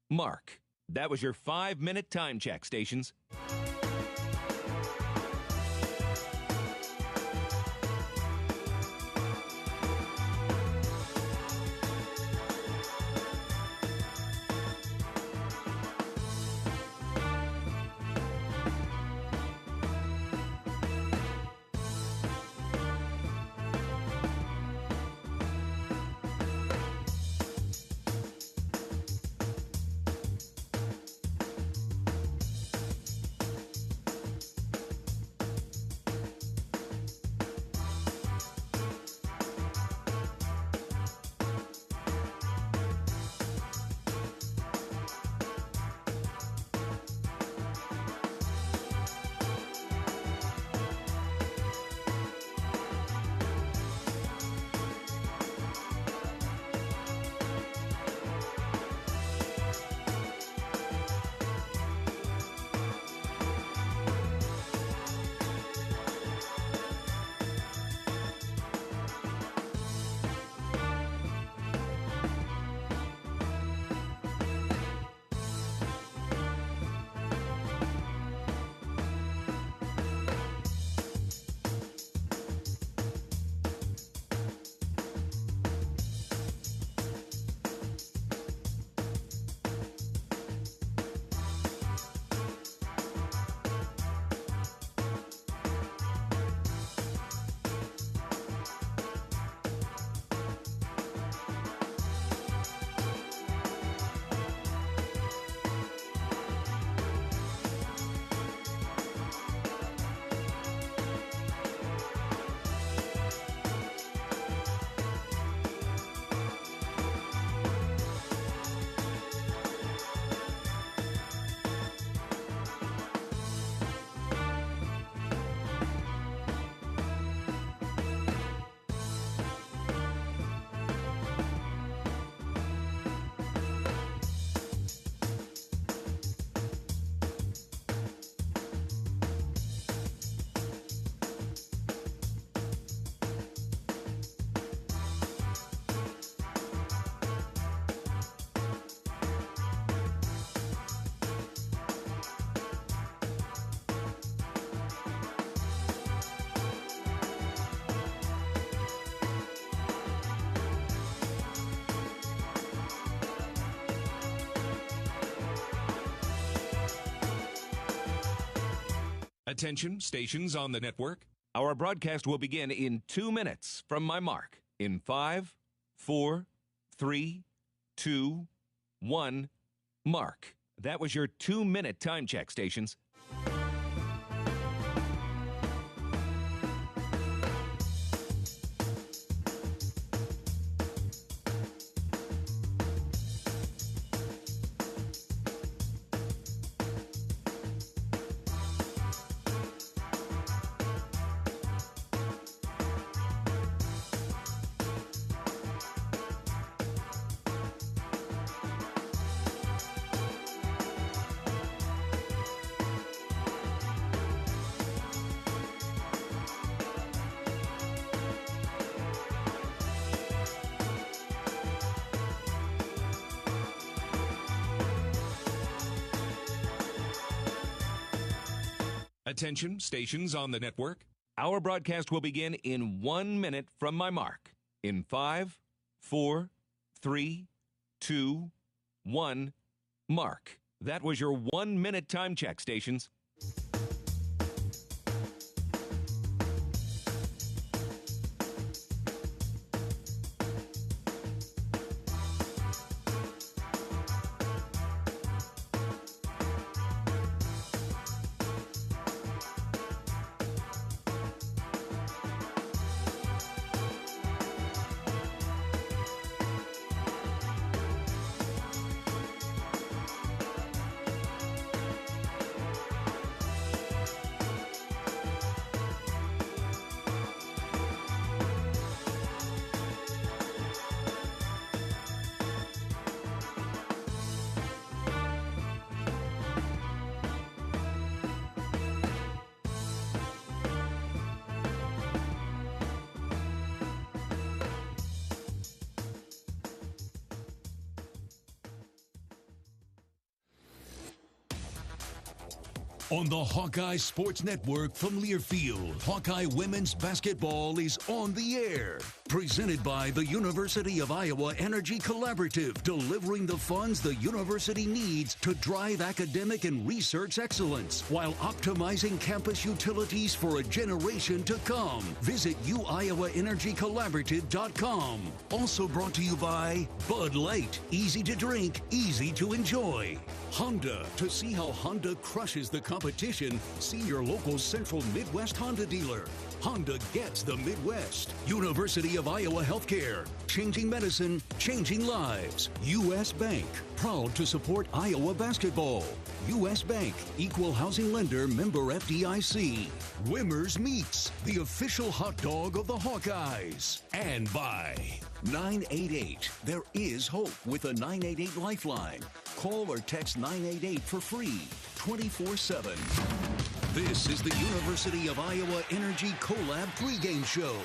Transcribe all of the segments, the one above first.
mark. That was your 5-minute time check, stations. Attention, stations on the network. Our broadcast will begin in 2 minutes from my mark. In 5, 4, 3, 2, 1, mark. That was your 2-minute time check, stations. Attention, stations on the network. Our broadcast will begin in 1 minute from my mark. In 5, 4, 3, 2, 1, mark. That was your 1-minute time check, stations. On the Hawkeye Sports Network from Learfield, Hawkeye Women's Basketball is on the air. Presented by the University of Iowa Energy Collaborative, delivering the funds the university needs to drive academic and research excellence while optimizing campus utilities for a generation to come. Visit uiowaenergycollaborative.com. Also brought to you by Bud Light. Easy to drink, easy to enjoy. Honda. To see how Honda crushes the competition, see your local Central Midwest Honda dealer. Honda gets the Midwest. University of Iowa Healthcare. Changing medicine, changing lives. U.S. Bank. Proud to support Iowa basketball. U.S. Bank. Equal housing lender, member FDIC. Wimmer's Meats. The official hot dog of the Hawkeyes. And by 988. There is hope with a 988 lifeline. Call or text 988 for free, 24/7. This is the University of Iowa Energy Collab pregame show.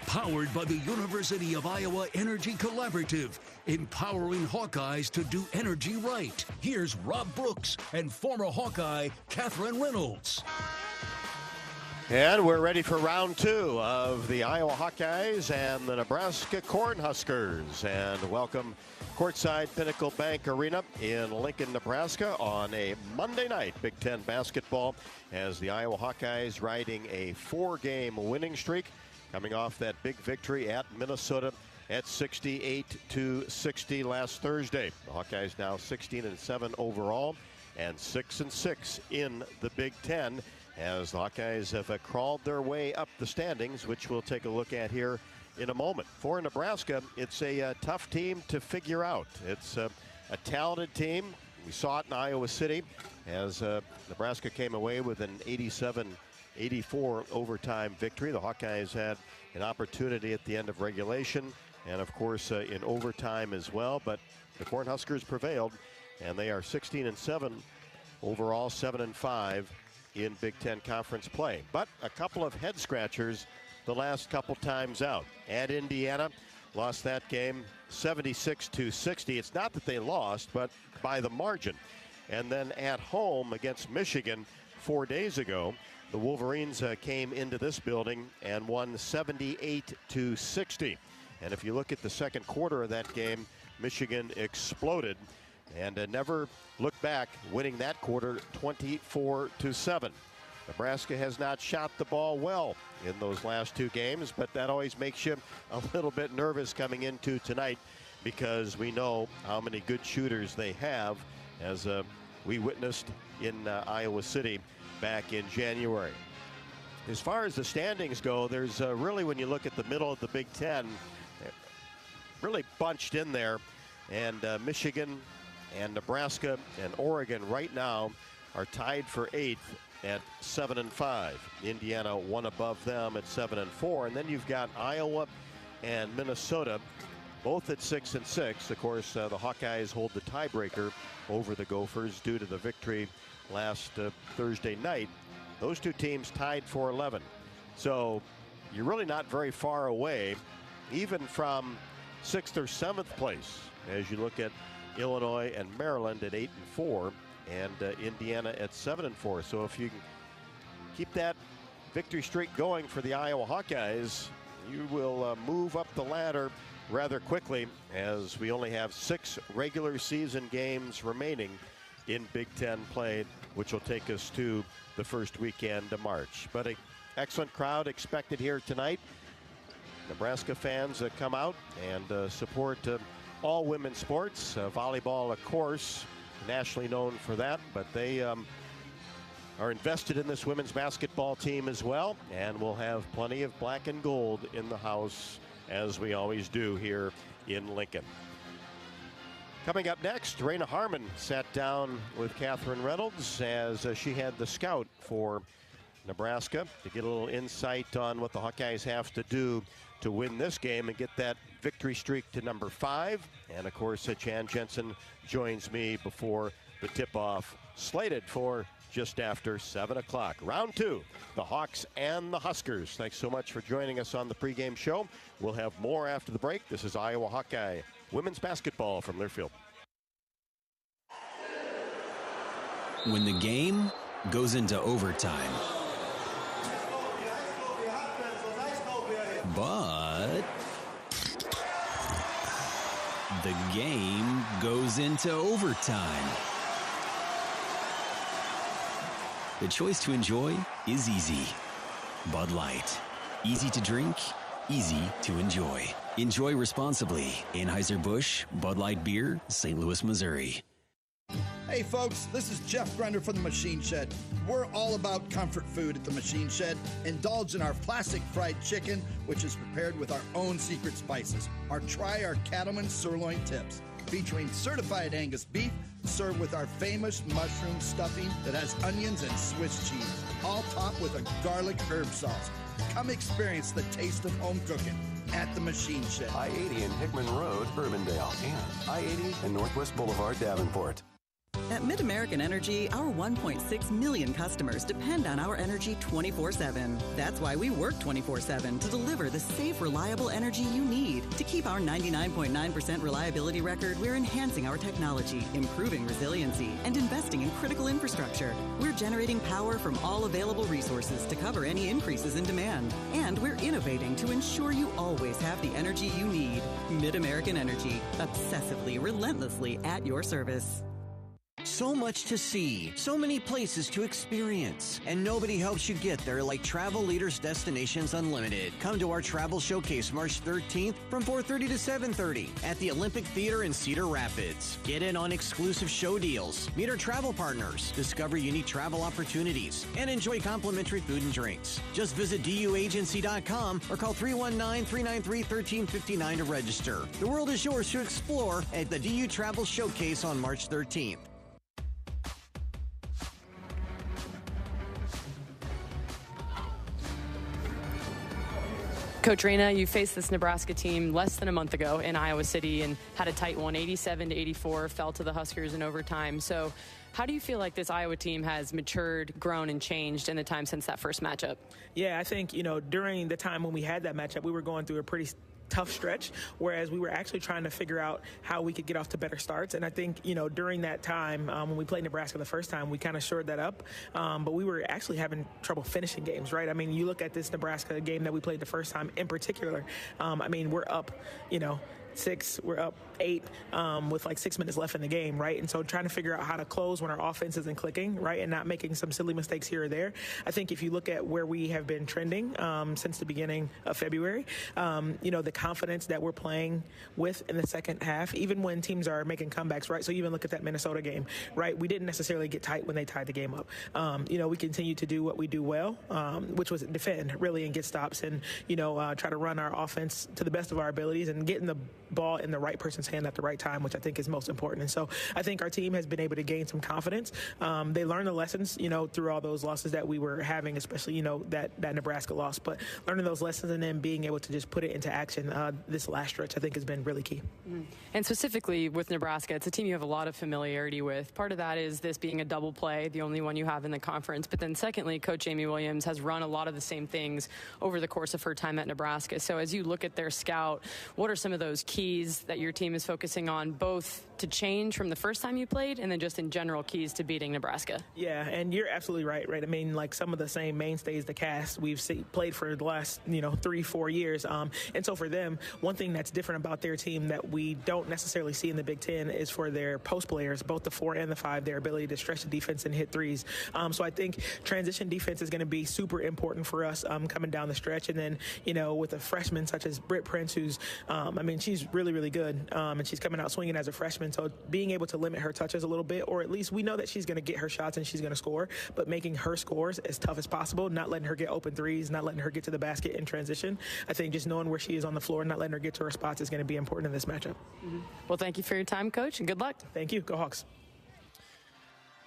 Powered by the University of Iowa Energy Collaborative, empowering Hawkeyes to do energy right. Here's Rob Brooks and former Hawkeye Catherine Reynolds. And we're ready for round two of the Iowa Hawkeyes and the Nebraska Cornhuskers. And welcome courtside Pinnacle Bank Arena in Lincoln, Nebraska on a Monday night Big Ten basketball as the Iowa Hawkeyes riding a 4-game winning streak, coming off that big victory at Minnesota at 68-60 last Thursday. The Hawkeyes now 16-7 overall and 6-6 in the Big Ten, as the Hawkeyes have crawled their way up the standings, which we'll take a look at here in a moment. For Nebraska, it's a tough team to figure out. It's a talented team. We saw it in Iowa City as Nebraska came away with an 87-84 overtime victory. The Hawkeyes had an opportunity at the end of regulation and, of course, in overtime as well. But the Cornhuskers prevailed, and they are 16-7 overall, 7-5 in Big Ten Conference play. But a couple of head scratchers the last couple times out. At Indiana, lost that game 76-60. It's not that they lost, but by the margin. And then at home against Michigan 4 days ago, the Wolverines came into this building and won 78-60. And if you look at the second quarter of that game, Michigan exploded and never looked back, winning that quarter 24-7. Nebraska has not shot the ball well in those last two games, but that always makes you a little bit nervous coming into tonight because we know how many good shooters they have, as we witnessed in Iowa City back in January. As far as the standings go, there's really, when you look at the middle of the Big Ten, really bunched in there, and Michigan and Nebraska and Oregon right now are tied for 8th at 7-5. Indiana one above them at 7-4, and then you've got Iowa and Minnesota both at 6-6. Of course, the Hawkeyes hold the tiebreaker over the Gophers due to the victory last Thursday night. Those two teams tied for 11. So you're really not very far away, even from 6th or 7th place, as you look at Illinois and Maryland at 8-4 and Indiana at 7-4. So if you can keep that victory streak going for the Iowa Hawkeyes, you will move up the ladder rather quickly, as we only have 6 regular season games remaining in Big Ten play, which will take us to the first weekend of March. But an excellent crowd expected here tonight. Nebraska fans come out and support all women's sports. Volleyball, of course, nationally known for that, but they are invested in this women's basketball team as well, and we'll have plenty of black and gold in the house, as we always do here in Lincoln. Coming up next, Raina Harmon sat down with Catherine Reynolds as she had the scout for Nebraska to get a little insight on what the Hawkeyes have to do to win this game and get that victory streak to number 5. And of course, Jan Jensen joins me before the tip-off, slated for just after 7 o'clock. Round 2, the Hawks and the Huskers. Thanks so much for joining us on the pregame show. We'll have more after the break. This is Iowa Hawkeye women's basketball from Learfield. When the game goes into overtime. But the game goes into overtime. The choice to enjoy is easy. Bud Light. Easy to drink, easy to enjoy. Enjoy responsibly. Anheuser-Busch, Bud Light Beer, St. Louis, Missouri. Hey folks, this is Jeff Grunder from the Machine Shed. We're all about comfort food at the Machine Shed. Indulge in our classic fried chicken, which is prepared with our own secret spices. Or try our Cattleman sirloin tips, featuring certified Angus beef, served with our famous mushroom stuffing that has onions and Swiss cheese, all topped with a garlic herb sauce. Come experience the taste of home cooking at the Machine Shed. I-80 and Hickman Road, Urbandale, and I-80 and Northwest Boulevard, Davenport. At Mid-American Energy, our 1.6 million customers depend on our energy 24/7. That's why we work 24/7 to deliver the safe, reliable energy you need. To keep our 99.9% reliability record, we're enhancing our technology, improving resiliency, and investing in critical infrastructure. We're generating power from all available resources to cover any increases in demand. And we're innovating to ensure you always have the energy you need. Mid-American Energy, obsessively, relentlessly at your service. So much to see, so many places to experience, and nobody helps you get there like Travel Leaders Destinations Unlimited. Come to our travel showcase March 13th from 4:30 to 7:30 at the Olympic Theater in Cedar Rapids. Get in on exclusive show deals, meet our travel partners, discover unique travel opportunities, and enjoy complimentary food and drinks. Just visit duagency.com or call 319-393-1359 to register. The world is yours to explore at the DU Travel Showcase on March 13th. Coach Reyna, you faced this Nebraska team less than a month ago in Iowa City and had a tight one, 87-84, fell to the Huskers in overtime. So how do you feel like this Iowa team has matured, grown, and changed in the time since that first matchup? Yeah, I think, during the time when we had that matchup, we were going through a pretty tough stretch, whereas we were actually trying to figure out how we could get off to better starts. And I think, during that time, when we played Nebraska the first time, we kind of shored that up. But we were actually having trouble finishing games, right? I mean, you look at this Nebraska game that we played the first time in particular. We're up, 6, we're up 8 with like 6 minutes left in the game, right? And so trying to figure out how to close when our offense isn't clicking, right, and not making some silly mistakes here or there. I think if you look at where we have been trending since the beginning of February, the confidence that we're playing with in the second half, even when teams are making comebacks, right? So even look at that Minnesota game, right? We didn't necessarily get tight when they tied the game up. We continue to do what we do well, which was defend, really, and get stops and, try to run our offense to the best of our abilities and getting the ball in the right person's hand at the right time, which I think is most important. And so I think our team has been able to gain some confidence. They learned the lessons, through all those losses that we were having, especially, that Nebraska loss. But learning those lessons and then being able to just put it into action this last stretch, I think, has been really key. And specifically with Nebraska, it's a team you have a lot of familiarity with. Part of that is this being a double play, the only one you have in the conference. But then secondly, Coach Amy Williams has run a lot of the same things over the course of her time at Nebraska. So as you look at their scout, what are some of those keys that your team is focusing on, both to change from the first time you played and then just in general keys to beating Nebraska? Yeah, and you're absolutely right? I mean, like some of the same mainstays, the cast we've played for the last, 3-4 years. And so for them, one thing that's different about their team that we don't necessarily see in the Big Ten is for their post players, both the 4 and the 5, their ability to stretch the defense and hit threes. So I think transition defense is going to be super important for us coming down the stretch. And then, with a freshman such as Britt Prince, who's, she's really, really good. And she's coming out swinging as a freshman. So being able to limit her touches a little bit, or at least we know that she's going to get her shots and she's going to score, but making her scores as tough as possible, not letting her get open threes, not letting her get to the basket in transition. I think just knowing where she is on the floor, not letting her get to her spots is going to be important in this matchup. Well, thank you for your time, Coach, and good luck. Thank you. Go Hawks.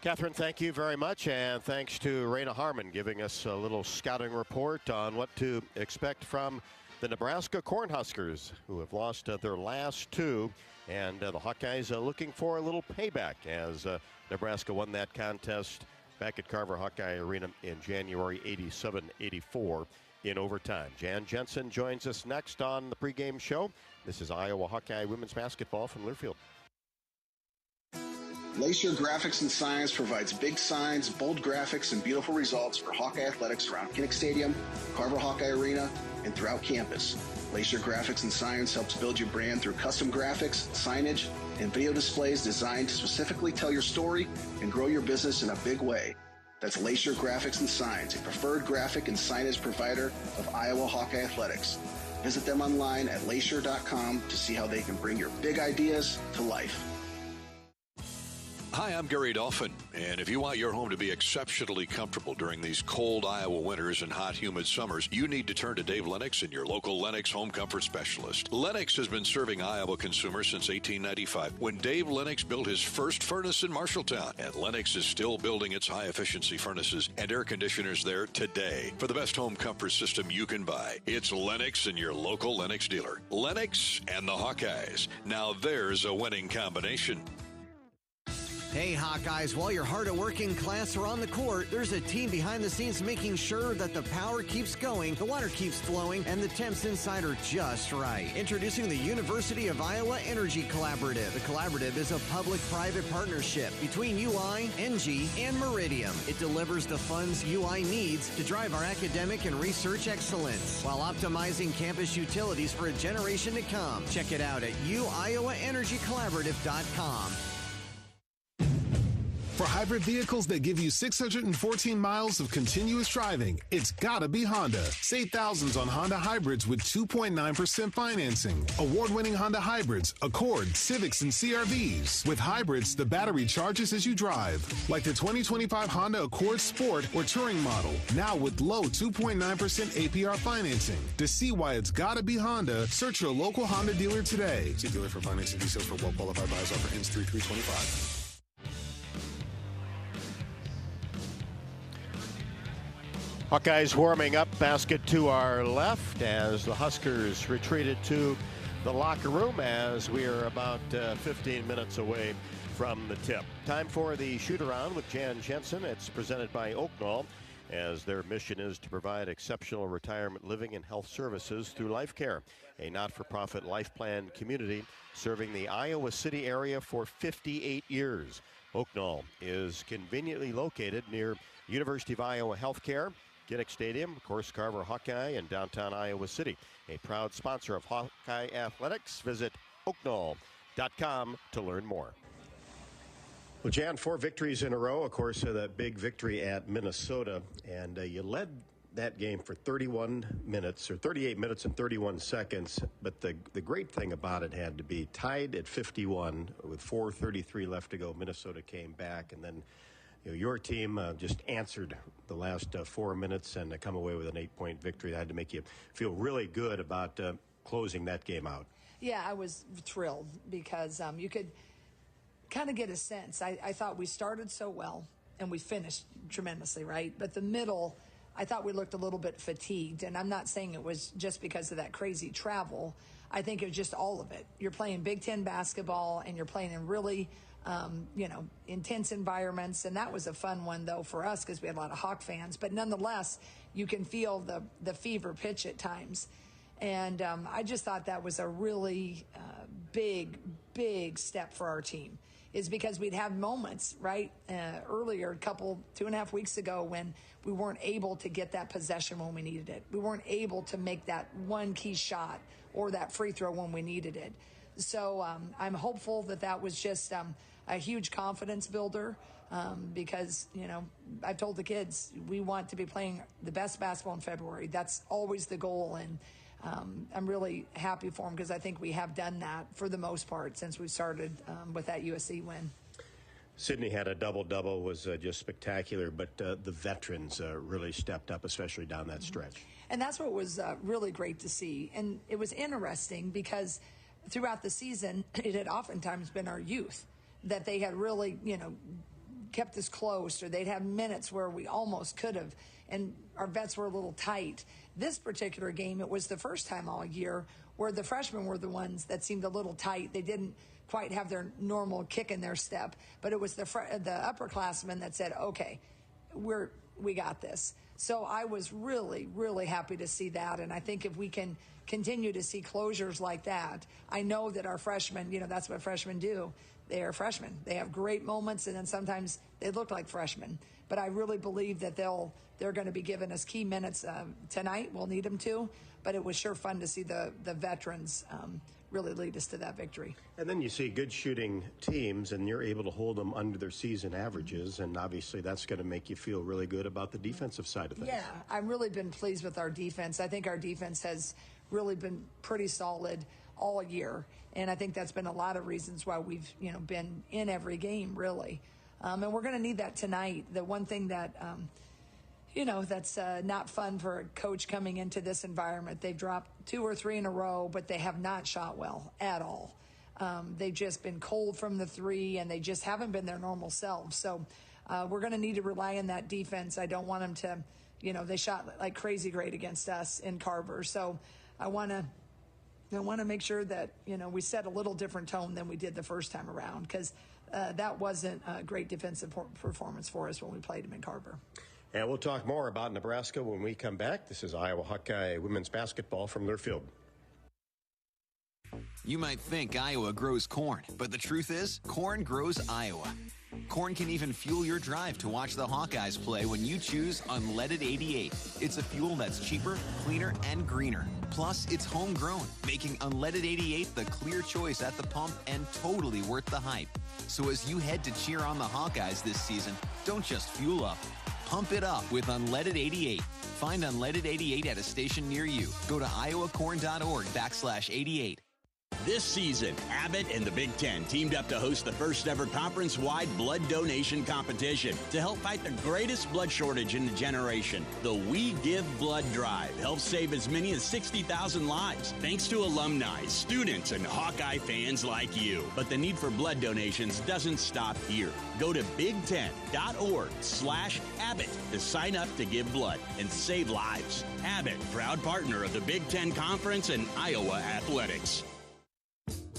Catherine, thank you very much, and thanks to Reyna Harmon giving us a little scouting report on what to expect from the Nebraska Cornhuskers, who have lost their last 2, and the Hawkeyes looking for a little payback as Nebraska won that contest back at Carver Hawkeye Arena in January 87-84 in overtime. Jan Jensen joins us next on the pregame show. This is Iowa Hawkeye women's basketball from Learfield. Lacier Graphics and Signs provides big signs, bold graphics, and beautiful results for Hawkeye athletics around Kinnick Stadium, Carver Hawkeye Arena, and throughout campus. Lacier Graphics and Signs helps build your brand through custom graphics, signage, and video displays designed to specifically tell your story and grow your business in a big way. That's Lacier Graphics and Signs, a preferred graphic and signage provider of Iowa Hawkeye athletics. Visit them online at lacier.com to see how they can bring your big ideas to life. Hi, I'm Gary Dolphin, and if you want your home to be exceptionally comfortable during these cold Iowa winters and hot, humid summers, you need to turn to Dave Lennox and your local Lennox home comfort specialist. Lennox has been serving Iowa consumers since 1895, when Dave Lennox built his first furnace in Marshalltown, and Lennox is still building its high-efficiency furnaces and air conditioners there today. For the best home comfort system you can buy, it's Lennox and your local Lennox dealer. Lennox and the Hawkeyes. Now there's a winning combination. Hey, Hawkeyes, while your hard-working class are on the court, there's a team behind the scenes making sure that the power keeps going, the water keeps flowing, and the temps inside are just right. Introducing the University of Iowa Energy Collaborative. The collaborative is a public-private partnership between UI, NG, and Meridium. It delivers the funds UI needs to drive our academic and research excellence while optimizing campus utilities for a generation to come. Check it out at uiowaenergycollaborative.com. For hybrid vehicles that give you 614 miles of continuous driving, it's gotta be Honda. Save thousands on Honda hybrids with 2.9% financing. Award-winning Honda hybrids, Accord, Civics, and CR-Vs. With hybrids, the battery charges as you drive. Like the 2025 Honda Accord Sport or Touring model. Now with low 2.9% APR financing. To see why it's gotta be Honda, search your local Honda dealer today. See dealer for financing details for well-qualified buyers. Offer ends 3/3/25. Hawkeyes warming up, basket to our left as the Huskers retreated to the locker room as we are about 15 minutes away from the tip. Time for the shoot-around with Jan Jensen. It's presented by Oaknall, as their mission is to provide exceptional retirement living and health services through Life Care, a not-for-profit life plan community serving the Iowa City area for 58 years. Oaknall is conveniently located near University of Iowa Healthcare, Kinnick Stadium, of course, Carver Hawkeye, and downtown Iowa City. A proud sponsor of Hawkeye Athletics. Visit oaknall.com to learn more. Well, Jan, 4 victories in a row. Of course, that big victory at Minnesota, and you led that game for 31 minutes, or 38 minutes and 31 seconds. But the great thing about it had to be tied at 51 with 4:33 left to go. Minnesota came back, and then your team just answered the last 4 minutes and come away with an 8-point victory. That had to make you feel really good about closing that game out. Yeah, I was thrilled because you could kind of get a sense. I thought we started so well and we finished tremendously, right? But the middle, I thought we looked a little bit fatigued. And I'm not saying it was just because of that crazy travel. I think it was just all of it. You're playing Big Ten basketball and you're playing in really intense environments. And that was a fun one, though, for us because we had a lot of Hawk fans. But nonetheless, you can feel the fever pitch at times. And I just thought that was a really big step for our team, is because we'd have moments, right, earlier, 2.5 weeks ago, when we weren't able to get that possession when we needed it. We weren't able to make that one key shot or that free throw when we needed it. So I'm hopeful that was just a huge confidence builder because, I've told the kids we want to be playing the best basketball in February. That's always the goal, and I'm really happy for them because I think we have done that for the most part since we started with that USC win. Sydney had a double-double, was just spectacular, but the veterans really stepped up, especially down that stretch. And that's what was really great to see. And it was interesting because throughout the season, it had oftentimes been our youth that they had really, kept us close, or they'd have minutes where we almost could have, and our vets were a little tight. This particular game, it was the first time all year where the freshmen were the ones that seemed a little tight. They didn't quite have their normal kick in their step, but it was the upperclassmen that said, okay, we got this. So I was really, really happy to see that, and I think if we can continue to see closures like that, I know that our freshmen, that's what freshmen do. they are freshmen. They have great moments, and then sometimes they look like freshmen. But I really believe that they're going to be giving us key minutes tonight. We'll need them to. But it was sure fun to see the veterans really lead us to that victory. And then you see good shooting teams, and you're able to hold them under their season averages, and obviously that's going to make you feel really good about the defensive side of things. Yeah, I've really been pleased with our defense. I think our defense has really been pretty solid all year, and I think that's been a lot of reasons why we've been in every game, really. And we're going to need that tonight. The one thing that that's not fun for a coach coming into this environment. They've dropped 2 or 3 in a row, but they have not shot well at all. They've just been cold from the 3, and they just haven't been their normal selves. So we're going to need to rely on that defense. I don't want them to, they shot like crazy great against us in Carver. So I want to make sure that, we set a little different tone than we did the first time around, because that wasn't a great defensive performance for us when we played them in Carver. And we'll talk more about Nebraska when we come back. This is Iowa Hawkeye women's basketball from Learfield. You might think Iowa grows corn, but the truth is, corn grows Iowa. Corn can even fuel your drive to watch the Hawkeyes play when you choose Unleaded 88. It's a fuel that's cheaper, cleaner, and greener. Plus, it's homegrown, making Unleaded 88 the clear choice at the pump and totally worth the hype. So as you head to cheer on the Hawkeyes this season, don't just fuel up. Pump it up with Unleaded 88. Find Unleaded 88 at a station near you. Go to iowacorn.org/88. This season, Abbott and the Big Ten teamed up to host the first ever conference-wide blood donation competition to help fight the greatest blood shortage in a generation. The We Give Blood Drive helps save as many as 60,000 lives, thanks to alumni, students, and Hawkeye fans like you. But the need for blood donations doesn't stop here. Go to big10.org/Abbott to sign up to give blood and save lives. Abbott, proud partner of the Big Ten Conference and Iowa Athletics.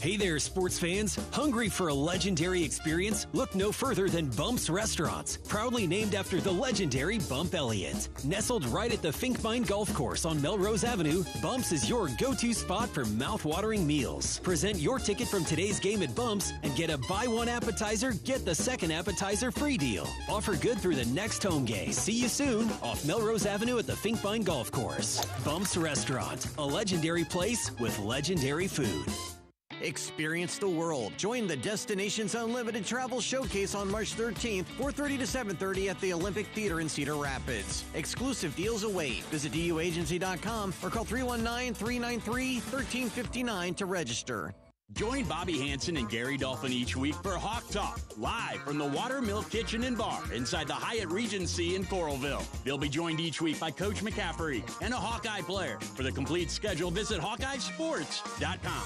Hey there, sports fans. Hungry for a legendary experience? Look no further than Bump's Restaurants, proudly named after the legendary Bump Elliott. Nestled right at the Finkbine Golf Course on Melrose Avenue, Bump's is your go-to spot for mouth-watering meals. Present your ticket from today's game at Bump's and get a buy one appetizer, get the second appetizer free deal. Offer good through the next home game. See you soon off Melrose Avenue at the Finkbine Golf Course. Bump's Restaurant, a legendary place with legendary food. Experience the world. Join the Destinations Unlimited Travel Showcase on March 13th, 4:30 to 7:30 at the Olympic Theater in Cedar Rapids. Exclusive deals await. Visit duagency.com or call 319-393-1359 to register. Join Bobby Hansen and Gary Dolphin each week for Hawk Talk, live from the Watermill Kitchen and Bar inside the Hyatt Regency in Coralville. They'll be joined each week by Coach McCaffrey and a Hawkeye player. For the complete schedule, visit HawkeyeSports.com.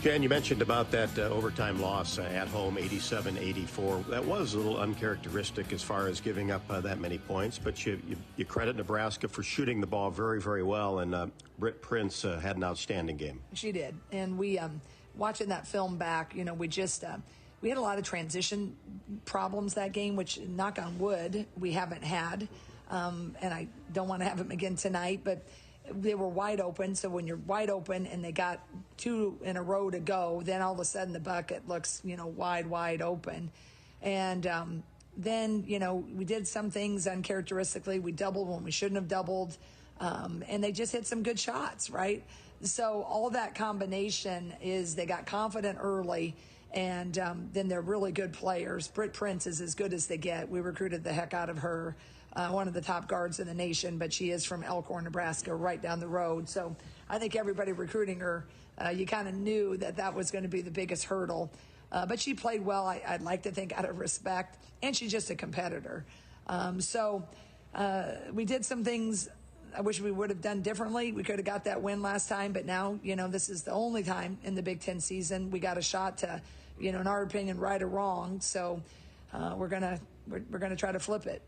Jan, you mentioned about that overtime loss at home, 87-84. That was a little uncharacteristic as far as giving up that many points, but you credit Nebraska for shooting the ball very, very well, and Britt Prince had an outstanding game. She did, and we, watching that film back, we had a lot of transition problems that game, which, knock on wood, we haven't had, and I don't want to have them again tonight, but they were wide open. So when you're wide open and they got 2 in a row to go, then all of a sudden the bucket looks, wide open. And then, we did some things uncharacteristically. We doubled when we shouldn't have doubled. And they just hit some good shots, right? So all that combination is they got confident early, and then they're really good players. Britt Prince is as good as they get. We recruited the heck out of her. One of the top guards in the nation, but she is from Elkhorn, Nebraska, right down the road. So I think everybody recruiting her, you kind of knew that was going to be the biggest hurdle. But she played well, I'd like to think, out of respect, and she's just a competitor. So we did some things I wish we would have done differently. We could have got that win last time, but now, this is the only time in the Big Ten season we got a shot to, in our opinion, right or wrong. So we're gonna try to flip it.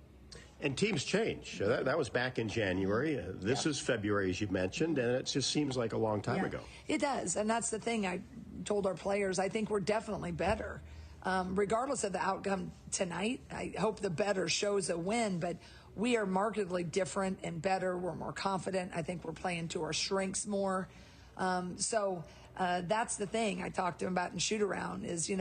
And teams change. That was back in January. This is February, as you mentioned, and it just seems like a long time ago. It does, and that's the thing I told our players. I think we're definitely better. Regardless of the outcome tonight, I hope the better shows a win, but we are markedly different and better. We're more confident. I think we're playing to our strengths more. So that's the thing I talked to him about in shoot around is,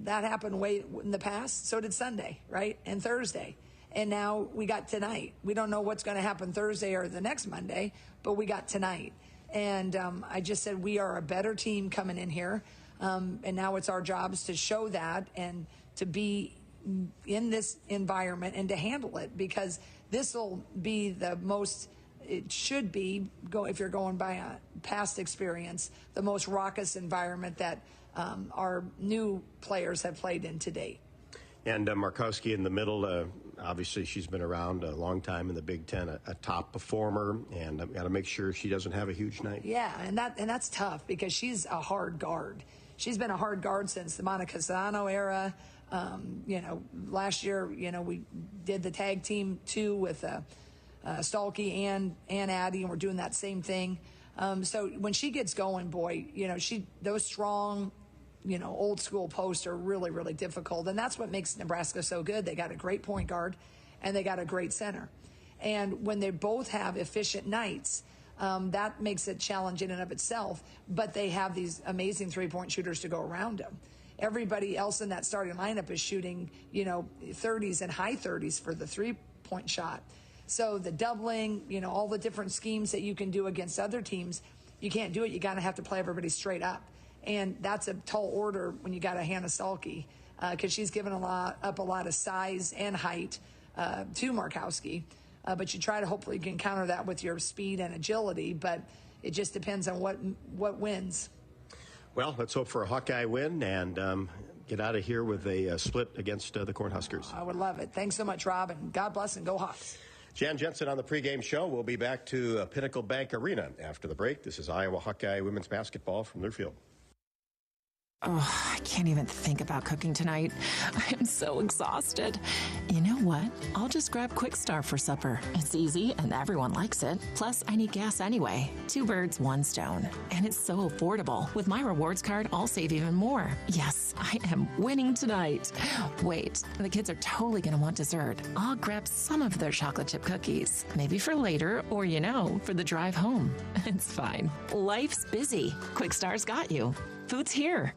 that happened way in the past. So did Sunday, right? And Thursday. And now we got tonight. We don't know what's going to happen Thursday or the next Monday, but we got tonight. And I just said we are a better team coming in here. And now it's our jobs to show that and to be in this environment and to handle it, because this will be the most, it should be, if you're going by a past experience, the most raucous environment that our new players have played in to date. And Markowski in the middle, obviously she's been around a long time in the Big Ten, a top performer, and I've got to make sure she doesn't have a huge night. Yeah, and that's tough because she's a hard guard. She's been a hard guard since the Monica Casano era. Last year, we did the tag team too with Stalky and Addie, and we're doing that same thing. So when she gets going, boy, those strong, old school posts are really, really difficult. And that's what makes Nebraska so good. They got a great point guard and they got a great center. And when they both have efficient nights, that makes it challenging in and of itself. But they have these amazing three-point shooters to go around them. Everybody else in that starting lineup is shooting, 30s and high 30s for the three-point shot. So the doubling, all the different schemes that you can do against other teams, you can't do it. You got to have to play everybody straight up. And that's a tall order when you got a Hannah Stalky, because she's given up a lot of size and height to Markowski. But you try to hopefully you can counter that with your speed and agility, but it just depends on what wins. Well, let's hope for a Hawkeye win and get out of here with a split against the Cornhuskers. I would love it. Thanks so much, Rob, and God bless and go Hawks. Jan Jensen on the pregame show. We'll be back to Pinnacle Bank Arena after the break. This is Iowa Hawkeye women's basketball from Learfield. Oh, I can't even think about cooking tonight. I am so exhausted. You know what? I'll just grab Quick Start for supper. It's easy and everyone likes it. Plus, I need gas anyway. 2 birds, 1 stone. And it's so affordable. With my rewards card, I'll save even more. Yes, I am winning tonight. Wait, the kids are totally going to want dessert. I'll grab some of their chocolate chip cookies. Maybe for later or, for the drive home. It's fine. Life's busy. Quick Start's got you. Food's here.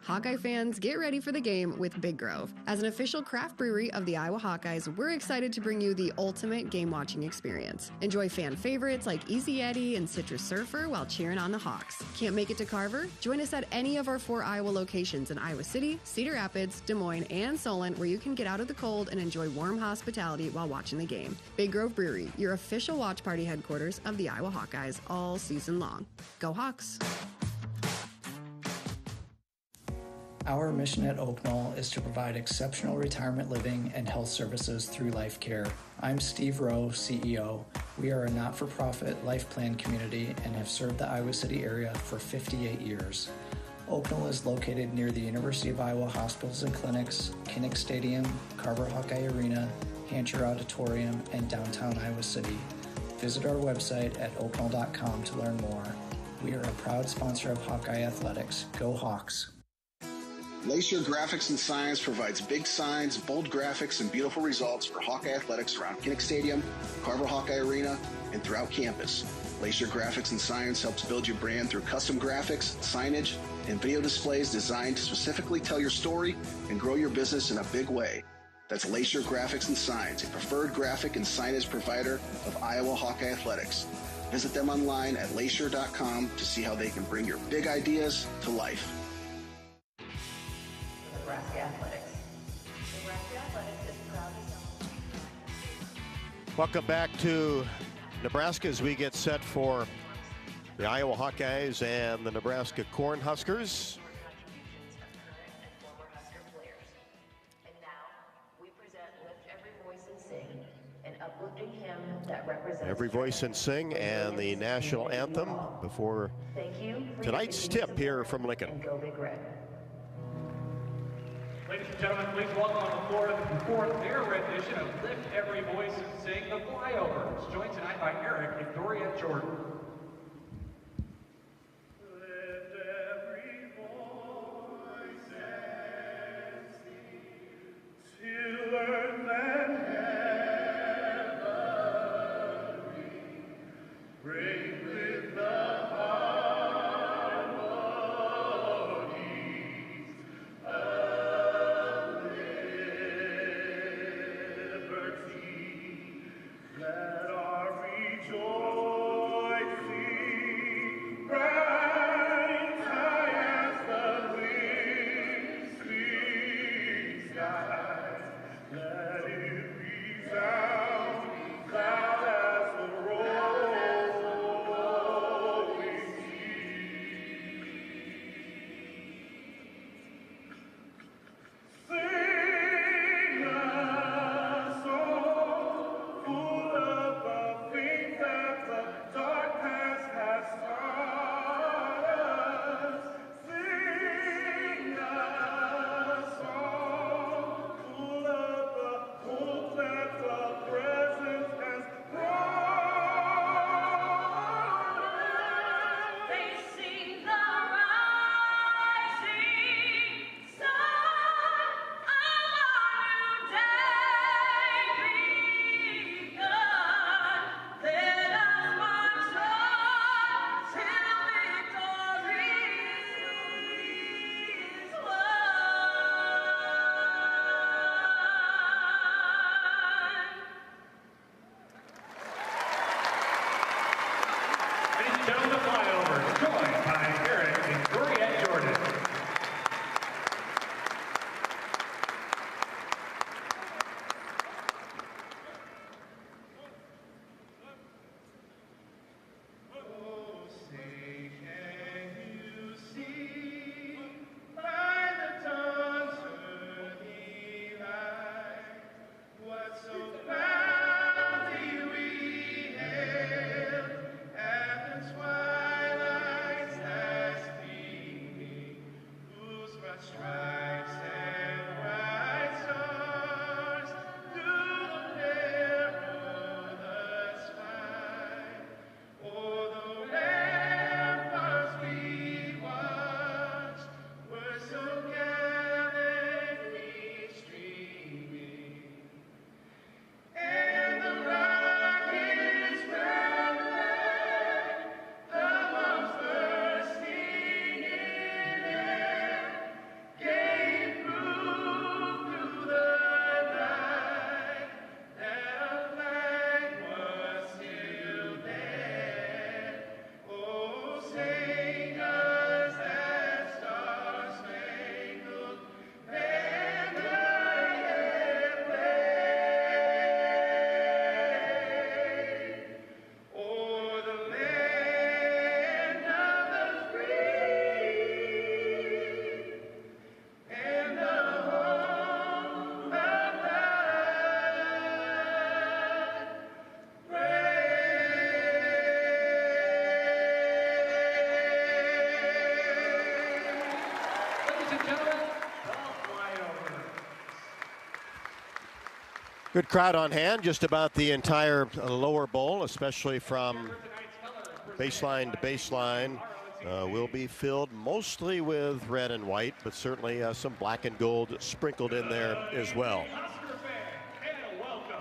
Hawkeye fans, get ready for the game with Big Grove. As an official craft brewery of the Iowa Hawkeyes, we're excited to bring you the ultimate game-watching experience. Enjoy fan favorites like Easy Eddie and Citrus Surfer while cheering on the Hawks. Can't make it to Carver? Join us at any of our 4 Iowa locations in Iowa City, Cedar Rapids, Des Moines, and Solon, where you can get out of the cold and enjoy warm hospitality while watching the game. Big Grove Brewery, your official watch party headquarters of the Iowa Hawkeyes all season long. Go Hawks! Our mission at Oak Knoll is to provide exceptional retirement living and health services through Life Care. I'm Steve Rowe, CEO. We are a not-for-profit life plan community and have served the Iowa City area for 58 years. Oak Knoll is located near the University of Iowa hospitals and clinics, Kinnick Stadium, Carver Hawkeye Arena, Hancher Auditorium, and downtown Iowa City. Visit our website at oakknoll.com to learn more. We are a proud sponsor of Hawkeye Athletics. Go Hawks! Lacer Graphics and Signs provides big signs, bold graphics, and beautiful results for Hawkeye athletics around Kinnick Stadium, Carver Hawkeye Arena, and throughout campus. Lacer Graphics and Signs helps build your brand through custom graphics, signage, and video displays designed to specifically tell your story and grow your business in a big way. That's Lacer Graphics and Signs, a preferred graphic and signage provider of Iowa Hawkeye athletics. Visit them online at lacer.com to see how they can bring your big ideas to life. Nebraska Athletics. Nebraska Athletics is proud to Welcome back to Nebraska as we get set for the Iowa Hawkeyes and the Nebraska Cornhuskers. Every Voice and Sing and the national anthem before tonight's tip here from Lincoln. Ladies and gentlemen, please welcome on the floor to perform their rendition of Lift Every Voice and Sing the Flyovers, joined tonight by Eric and Doria Jordan. Till earth and heaven Good crowd on hand, just about the entire lower bowl, especially from baseline to baseline, will be filled mostly with red and white, but certainly some black and gold sprinkled in there as well.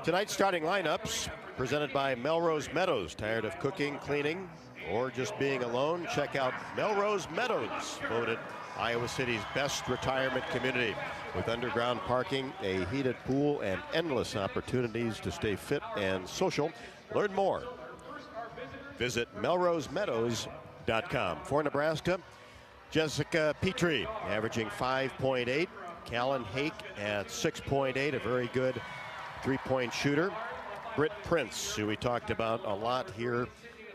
Tonight's starting lineups presented by Melrose Meadows. Tired of cooking, cleaning, or just being alone? Check out Melrose Meadows, voted Iowa City's best retirement community. With underground parking, a heated pool, and endless opportunities to stay fit and social. Learn more. Visit melrosemeadows.com. For Nebraska, Jessica Petrie averaging 5.8. Callan Hake at 6.8, a very good three-point shooter. Britt Prince, who we talked about a lot here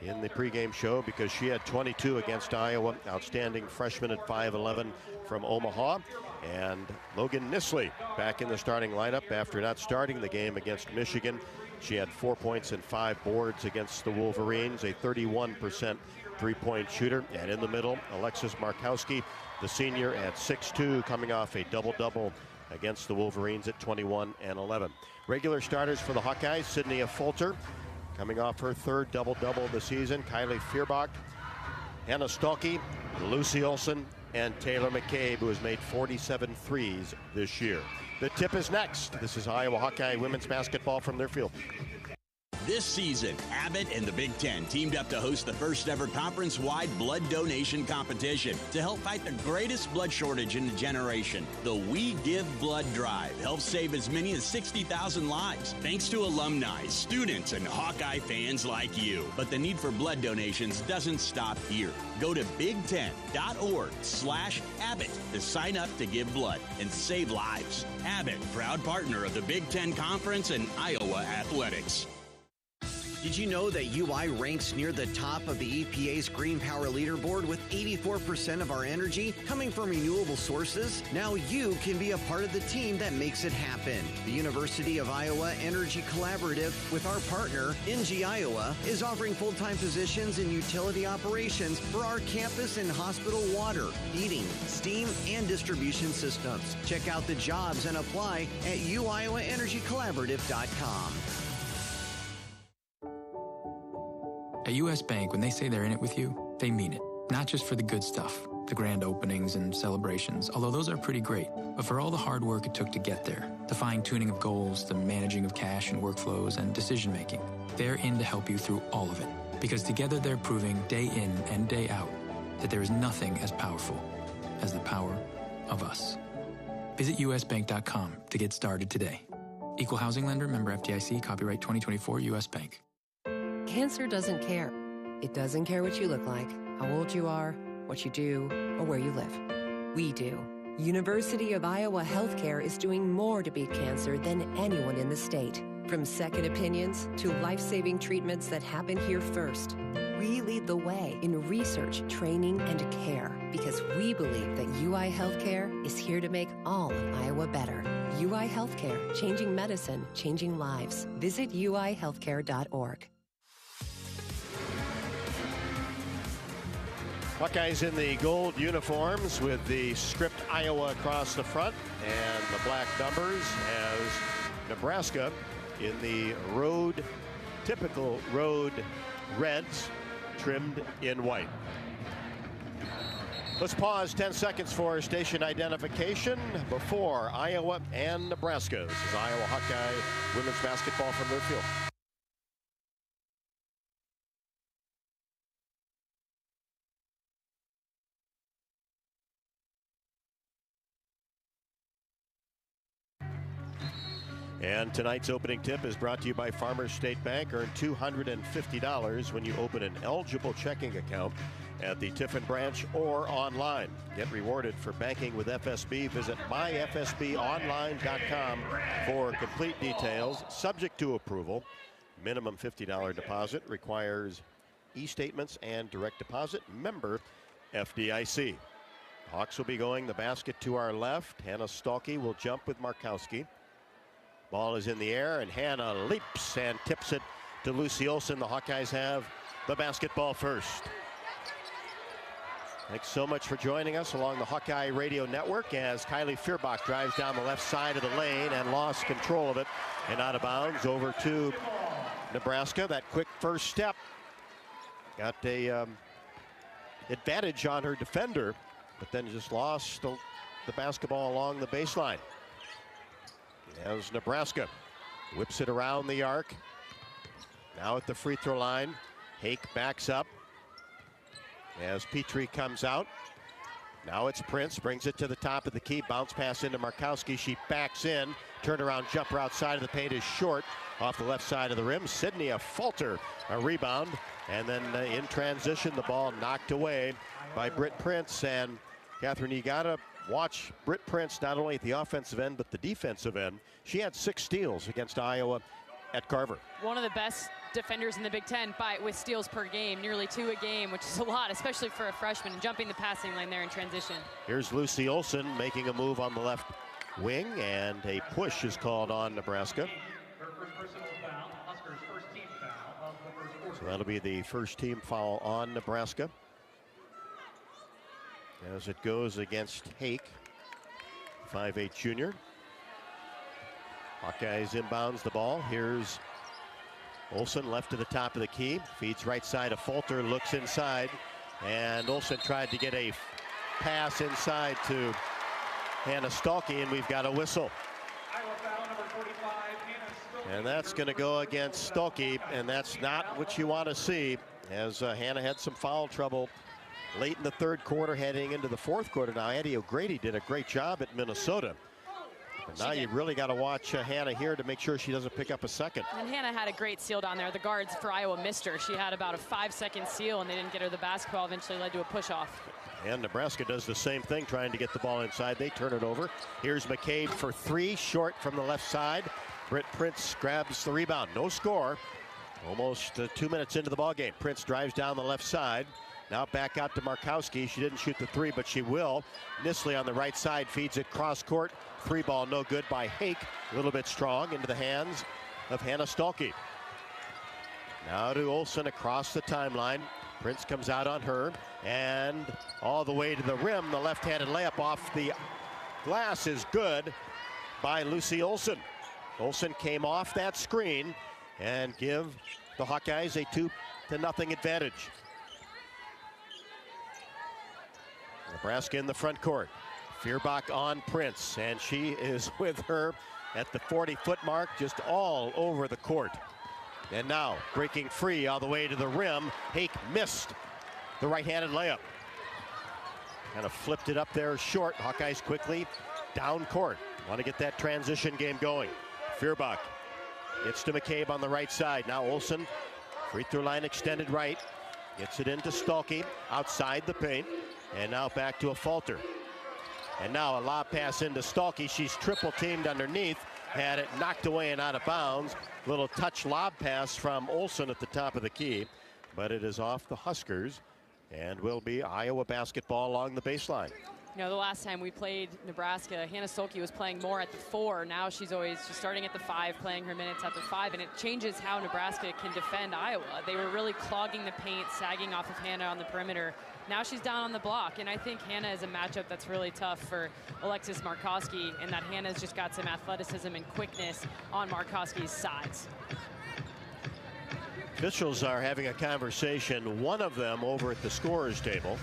in the pregame show because she had 22 against Iowa. Outstanding freshman at 5'11" from Omaha. And Logan Nisley back in the starting lineup after not starting the game against Michigan. She had 4 points and 5 boards against the Wolverines, a 31% three-point shooter. And in the middle, Alexis Markowski, the senior at 6'2", coming off a double-double against the Wolverines at 21 and 11. Regular starters for the Hawkeyes, Sydney Fulter, coming off her third double-double of the season. Kylie Fierbach, Hannah Stolke, Lucy Olson, and Taylor McCabe, who has made 47 threes this year. The tip is next. This is Iowa Hawkeye women's basketball from their field. This season, Abbott and the Big Ten teamed up to host the first ever conference-wide blood donation competition to help fight the greatest blood shortage in a generation. The We Give Blood Drive helps save as many as 60,000 lives, thanks to alumni, students, and Hawkeye fans like you. But the need for blood donations doesn't stop here. Go to big10.org/Abbott to sign up to give blood and save lives. Abbott, proud partner of the Big Ten Conference and Iowa Athletics. Did you know that UI ranks near the top of the EPA's Green Power Leaderboard with 84% of our energy coming from renewable sources? Now you can be a part of the team that makes it happen. The University of Iowa Energy Collaborative, with our partner, NG Iowa, is offering full-time positions in utility operations for our campus and hospital water, heating, steam, and distribution systems. Check out the jobs and apply at uiowaenergycollaborative.com. At U.S. Bank, when they say they're in it with you, they mean it. Not just for the good stuff, the grand openings and celebrations, although those are pretty great, but for all the hard work it took to get there, the fine-tuning of goals, the managing of cash and workflows, and decision-making. They're in to help you through all of it, because together they're proving day in and day out that there is nothing as powerful as the power of us. Visit usbank.com to get started today. Equal housing lender, member FDIC, copyright 2024, U.S. Bank. Cancer doesn't care. It doesn't care what you look like, how old you are, what you do, or where you live. We do. University of Iowa Healthcare is doing more to beat cancer than anyone in the state. From second opinions to life-saving treatments that happen here first. We lead the way in research, training, and care because we believe that UI Healthcare is here to make all of Iowa better. UI Healthcare, changing medicine, changing lives. Visit uihealthcare.org. Hawkeyes in the gold uniforms with the script Iowa across the front and the black numbers, as Nebraska in the typical road reds trimmed in white. Let's pause 10 seconds for station identification before Iowa and Nebraska. This is Iowa Hawkeye women's basketball from their field. And tonight's opening tip is brought to you by Farmers State Bank. Earn $250 when you open an eligible checking account at the Tiffin branch or online. Get rewarded for banking with FSB. Visit myfsbonline.com for complete details. Subject to approval. Minimum $50 deposit. Requires e-statements and direct deposit. Member FDIC. Hawks will be going the basket to our left. Hannah Stalkey will jump with Markowski. Ball is in the air, and Hannah leaps and tips it to Lucy Olson. The Hawkeyes have the basketball first. Thanks so much for joining us along the Hawkeye Radio Network as Kylie Feuerbach drives down the left side of the lane and lost control of it and out of bounds over to Nebraska. That quick first step got a advantage on her defender, but then just lost the basketball along the baseline. As Nebraska whips it around the arc. Now at the free throw line, Hake backs up as Petrie comes out. Now it's Prince, brings it to the top of the key, bounce pass into Markowski. She backs in, turnaround jumper outside of the paint is short, off the left side of the rim. Sydney a falter, a rebound, and then in transition the ball knocked away by Britt Prince. And Catherine, you gotta watch Britt Prince not only at the offensive end but the defensive end. She had 6 steals against Iowa at Carver. One of the best defenders in the Big Ten with steals per game, nearly 2 a game, which is a lot, especially for a freshman, jumping the passing lane there in transition. Here's Lucy Olson making a move on the left wing, and a push is called on Nebraska. So that'll be the first team foul on Nebraska as it goes against Hake, 5'8" junior. Hawkeyes inbounds the ball. Here's Olson left to the top of the key. Feeds right side of Falter, looks inside. And Olson tried to get a pass inside to Hannah Stalkey, and we've got a whistle. And that's going to go against Stolke, and that's not what you want to see, as Hannah had some foul trouble late in the third quarter, heading into the fourth quarter. Now, Eddie O'Grady did a great job at Minnesota. But now you really got to watch Hannah here to make sure she doesn't pick up a second. And Hannah had a great seal down there. The guards for Iowa missed her. She had about a 5-second seal, and they didn't get her the basketball. Eventually led to a push-off. And Nebraska does the same thing, trying to get the ball inside. They turn it over. Here's McCabe for three, short from the left side. Britt Prince grabs the rebound. No score. Almost 2 minutes into the ball game. Prince drives down the left side. Now back out to Markowski. She didn't shoot the three, but she will. Nisley on the right side feeds it cross court. Three ball no good by Hake. A little bit strong into the hands of Hannah Stolke. Now to Olsen across the timeline. Prince comes out on her and all the way to the rim. The left-handed layup off the glass is good by Lucy Olsen. Olsen came off that screen and give the Hawkeyes a 2-0 advantage. Nebraska in the front court. Feuerbach on Prince, and she is with her at the 40-foot mark, just all over the court. And now breaking free all the way to the rim. Hake missed the right-handed layup. Kind of flipped it up there short. Hawkeyes quickly down court. Want to get that transition game going. Feuerbach gets to McCabe on the right side. Now Olsen, free throw line extended right. Gets it into Stolke outside the paint. And now back to a falter. And now a lob pass into Stolke. She's triple teamed underneath. Had it knocked away and out of bounds. Little touch lob pass from Olsen at the top of the key. But it is off the Huskers and will be Iowa basketball along the baseline. You know, the last time we played Nebraska, Hannah Stolke was playing more at the 4. Now she's starting at the 5, playing her minutes at the 5, and it changes how Nebraska can defend Iowa. They were really clogging the paint, sagging off of Hannah on the perimeter. Now she's down on the block, and I think Hannah is a matchup that's really tough for Alexis Markowski, and that Hannah's just got some athleticism and quickness on Markowski's sides. Officials are having a conversation, one of them over at the scorer's table.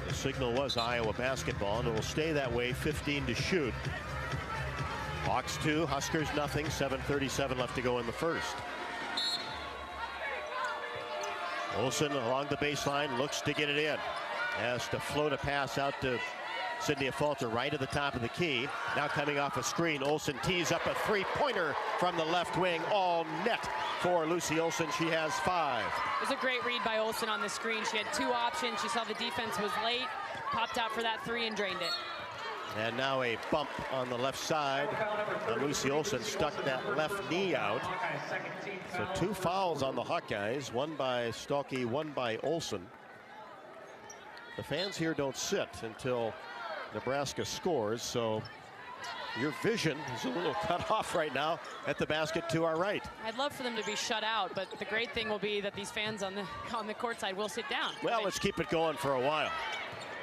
The signal was Iowa basketball, and it will stay that way, 15 to shoot. Hawks 2, Huskers nothing, 7:37 left to go in the first. Olsen along the baseline, looks to get it in. Has to float a pass out to Sydney Falter right at the top of the key. Now coming off a screen, Olsen tees up a three-pointer from the left wing, all net for Lucy Olsen. She has 5. It was a great read by Olsen on the screen. She had 2 options. She saw the defense was late, popped out for that 3 and drained it. And now a bump on the left side. Lucy Olsen stuck that left knee out. So 2 fouls on the Hawkeyes, one by Stolke, one by Olsen. The fans here don't sit until Nebraska scores, so your vision is a little cut off right now at the basket to our right. I'd love for them to be shut out, but the great thing will be that these fans on the court side will sit down. Well, let's keep it going for a while.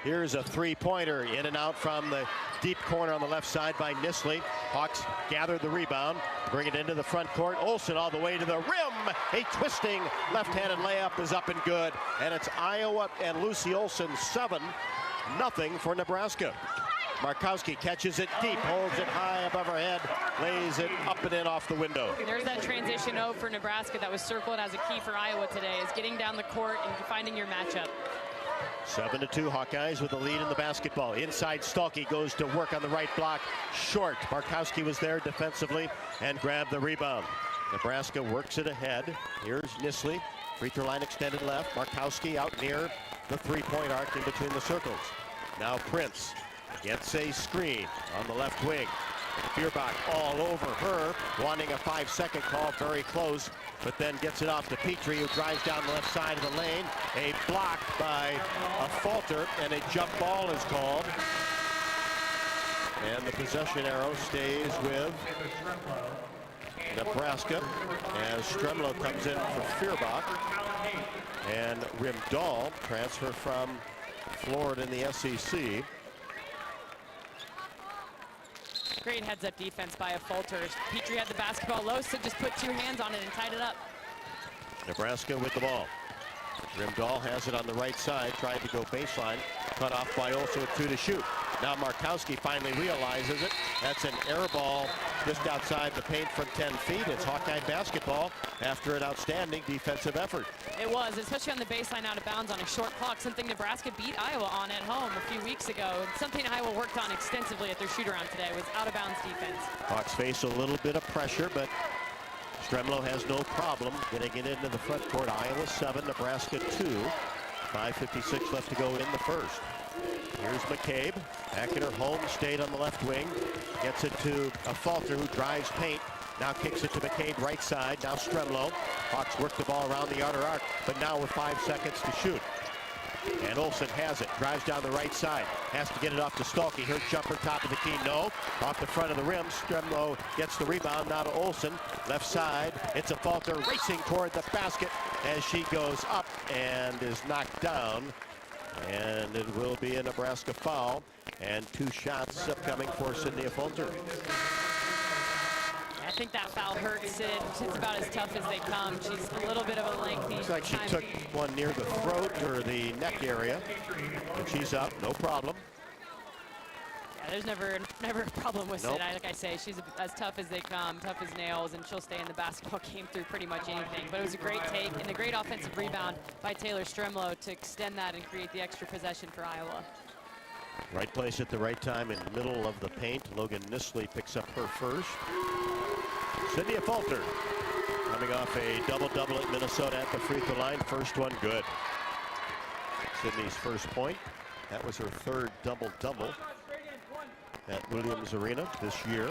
Here's a three-pointer in and out from the deep corner on the left side by Nisley. Hawks gather the rebound, bring it into the front court. Olsen all the way to the rim. A twisting left-handed layup is up and good. And it's Iowa and Lucy Olsen 7-0 for Nebraska. Markowski catches it deep, holds it high above her head, lays it up and in off the window. There's that transition for Nebraska that was circled as a key for Iowa today, is getting down the court and finding your matchup. 7-2 Hawkeyes with the lead in the basketball. Inside, Stolke goes to work on the right block. Short. Markowski was there defensively and grabbed the rebound. Nebraska works it ahead. Here's Nisley. Free throw line extended left. Markowski out near the three-point arc in between the circles. Now Prince gets a screen on the left wing. Feuerbach all over her, wanting a 5-second call, very close, but then gets it off to Petrie, who drives down the left side of the lane. A block by a Falter, and a jump ball is called. And the possession arrow stays with Nebraska as Stremlow comes in for Feuerbach. And Rimdahl, transfer from Florida in the SEC. Great heads-up defense by a Falter. Petrie had the basketball low, so just put 2 hands on it and tied it up. Nebraska with the ball. Rimdahl has it on the right side, tried to go baseline, cut off by Olsen with 2 to shoot. Now Markowski finally realizes it. That's an air ball just outside the paint from 10 feet. It's Hawkeye basketball after an outstanding defensive effort. It was, especially on the baseline out of bounds on a short clock, something Nebraska beat Iowa on at home a few weeks ago. Something Iowa worked on extensively at their shoot-around today was out-of-bounds defense. Hawks face a little bit of pressure, but Stremlo has no problem getting it into the front court. Iowa 7, Nebraska 2. 5:56 left to go in the first. Here's McCabe. Back in her home state on the left wing. Gets it to a Falter who drives paint. Now kicks it to McCabe right side. Now Stremlo. Hawks work the ball around the outer arc, but now with 5 seconds to shoot. And Olsen has it. Drives down the right side. Has to get it off to Stolke. Her jumper, top of the key. No. Off the front of the rim. Stremlo gets the rebound. Now to Olsen. Left side. It's a Falter racing toward the basket as she goes up and is knocked down. And it will be a Nebraska foul. And 2 shots upcoming for Sydney Falter. I think that foul hurt Sid. She's about as tough as they come. She's a little bit of a lengthy. Looks like she took one near the throat or the neck area. And she's up, no problem. Yeah, there's never a problem with Nope. Sid. Like I say, she's as tough as they come, tough as nails, and she'll stay in the basketball game through pretty much anything. But it was a great take and a great offensive rebound by Taylor Stremlo to extend that and create the extra possession for Iowa. Right place at the right time in the middle of the paint. Logan Nisley picks up her first. Sydney Falter coming off a double-double at Minnesota at the free throw line. First one good. Sydney's first point. That was her 3rd double-double at Williams Arena this year.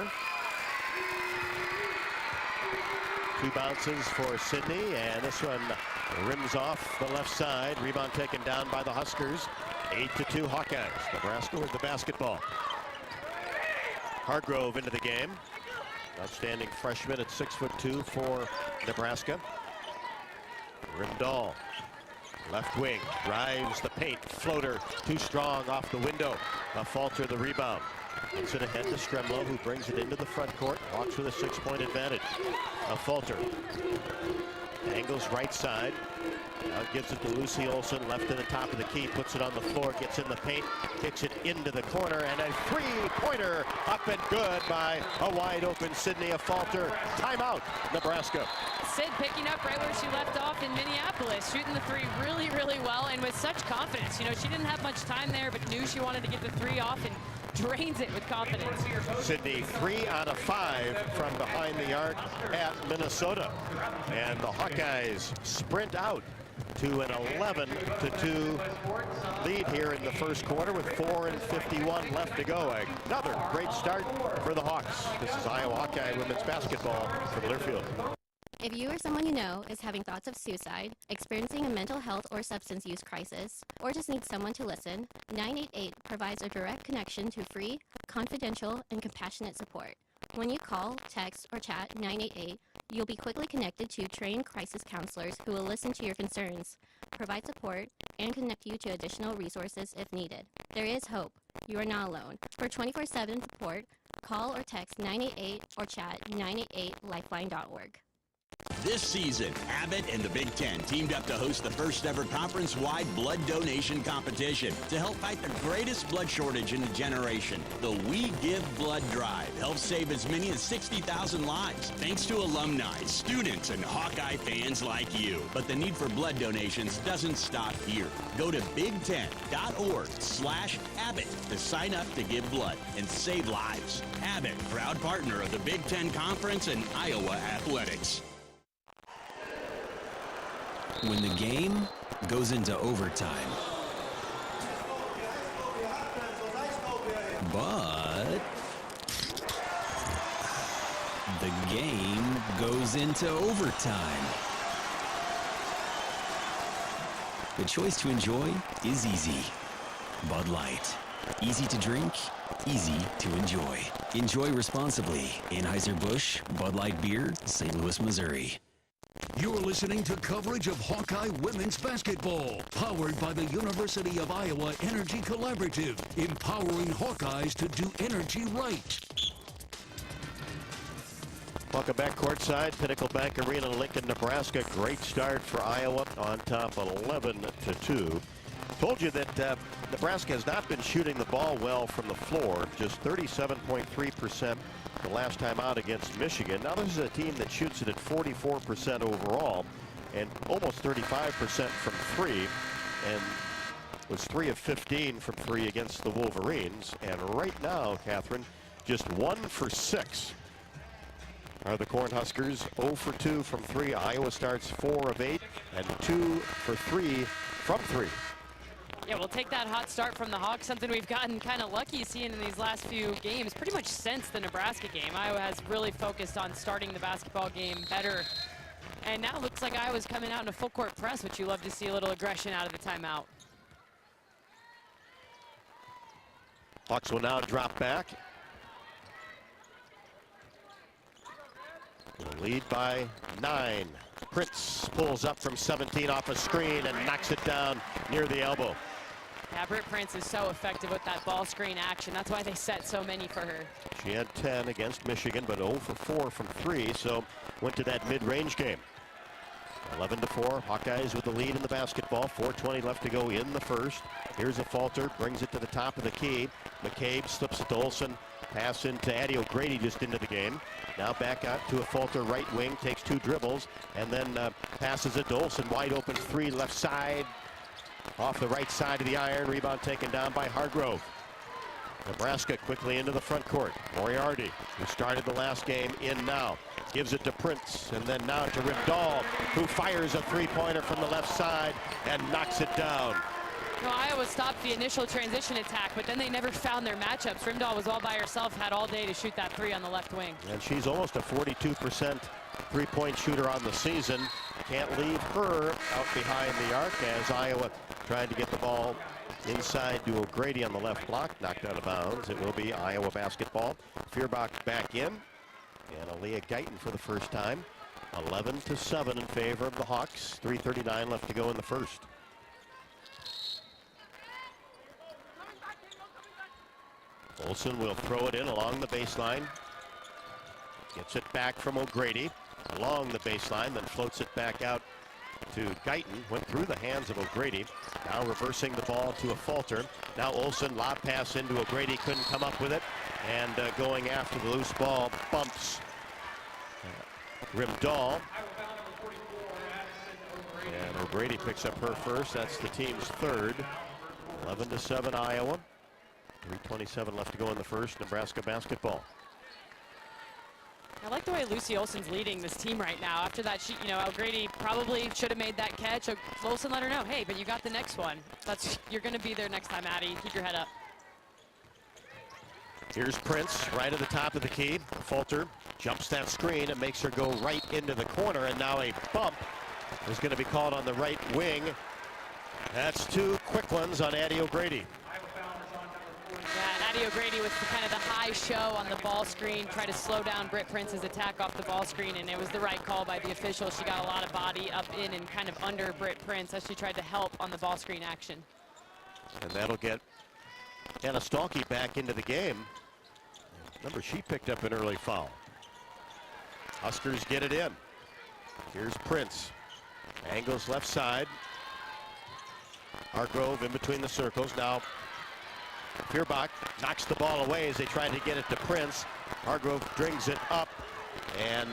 2 bounces for Sydney, and this one rims off the left side. Rebound taken down by the Huskers. 8-2 Hawkeyes. Nebraska with the basketball. Hargrove into the game. Outstanding freshman at 6'2" for Nebraska. Rimdahl, left wing, drives the paint. Floater, too strong off the window. Falter the rebound. Gets it ahead to Stremlo, who brings it into the front court. Walks with a 6-point advantage. Falter angles right side. Now gives it to Lucy Olsen, left to the top of the key, puts it on the floor, gets in the paint, kicks it into the corner, and a 3-pointer up and good by a wide open Sydney Falter. Timeout, Nebraska. Sid picking up right where she left off in Minneapolis, shooting the 3 really, really well and with such confidence. You know, she didn't have much time there, but knew she wanted to get the 3 off and drains it with confidence. Sydney 3 out of 5 from behind the arc at Minnesota. And the Hawkeyes sprint out to an 11-2 lead here in the first quarter with 4:51 left to go. Another great start for the Hawks. This is Iowa Hawkeye women's basketball from Learfield. If you or someone you know is having thoughts of suicide, experiencing a mental health or substance use crisis, or just needs someone to listen, 988 provides a direct connection to free, confidential, and compassionate support. When you call, text, or chat 988, you'll be quickly connected to trained crisis counselors who will listen to your concerns, provide support, and connect you to additional resources if needed. There is hope. You are not alone. For 24/7 support, call or text 988 or chat 988lifeline.org. This season, Abbott and the Big Ten teamed up to host the first ever conference-wide blood donation competition to help fight the greatest blood shortage in a generation. The We Give Blood Drive helps save as many as 60,000 lives, thanks to alumni, students, and Hawkeye fans like you. But the need for blood donations doesn't stop here. Go to big10.org/Abbott to sign up to give blood and save lives. Abbott, proud partner of the Big Ten Conference and Iowa Athletics. When the game goes into overtime, but the game goes into overtime. The choice to enjoy is easy. Bud Light. Easy to drink, easy to enjoy. Enjoy responsibly. Anheuser-Busch, Bud Light Beer, St. Louis, Missouri. You're listening to coverage of Hawkeye women's basketball, powered by the University of Iowa Energy Collaborative, empowering Hawkeyes to do energy right. Welcome back courtside, Pinnacle Bank Arena, Lincoln, Nebraska. Great start for Iowa on top 11-2. Told you that Nebraska has not been shooting the ball well from the floor. Just 37.3% the last time out against Michigan. Now this is a team that shoots it at 44% overall and almost 35% from three, and was 3 of 15 from three against the Wolverines. And right now, Catherine, just 1 for 6 are the Cornhuskers. 0 for 2 from three. Iowa starts 4 of 8 and 2 for 3 from three. Yeah, we'll take that hot start from the Hawks, something we've gotten kind of lucky seeing in these last few games, pretty much since the Nebraska game. Iowa has really focused on starting the basketball game better. And now it looks like Iowa's coming out in a full court press, which you love to see, a little aggression out of the timeout. Hawks will now drop back. Will lead by 9. Prince pulls up from 17 off a screen and knocks it down near the elbow. Yeah, Britt Prince is so effective with that ball screen action. That's why they set so many for her. She had 10 against Michigan, but 0 for 4 from 3, so went to that mid-range game. 11-4, Hawkeyes with the lead in the basketball. 4:20 left to go in the first. Here's a falter, brings it to the top of the key. McCabe slips it to Olsen. Pass into Addie O'Grady just into the game. Now back out to a falter right wing, takes 2 dribbles, and then passes it to Olsen. Wide open 3 left side. Off the right side of the iron. Rebound taken down by Hargrove. Nebraska quickly into the front court. Moriarty, who started the last game, in now. Gives it to Prince, and then now to Rimdahl, who fires a 3-pointer from the left side and knocks it down. Well, Iowa stopped the initial transition attack, but then they never found their matchups. Rimdahl was all by herself, had all day to shoot that 3 on the left wing. And she's almost a 42% three-point shooter on the season. Can't leave her out behind the arc as Iowa tried to get the ball inside to O'Grady on the left block, knocked out of bounds. It will be Iowa basketball. Feuerbach back in, and Aaliyah Guyton for the first time. 11-7 in favor of the Hawks. 3:39 left to go in the first. Olsen will throw it in along the baseline. Gets it back from O'Grady along the baseline, then floats it back out to Guyton. Went through the hands of O'Grady. Now reversing the ball to a falter. Now Olsen, lob pass into O'Grady, couldn't come up with it. And going after the loose ball, bumps Rimdahl. And O'Grady picks up her first. That's the team's third. 11-7 Iowa. 3:27 left to go in the first. Nebraska basketball. I like the way Lucy Olsen's leading this team right now. After that, O'Grady probably should have made that catch. Olsen let her know, hey, but you got the next one. You're going to be there next time, Addie. Keep your head up. Here's Prince right at the top of the key. Falter jumps that screen and makes her go right into the corner. And now a bump is going to be called on the right wing. That's 2 quick ones on Addie O'Grady. Yeah, Addie O'Grady with kind of the high show on the ball screen, try to slow down Britt Prince's attack off the ball screen, and it was the right call by the official. She got a lot of body up in and kind of under Britt Prince as she tried to help on the ball screen action. And that'll get Anna Stalkey back into the game. Remember, she picked up an early foul. Huskers get it in. Here's Prince. Angles left side. Hargrove in between the circles. Now Feuerbach knocks the ball away as they try to get it to Prince. Hargrove brings it up, and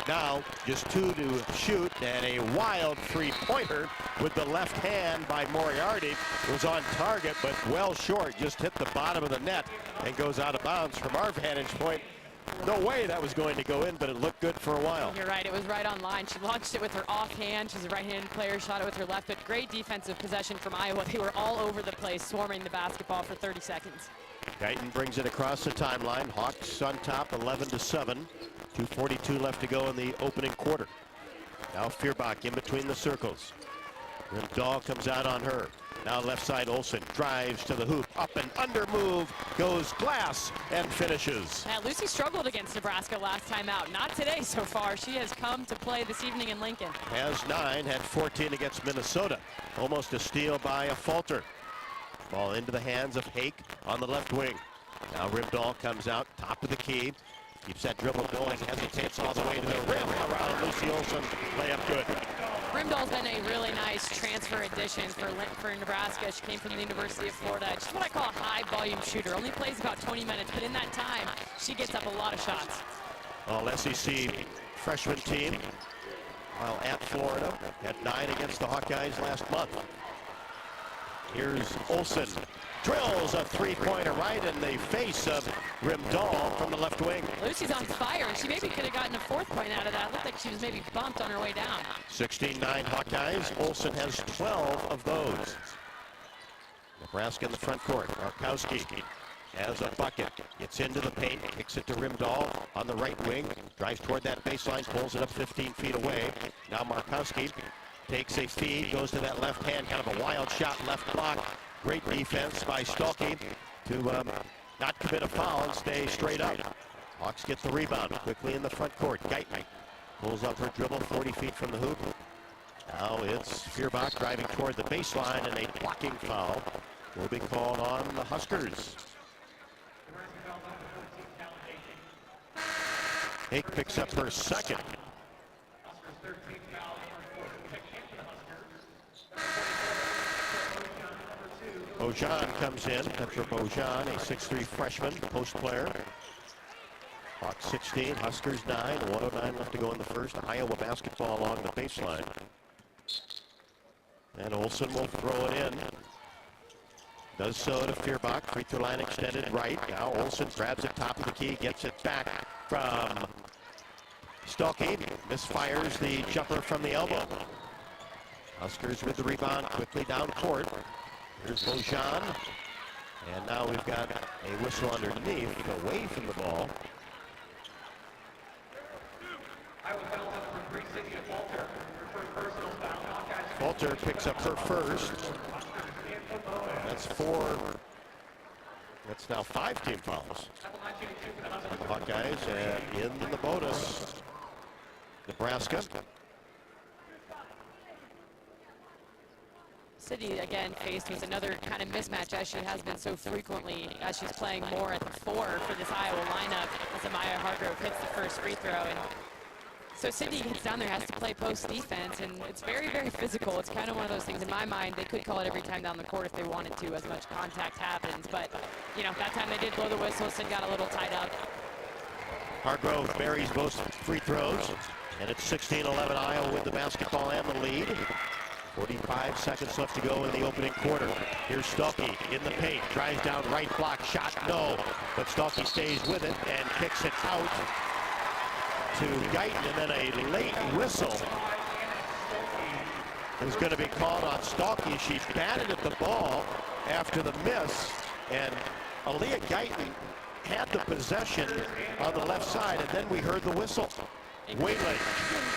now just 2 to shoot, and a wild 3-pointer with the left hand by Moriarty. It was on target, but well short, just hit the bottom of the net and goes out of bounds. From our vantage point, no way that was going to go in, but it looked good for a while. You're right, it was right on line. She launched it with her offhand. She's a right-handed player, shot it with her left, but great defensive possession from Iowa. They were all over the place, swarming the basketball for 30 seconds. Guyton brings it across the timeline. Hawks on top, 11-7. 2:42 left to go in the opening quarter. Now Feuerbach in between the circles. Rimdahl comes out on her. Now left side, Olsen drives to the hoop. Up and under move, goes glass and finishes. Yeah, Lucy struggled against Nebraska last time out. Not today so far. She has come to play this evening in Lincoln. Has 9, had 14 against Minnesota. Almost a steal by a falter. Ball into the hands of Hake on the left wing. Now Rimdahl comes out, top of the key. Keeps that dribble going, hesitates all the way to the rim around Lucy Olsen. Layup good. Rimdahl's been a really nice transfer addition for Nebraska. She came from the University of Florida. She's what I call a high-volume shooter. Only plays about 20 minutes, but in that time, she gets up a lot of shots. All SEC freshman team, while at Florida, had 9 against the Hawkeyes last month. Here's Olsen. Drills a three-pointer right in the face of Rimdahl from the left wing. Lucy's on fire, and she maybe could have gotten a 4th point out of that. Looked like she was maybe bumped on her way down. 16-9 Hawkeyes. Olsen has 12 of those. Nebraska in the front court. Markowski has a bucket. Gets into the paint. Kicks it to Rimdahl on the right wing. Drives toward that baseline. Pulls it up 15 feet away. Now Markowski takes a feed. Goes to that left hand. Kind of a wild shot. Left block. Great defense by Stolke to not commit a foul and stay straight up. Hawks get the rebound quickly in the front court. Guyton pulls up her dribble 40 feet from the hoop. Now it's Feuerbach driving toward the baseline, and a blocking foul will be called on the Huskers. Hake picks up her second. Bojan comes in. Petra Bojan, a 6'3" freshman, post player. Hawks 16, Huskers 9, 1:09 left to go in the first. Iowa basketball along the baseline. And Olsen will throw it in. Does so to Feuerbach. Free throw line extended right. Now Olsen grabs it top of the key, gets it back from Stolke. Misfires the jumper from the elbow. Huskers with the rebound quickly down court. Here's Bojan. And now we've got a whistle underneath, away from the ball. Walter picks up her first. That's 4. That's now 5 team fouls on the Hawkeyes, and in the bonus, Nebraska. City again faced with another kind of mismatch, as she has been so frequently, as she's playing more at the 4 for this Iowa lineup as Amaya Hargrove hits the first free throw. And so Sydney gets down there, has to play post defense, and it's very, very physical. It's kind of one of those things, in my mind, they could call it every time down the court if they wanted to, as much contact happens. But, you know, that time they did blow the whistle, Sid got a little tied up. Hargrove buries both free throws, and it's 16-11 Iowa with the basketball and the lead. 45 seconds left to go in the opening quarter. Here's Stolke in the paint, drives down right block, shot no, but Stolke stays with it and kicks it out to Guyton, and then a late whistle is going to be called on Stolke. She batted at the ball after the miss, and Aaliyah Guyton had the possession on the left side, and then we heard the whistle. Way late.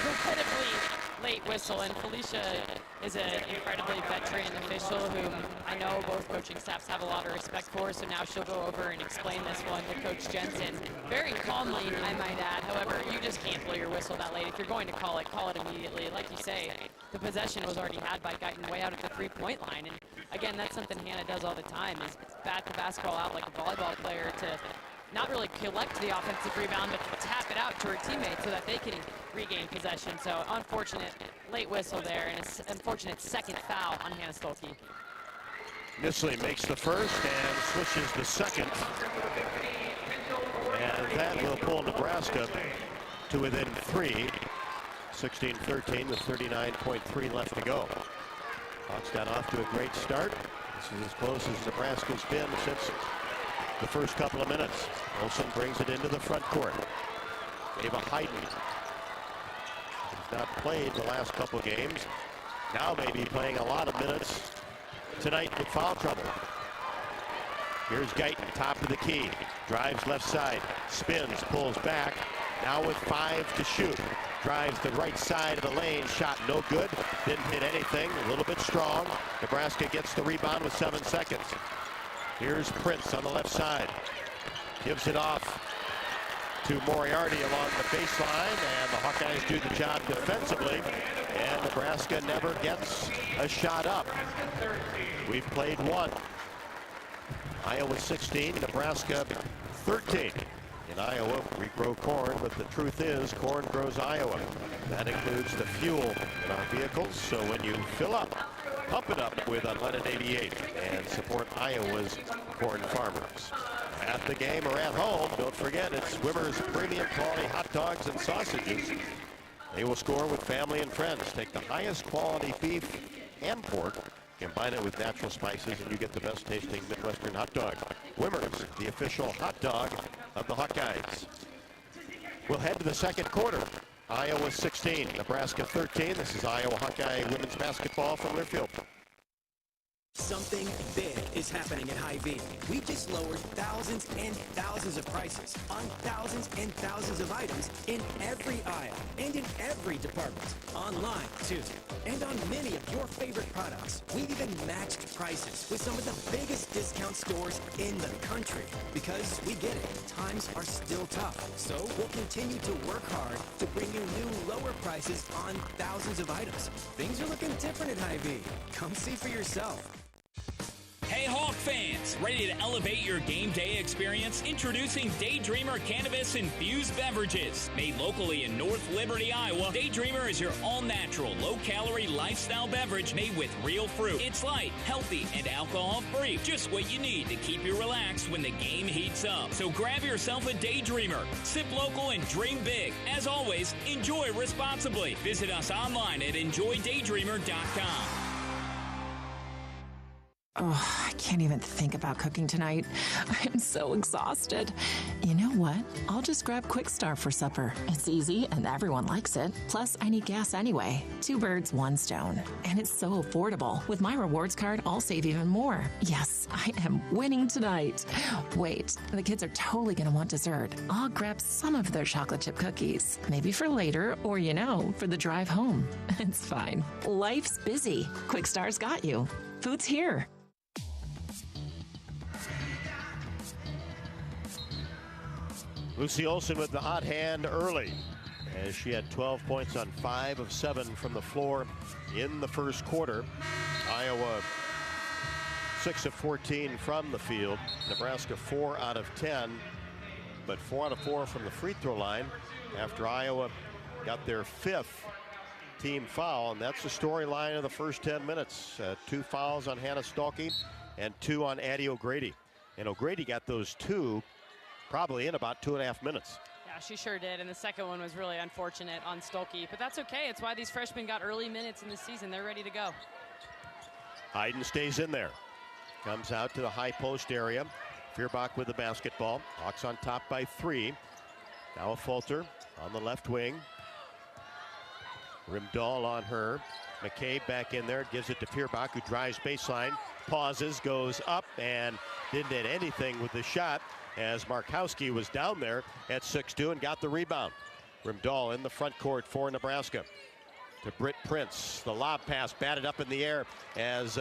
Incredibly late whistle, and Felicia is an incredibly veteran official whom I know both coaching staffs have a lot of respect for, so now she'll go over and explain this one to Coach Jensen. Very calmly, I might add. However, you just can't blow your whistle that late. If you're going to call it immediately. Like you say, the possession was already had by Guyton way out at the three-point line, and again, that's something Hannah does all the time, is bat the basketball out like a volleyball player to not really collect the offensive rebound, but tap it out to her teammates so that they can regain possession. So unfortunate late whistle there, and an unfortunate second foul on Hannah Stolke. Nisley makes the first and switches the second. And that will pull Nebraska to within 3. 16-13 with 39.3 left to go. Hawks got off to a great start. This is as close as Nebraska's been since the first couple of minutes. Olsen brings it into the front court. Ava Hayden has not played the last couple of games. Now maybe playing a lot of minutes tonight with foul trouble. Here's Guyton, top of the key. Drives left side, spins, pulls back. Now with 5 to shoot. Drives the right side of the lane, shot no good. Didn't hit anything, a little bit strong. Nebraska gets the rebound with 7 seconds. Here's Prince on the left side. Gives it off to Moriarty along the baseline, and the Hawkeyes do the job defensively, and Nebraska never gets a shot up. We've played one. Iowa 16, Nebraska 13. In Iowa, we grow corn, but the truth is corn grows Iowa. That includes the fuel in our vehicles. So when you fill up, pump it up with Unleaded 88 and support Iowa's corn farmers. At the game or at home, don't forget it's Wimmer's premium quality hot dogs and sausages. They will score with family and friends. Take the highest quality beef and pork, combine it with natural spices, and you get the best tasting Midwestern hot dog. Wimmer's, the official hot dog of the Hawkeyes. We'll head to the second quarter. Iowa 16, Nebraska 13. This is Iowa Hawkeye women's basketball from Learfield. Something big is happening at Hy-Vee. We just lowered thousands and thousands of prices on thousands and thousands of items in every aisle and in every department. Online, too. And on many of your favorite products. We even matched prices with some of the biggest discount stores in the country. Because we get it, times are still tough. So we'll continue to work hard to bring you new lower prices on thousands of items. Things are looking different at Hy-Vee. Come see for yourself. Hey Hawk fans, ready to elevate your game day experience? Introducing Daydreamer Cannabis-infused beverages. Made locally in North Liberty, Iowa, Daydreamer is your all-natural, low-calorie lifestyle beverage made with real fruit. It's light, healthy, and alcohol-free. Just what you need to keep you relaxed when the game heats up. So grab yourself a Daydreamer. Sip local and dream big. As always, enjoy responsibly. Visit us online at enjoydaydreamer.com. Oh, I can't even think about cooking tonight. I am so exhausted. You know what? I'll just grab Quick Start for supper. It's easy and everyone likes it. Plus, I need gas anyway. 2 birds, 1 stone. And it's so affordable. With my rewards card, I'll save even more. Yes, I am winning tonight. Wait, the kids are totally going to want dessert. I'll grab some of their chocolate chip cookies. Maybe for later or, for the drive home. It's fine. Life's busy. Quick Start's got you. Food's here. Lucy Olson with the hot hand early, as she had 12 points on 5 of 7 from the floor in the first quarter. Iowa 6 of 14 from the field. Nebraska 4 out of 10, but 4 out of 4 from the free throw line after Iowa got their 5th team foul, and that's the storyline of the first 10 minutes. 2 fouls on Hannah Stolke and 2 on Addie O'Grady. And O'Grady got those 2 probably in about 2.5 minutes. Yeah, she sure did, and the second one was really unfortunate on Stolke, but that's okay. It's why these freshmen got early minutes in the season. They're ready to go. Hayden stays in there. Comes out to the high post area. Feuerbach with the basketball. Hawks on top by 3. Now a Falter on the left wing. Rimdahl on her. McCabe back in there, gives it to Feuerbach, who drives baseline, pauses, goes up, and didn't hit anything with the shot, as Markowski was down there at 6'2" and got the rebound. Rimdahl in the front court for Nebraska. To Britt Prince. The lob pass batted up in the air as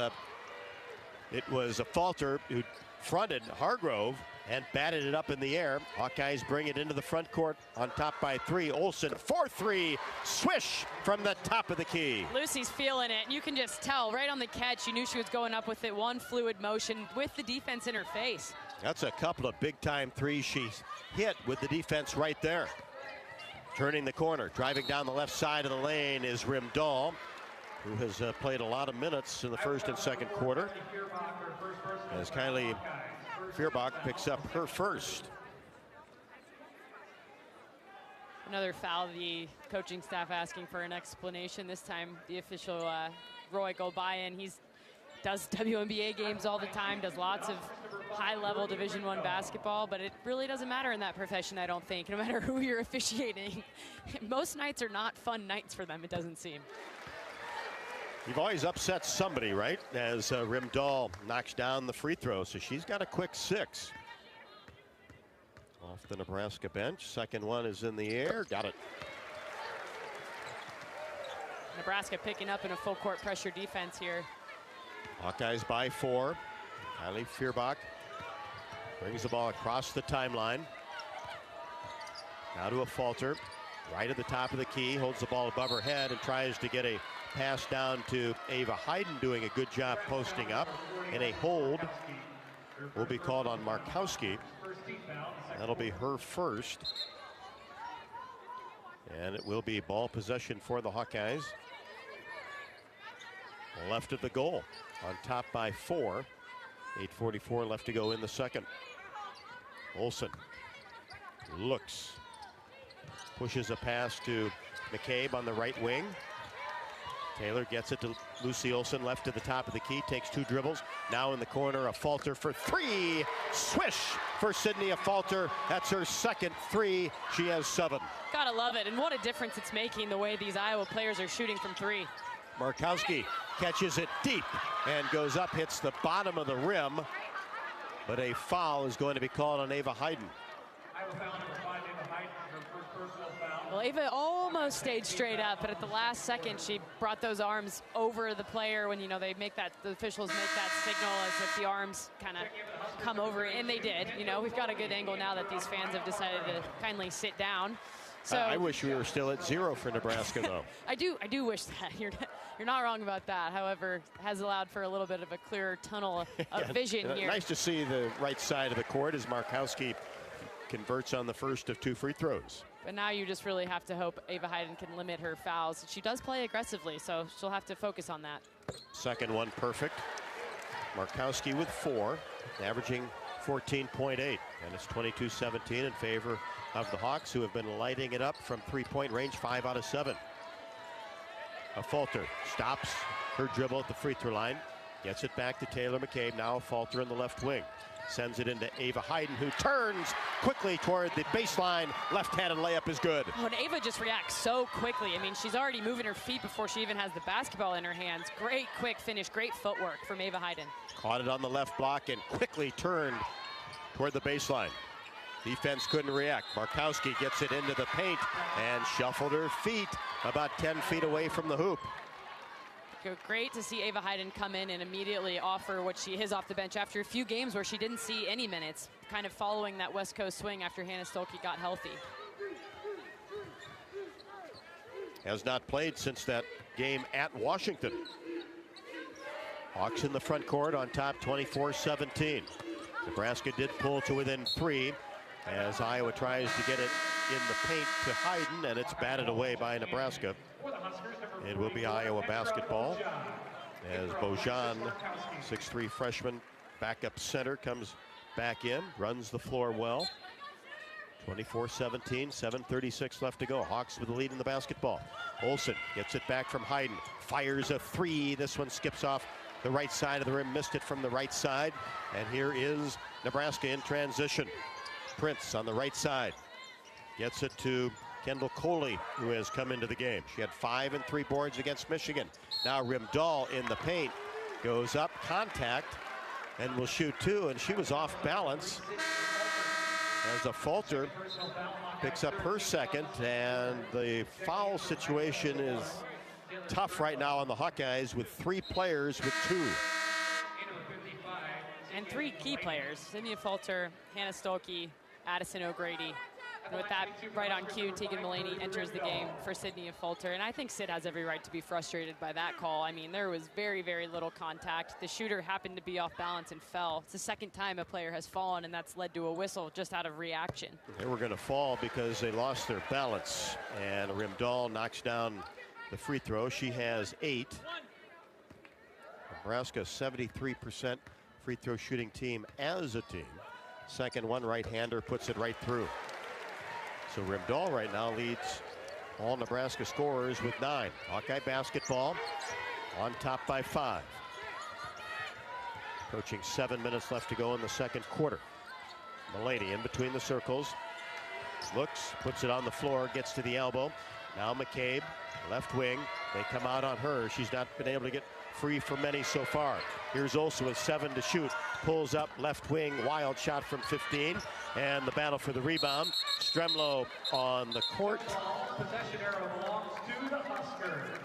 it was a Falter who fronted Hargrove and batted it up in the air. Hawkeyes bring it into the front court on top by 3. Olsen, 4-3, swish from the top of the key. Lucy's feeling it. You can just tell right on the catch. You knew she was going up with it. One fluid motion with the defense in her face. That's a couple of big-time threes she's hit with the defense right there. Turning the corner, driving down the left side of the lane is Rimdahl, who has played a lot of minutes in the first and second quarter, as Kylie Feuerbach picks up her first. Another foul, the coaching staff asking for an explanation. This time the official, Roy Golbayan, he does WNBA games all the time, does lots of high-level Division I basketball, but it really doesn't matter in that profession, I don't think, no matter who you're officiating. Most nights are not fun nights for them, it doesn't seem. You've always upset somebody, right? As Rimdahl knocks down the free throw, so she's got a quick 6. Off the Nebraska bench. Second one is in the air. Got it. Nebraska picking up in a full court pressure defense here. Hawkeyes by 4. Kylie Feuerbach brings the ball across the timeline. Now to a Falter. Right at the top of the key. Holds the ball above her head and tries to get a pass down to Ava Hayden, doing a good job posting up. And a hold will be called on Markowski. That'll be her first. And it will be ball possession for the Hawkeyes. Left of the goal, on top by 4. 8:44 left to go in the second. Olsen looks, pushes a pass to McCabe on the right wing. Taylor gets it to Lucy Olsen, left to the top of the key, takes 2 dribbles. Now in the corner, a Falter for 3. Swish for Sydney, a Falter. That's her second 3. She has 7. Gotta love it, and what a difference it's making the way these Iowa players are shooting from 3. Markowski catches it deep and goes up, hits the bottom of the rim. But a foul is going to be called on Ava Hayden. Well, Ava almost stayed straight up, but at the last second, she brought those arms over the player when, they make that, the officials make that signal as if the arms kind of come over, and they did. We've got a good angle now that these fans have decided to kindly sit down. So I wish we were still at 0 for Nebraska, though. I do wish that. You're not wrong about that. However, has allowed for a little bit of a clearer tunnel of vision here. Nice to see the right side of the court as Markowski converts on the first of 2 free throws. But now you just really have to hope Ava Hayden can limit her fouls. She does play aggressively, so she'll have to focus on that. Second one perfect. Markowski with 4, averaging 14.8, and it's 22-17 in favor of the Hawks, who have been lighting it up from 3-point range 5 out of 7. A Falter stops her dribble at the free throw line, gets it back to Taylor McCabe. Now a Falter in the left wing, sends it into Ava Hayden, who turns quickly toward the baseline. Left-handed layup is good. Oh, and Ava just reacts so quickly. I mean, she's already moving her feet before she even has the basketball in her hands. Great quick finish, great footwork from Ava Hayden. Caught it on the left block and quickly turned toward the baseline. Defense couldn't react. Markowski gets it into the paint and shuffled her feet about 10 feet away from the hoop. Great to see Ava Hayden come in and immediately offer what she is off the bench after a few games where she didn't see any minutes, kind of following that West Coast swing after Hannah Stolke got healthy. Has not played since that game at Washington. Hawks in the front court on top 24-17. Nebraska did pull to within 3 as Iowa tries to get it in the paint to Hayden, and it's batted away by Nebraska. It will be Iowa basketball as Bojan, 6'3" freshman, backup center, comes back in, runs the floor well. 24-17, 7:36 left to go. Hawks with the lead in the basketball. Olsen gets it back from Hayden, fires a 3. This one skips off the right side of the rim, missed it from the right side. And here is Nebraska in transition. Prince on the right side gets it to Kendall Coley, who has come into the game. She had 5 and 3 boards against Michigan. Now Rimdahl in the paint, goes up, contact, and will shoot 2, and she was off balance as a Falter picks up her second, and the foul situation is tough right now on the Hawkeyes with 3 players with 2. And 3 key players, Sydney Falter, Hannah Stolke, Addison O'Grady. And with that right on cue, Tegan Mulaney enters the game for Sydney Falter. And I think Sid has every right to be frustrated by that call. I mean, there was very, very little contact. The shooter happened to be off balance and fell. It's the second time a player has fallen, and that's led to a whistle just out of reaction. They were going to fall because they lost their balance. And Rimdahl knocks down the free throw. She has 8. Nebraska, 73% free throw shooting team as a team. Second one, right-hander, puts it right through. So Rimdahl right now leads all Nebraska scorers with 9. Hawkeye basketball on top by 5. Approaching 7 minutes left to go in the second quarter. Mulaney in between the circles. Looks, puts it on the floor, gets to the elbow. Now McCabe, left wing. They come out on her. She's not been able to get free from many so far. Here's Olsen with 7 to shoot. Pulls up left wing, wild shot from 15. And the battle for the rebound. Stremlow on the court. Possession arrow belongs to the Huskers.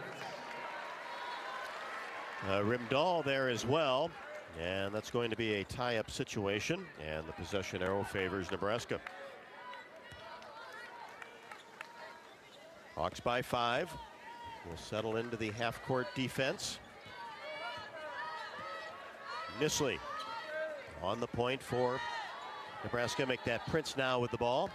Rimdahl there as well. And that's going to be a tie-up situation. And the possession arrow favors Nebraska. Hawks by 5. Will settle into the half-court defense. Nisley on the point for Nebraska make that Prince now with the ball.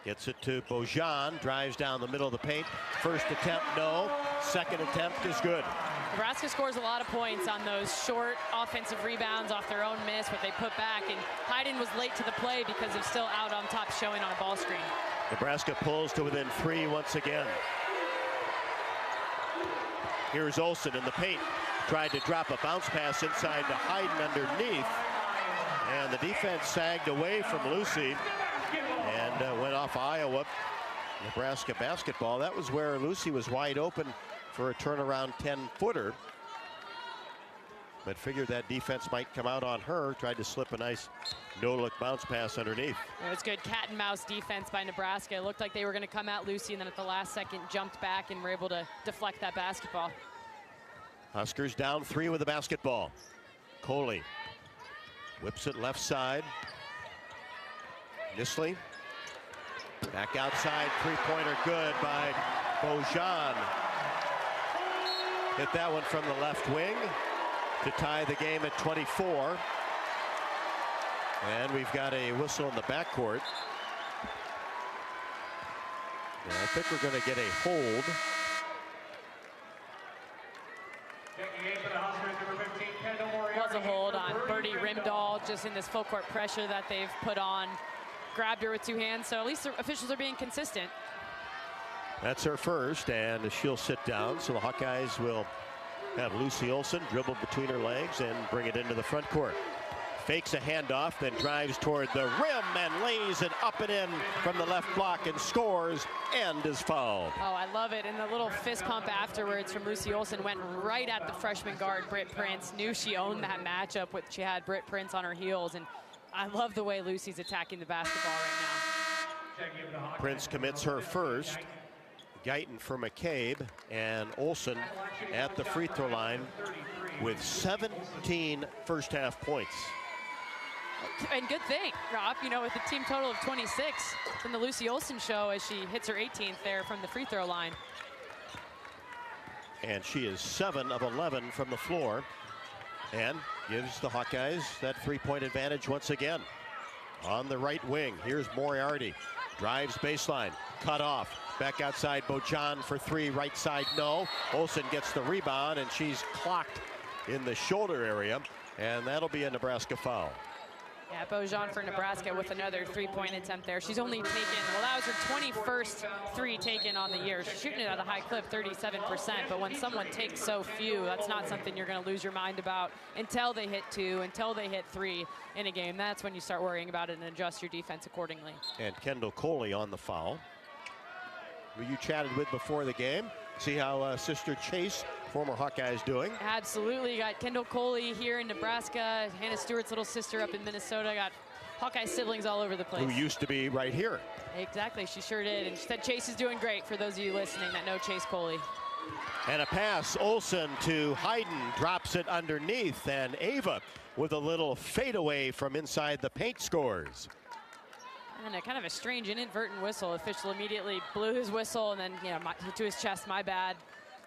Gets it to Bojan, drives down the middle of the paint. First attempt, no. Second attempt is good. Nebraska scores a lot of points on those short offensive rebounds off their own miss, what they put back, and Hayden was late to the play because of still out on top showing on a ball screen. Nebraska pulls to within 3 once again. Here's Olsen in the paint. Tried to drop a bounce pass inside to Hayden underneath. And the defense sagged away from Lucy and went off Iowa. Nebraska basketball. That was where Lucy was wide open for a turnaround 10-footer. But figured that defense might come out on her. Tried to slip a nice no-look bounce pass underneath. It was good cat and mouse defense by Nebraska. It looked like they were going to come at Lucy, and then at the last second jumped back and were able to deflect that basketball. Huskers down 3 with the basketball. Coley whips it left side. Nisley back outside, three-pointer good by Bojan. Hit that one from the left wing to tie the game at 24. And we've got a whistle in the backcourt. And I think we're going to get a hold. Was a hold on Birdie Rimdahl, just in this full court pressure that they've put on. Grabbed her with 2 hands, so at least the officials are being consistent. That's her first, and she'll sit down. So the Hawkeyes will have Lucy Olsen dribble between her legs and bring it into the front court. Fakes a handoff, then drives toward the rim and lays it up and in from the left block and scores and is fouled. Oh, I love it. And the little fist pump afterwards from Lucy Olsen went right at the freshman guard, Britt Prince. Knew she owned that matchup with she had Britt Prince on her heels. And I love the way Lucy's attacking the basketball right now. Prince commits her first. Guyton for McCabe, and Olsen at the free throw line with 17 first half points. And good thing, Rob, you know, with a team total of 26 from the Lucy Olsen show as she hits her 18th there from the free throw line. And she is 7 of 11 from the floor and gives the Hawkeyes that three-point advantage once again. On the right wing, here's Moriarty. Drives baseline, cut off. Back outside, Bojan for 3, right side, no. Olsen gets the rebound, and she's clocked in the shoulder area, and that'll be a Nebraska foul. Yeah, Bojan for Nebraska with another three-point attempt there. She's only taken, well, that was her 21st 3 taken on the year. She's shooting it at a high clip, 37%, but when someone takes so few, that's not something you're going to lose your mind about until they hit 2, until they hit 3 in a game. That's when you start worrying about it and adjust your defense accordingly. And Kendall Coley on the foul, who you chatted with before the game. See how sister Chase, former Hawkeyes, doing? Absolutely. You got Kendall Coley here in Nebraska, Hannah Stewart's little sister up in Minnesota. Got Hawkeye siblings all over the place. Who used to be right here. Exactly, she sure did. And she said Chase is doing great, for those of you listening that know Chase Coley. And a pass, Olsen to Hayden, drops it underneath, and Ava with a little fadeaway from inside the paint scores. And a kind of a strange inadvertent whistle. Official immediately blew his whistle and then, you know, to his chest, my bad.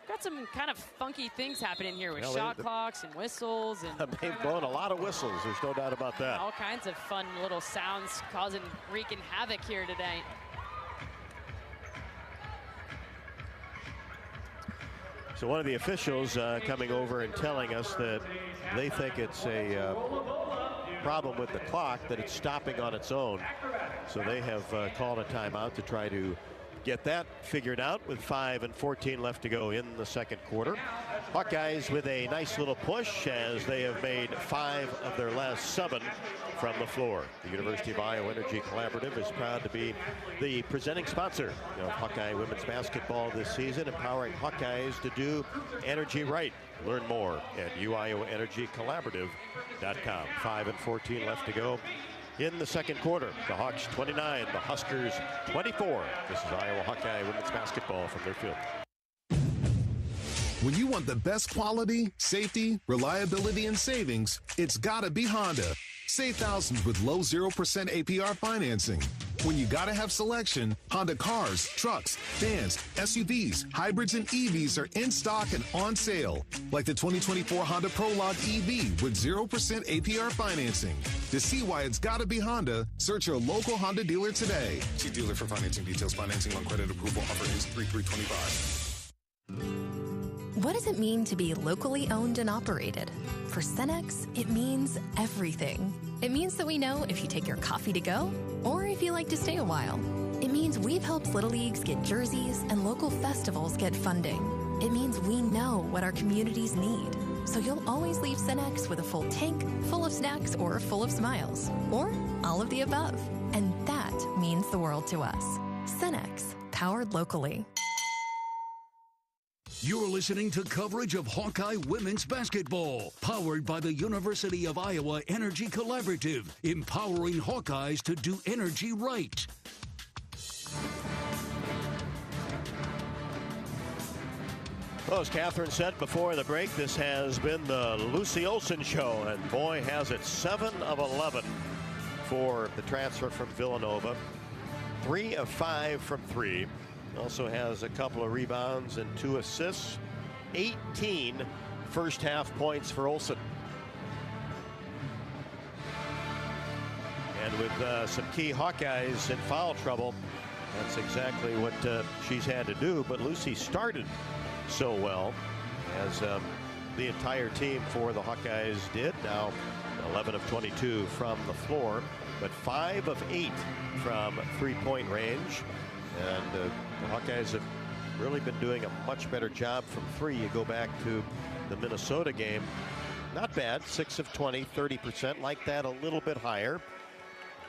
Got some kind of funky things happening here with shot clocks and whistles. And they've blown a lot of whistles, there's no doubt about that. All kinds of fun little sounds wreaking havoc here today. So one of the officials coming over and telling us that they think it's a problem with the clock, that it's stopping on its own. So they have called a timeout to try to get that figured out with 5:14 left to go in the second quarter. Hawkeyes with a nice little push as they have made 5 of their last 7 from the floor. The University of Iowa Energy Collaborative is proud to be the presenting sponsor of Hawkeye women's basketball this season, empowering Hawkeyes to do energy right. Learn more at uiowaenergycollaborative.com. 5:14 left to go in the second quarter. The Hawks 29, the Huskers 24. This is Iowa Hawkeye women's basketball from their field. When you want the best quality, safety, reliability, and savings, it's gotta be Honda. Save thousands with low 0% APR financing. When you gotta have selection, Honda cars, trucks, vans, SUVs, hybrids, and EVs are in stock and on sale. Like the 2024 Honda Prologue EV with 0% APR financing. To see why it's gotta be Honda, search your local Honda dealer today. See dealer for financing details. Financing on credit approval. Offer is 3/3/25. What does it mean to be locally owned and operated? For Cenex, it means everything. It means that we know if you take your coffee to go or if you like to stay a while. It means we've helped Little Leagues get jerseys and local festivals get funding. It means we know what our communities need. So you'll always leave Cenex with a full tank, full of snacks, or full of smiles. Or all of the above. And that means the world to us. Cenex, powered locally. You're listening to coverage of Hawkeye women's basketball, powered by the University of Iowa Energy Collaborative, empowering Hawkeyes to do energy right. Well, as Catherine said before the break, this has been the Lucy Olson Show, and boy, has it 7 of 11 for the transfer from Villanova. 3 of 5 from 3. Also has a couple of rebounds and 2 assists. 18 first half points for Olson. And with some key Hawkeyes in foul trouble, that's exactly what she's had to do. But Lucy started so well, as the entire team for the Hawkeyes did. Now 11 of 22 from the floor, but 5 of 8 from three-point range. And the Hawkeyes have really been doing a much better job from 3. You go back to the Minnesota game. Not bad, 6 of 20, 30%. Like that a little bit higher,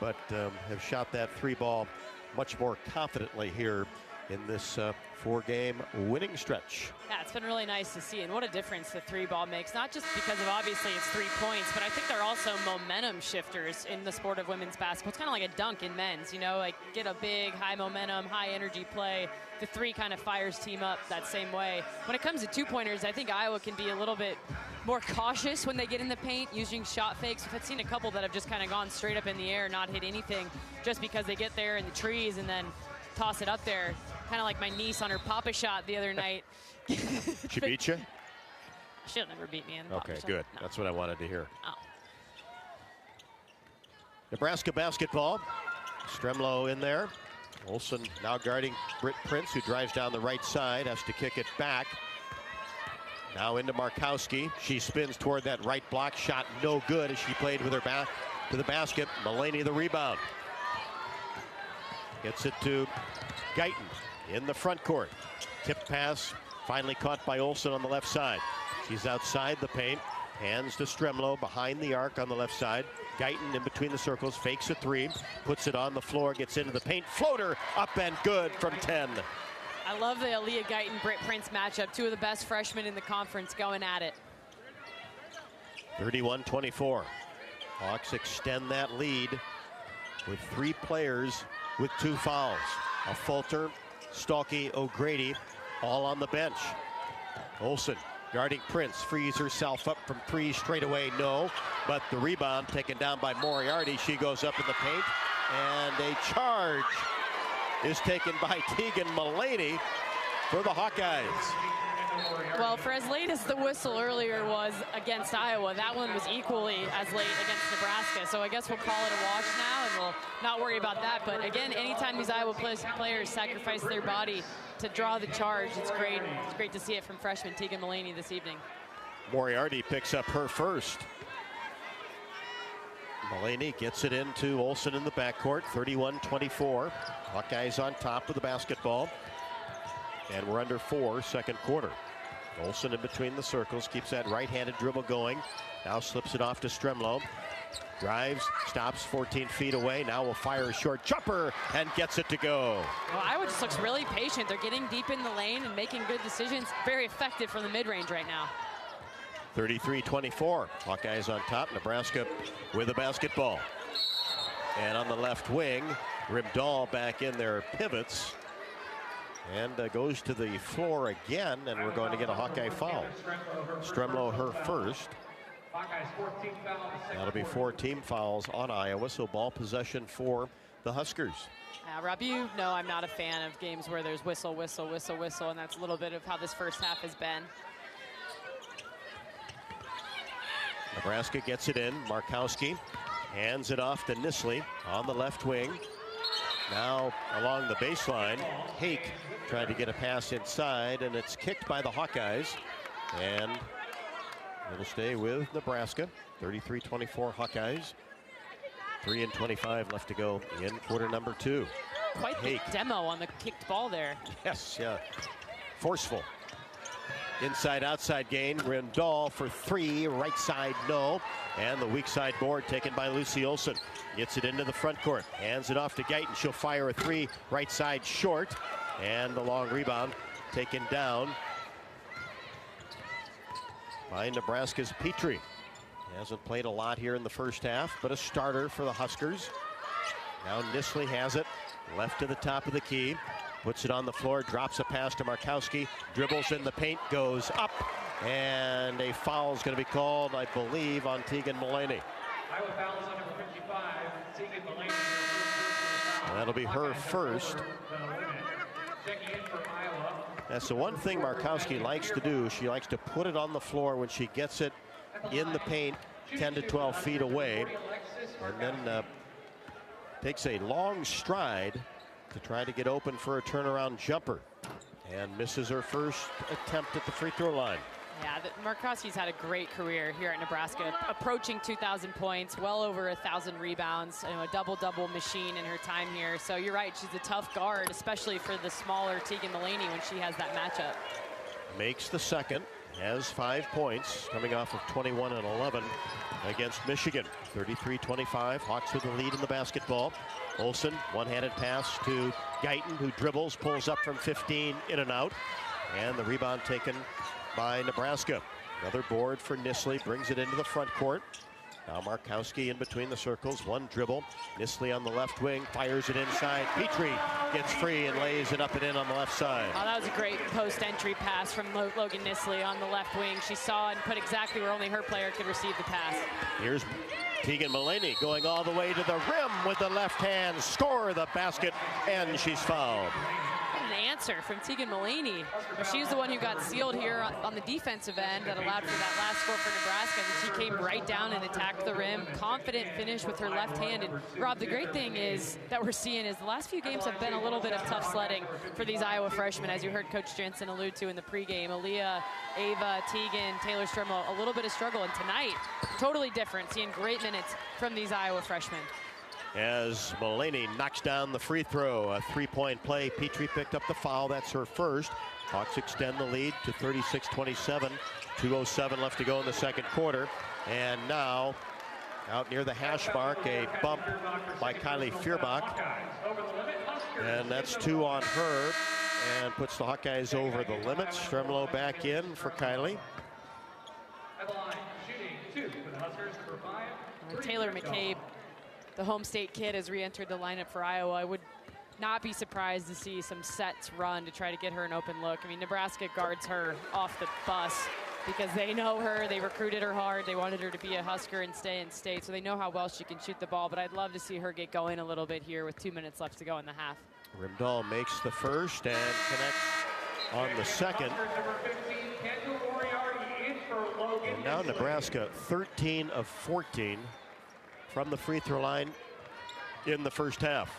but have shot that 3 ball much more confidently here in this 4-game winning stretch. Yeah, it's been really nice to see, and what a difference the 3 ball makes. Not just because of obviously it's 3 points, but I think they're also momentum shifters in the sport of women's basketball. It's kind of like a dunk in men's, you know, like get a big high momentum, high energy play. The 3 kind of fires team up that same way. When it comes to 2-pointers, I think Iowa can be a little bit more cautious when they get in the paint using shot fakes. I've seen a couple that have just kind of gone straight up in the air, not hit anything, just because they get there in the trees and then toss it up there. Kind of like my niece on her Papa shot the other night. She beat you? She'll never beat me in the Okay, Papa good. Shot. No. That's what I wanted to hear. Oh. Nebraska basketball. Stremlow in there. Olson now guarding Britt Prince, who drives down the right side, has to kick it back. Now into Markowski. She spins toward that right block shot. No good as she played with her back to the basket. Mulaney the rebound. Gets it to Guyton in the front court. Tip pass finally caught by Olson on the left side. She's outside the paint. Hands to Stremlow behind the arc on the left side. Guyton in between the circles, fakes a 3, puts it on the floor, gets into the paint. Floater up and good from 10. I love the Aaliyah Guyton-Britt Prince matchup. 2 of the best freshmen in the conference going at it. 31-24. Hawks extend that lead with 3 players with 2 fouls. A Fulter, Stalky, O'Grady, all on the bench. Olson guarding Prince, frees herself up from 3 straight away, no. But the rebound taken down by Moriarty. She goes up in the paint, and a charge is taken by Tegan Mulaney for the Hawkeyes. Well, for as late as the whistle earlier was against Iowa, that one was equally as late against Nebraska. So I guess we'll call it a wash now, and we'll not worry about that. But again, anytime these Iowa players sacrifice their body to draw the charge, it's great. It's great to see it from freshman Tegan Mulaney this evening. Moriarty picks up her first. Mulaney gets it into Olson in the backcourt, 31-24. Hawkeyes on top of the basketball. And we're under 4, second quarter. Olson in between the circles, keeps that right-handed dribble going. Now slips it off to Stremlow. Drives, stops 14 feet away. Now will fire a short jumper and gets it to go. Well, Iowa just looks really patient. They're getting deep in the lane and making good decisions. Very effective from the mid-range right now. 33-24. Hawkeyes on top. Nebraska with the basketball. And on the left wing, Rimdahl back in their pivots. And goes to the floor again, and we're going to get a Hawkeye foul. Stremlow her first. That'll be 4 team fouls on Iowa, so ball possession for the Huskers. Rob, you know I'm not a fan of games where there's whistle, whistle, whistle, whistle, and that's a little bit of how this first half has been. Nebraska gets it in. Markowski hands it off to Nisley on the left wing. Now along the baseline, Hake tried to get a pass inside, and it's kicked by the Hawkeyes. And it'll stay with Nebraska. 33-24 Hawkeyes. 3:25 left to go in quarter number 2. Quite the demo on the kicked ball there. Yes, yeah. Forceful. Inside-outside gain. Rindahl for 3. Right side, no. And the weak side board taken by Lucy Olson. Gets it into the front court. Hands it off to Guyton. She'll fire a 3. Right side short. And the long rebound taken down by Nebraska's Petrie. He hasn't played a lot here in the first half, but a starter for the Huskers. Now Nisley has it. Left to the top of the key. Puts it on the floor, drops a pass to Markowski, dribbles in the paint, goes up, and a foul is going to be called, I believe, on Tegan Mullaney. Iowa fouls on number 55, Tegan Mullaney. That'll be her first. Checking in for Iowa. That's the one thing Markowski likes to do. She likes to put it on the floor when she gets it in the paint 10 to 12 feet away, and then takes a long stride to try to get open for a turnaround jumper, and misses her first attempt at the free throw line. Yeah, Markowski's had a great career here at Nebraska, approaching 2,000 points, well over 1,000 rebounds, a double-double machine in her time here. So you're right, she's a tough guard, especially for the smaller Tegan Mullaney when she has that matchup. Makes the second, has 5 points, coming off of 21 and 11 against Michigan. 33-25, Hawks with the lead in the basketball. Olsen, one-handed pass to Guyton, who dribbles, pulls up from 15, in and out. And the rebound taken by Nebraska. Another board for Nisley, brings it into the front court. Now Markowski in between the circles, one dribble. Nisley on the left wing, fires it inside. Petrie gets free and lays it up and in on the left side. Oh, that was a great post-entry pass from Logan Nisley on the left wing. She saw and put exactly where only her player could receive the pass. Here's Tegan Mullaney going all the way to the rim with the left hand, score the basket, and she's fouled. What an answer from Tegan Mullaney. She's the one who got sealed here on the defensive end that allowed for that last score for Nebraska. And she came right down and attacked the rim. Confident finish with her left hand. And Rob, the great thing is that we're seeing is the last few games have been a little bit of tough sledding for these Iowa freshmen, as you heard Coach Jensen allude to in the pregame. Aaliyah, Ava, Tegan, Taylor Stremlo, a little bit of struggle. And tonight, totally different, seeing great minutes from these Iowa freshmen. As Mullaney knocks down the free throw, a three-point play. Petrie picked up the foul. That's her first. Hawks extend the lead to 36-27. 2:07 left to go in the second quarter. And now, out near the hash mark, a bump by Kylie Feuerbach. And that's 2 on her, and puts the Hawkeyes over the limit. Stremlo back in for Kylie. Taylor McCabe, the home state kid, has re-entered the lineup for Iowa. I would not be surprised to see some sets run to try to get her an open look. I mean, Nebraska guards her off the bus because they know her. They recruited her hard. They wanted her to be a Husker and stay in state, so they know how well she can shoot the ball. But I'd love to see her get going a little bit here with 2 minutes left to go in the half. Rimdahl makes the first and connects on the second. And now Nebraska 13 of 14 from the free throw line in the first half.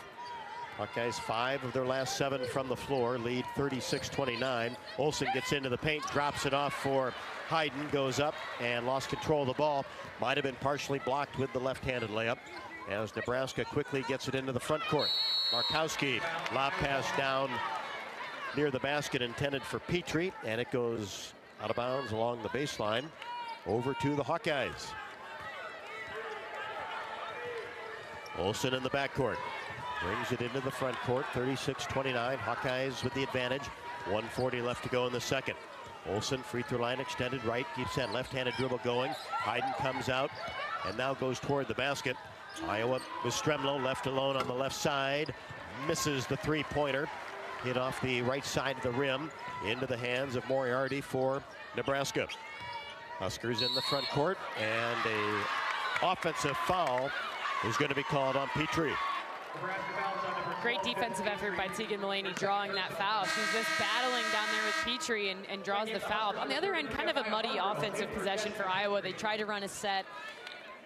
Hawkeyes 5 of their last 7 from the floor, lead 36-29. Olsen gets into the paint, drops it off for Hayden, goes up and lost control of the ball. Might have been partially blocked with the left-handed layup as Nebraska quickly gets it into the front court. Markowski, lob pass down near the basket intended for Petrie, and it goes out of bounds along the baseline over to the Hawkeyes. Olsen in the backcourt. Brings it into the front court, 36-29. Hawkeyes with the advantage. 1:40 left to go in the second. Olsen, free throw line extended right, keeps that left-handed dribble going. Hayden comes out and now goes toward the basket. Iowa with Stremlo left alone on the left side. Misses the three-pointer. Hit off the right side of the rim into the hands of Moriarty for Nebraska. Huskers in the front court, and a offensive foul is going to be called on Petrie. Great defensive effort by Tegan Mulaney drawing that foul. She's just battling down there with Petrie and draws the foul. On the other end, kind of a muddy offensive possession for Iowa. They tried to run a set.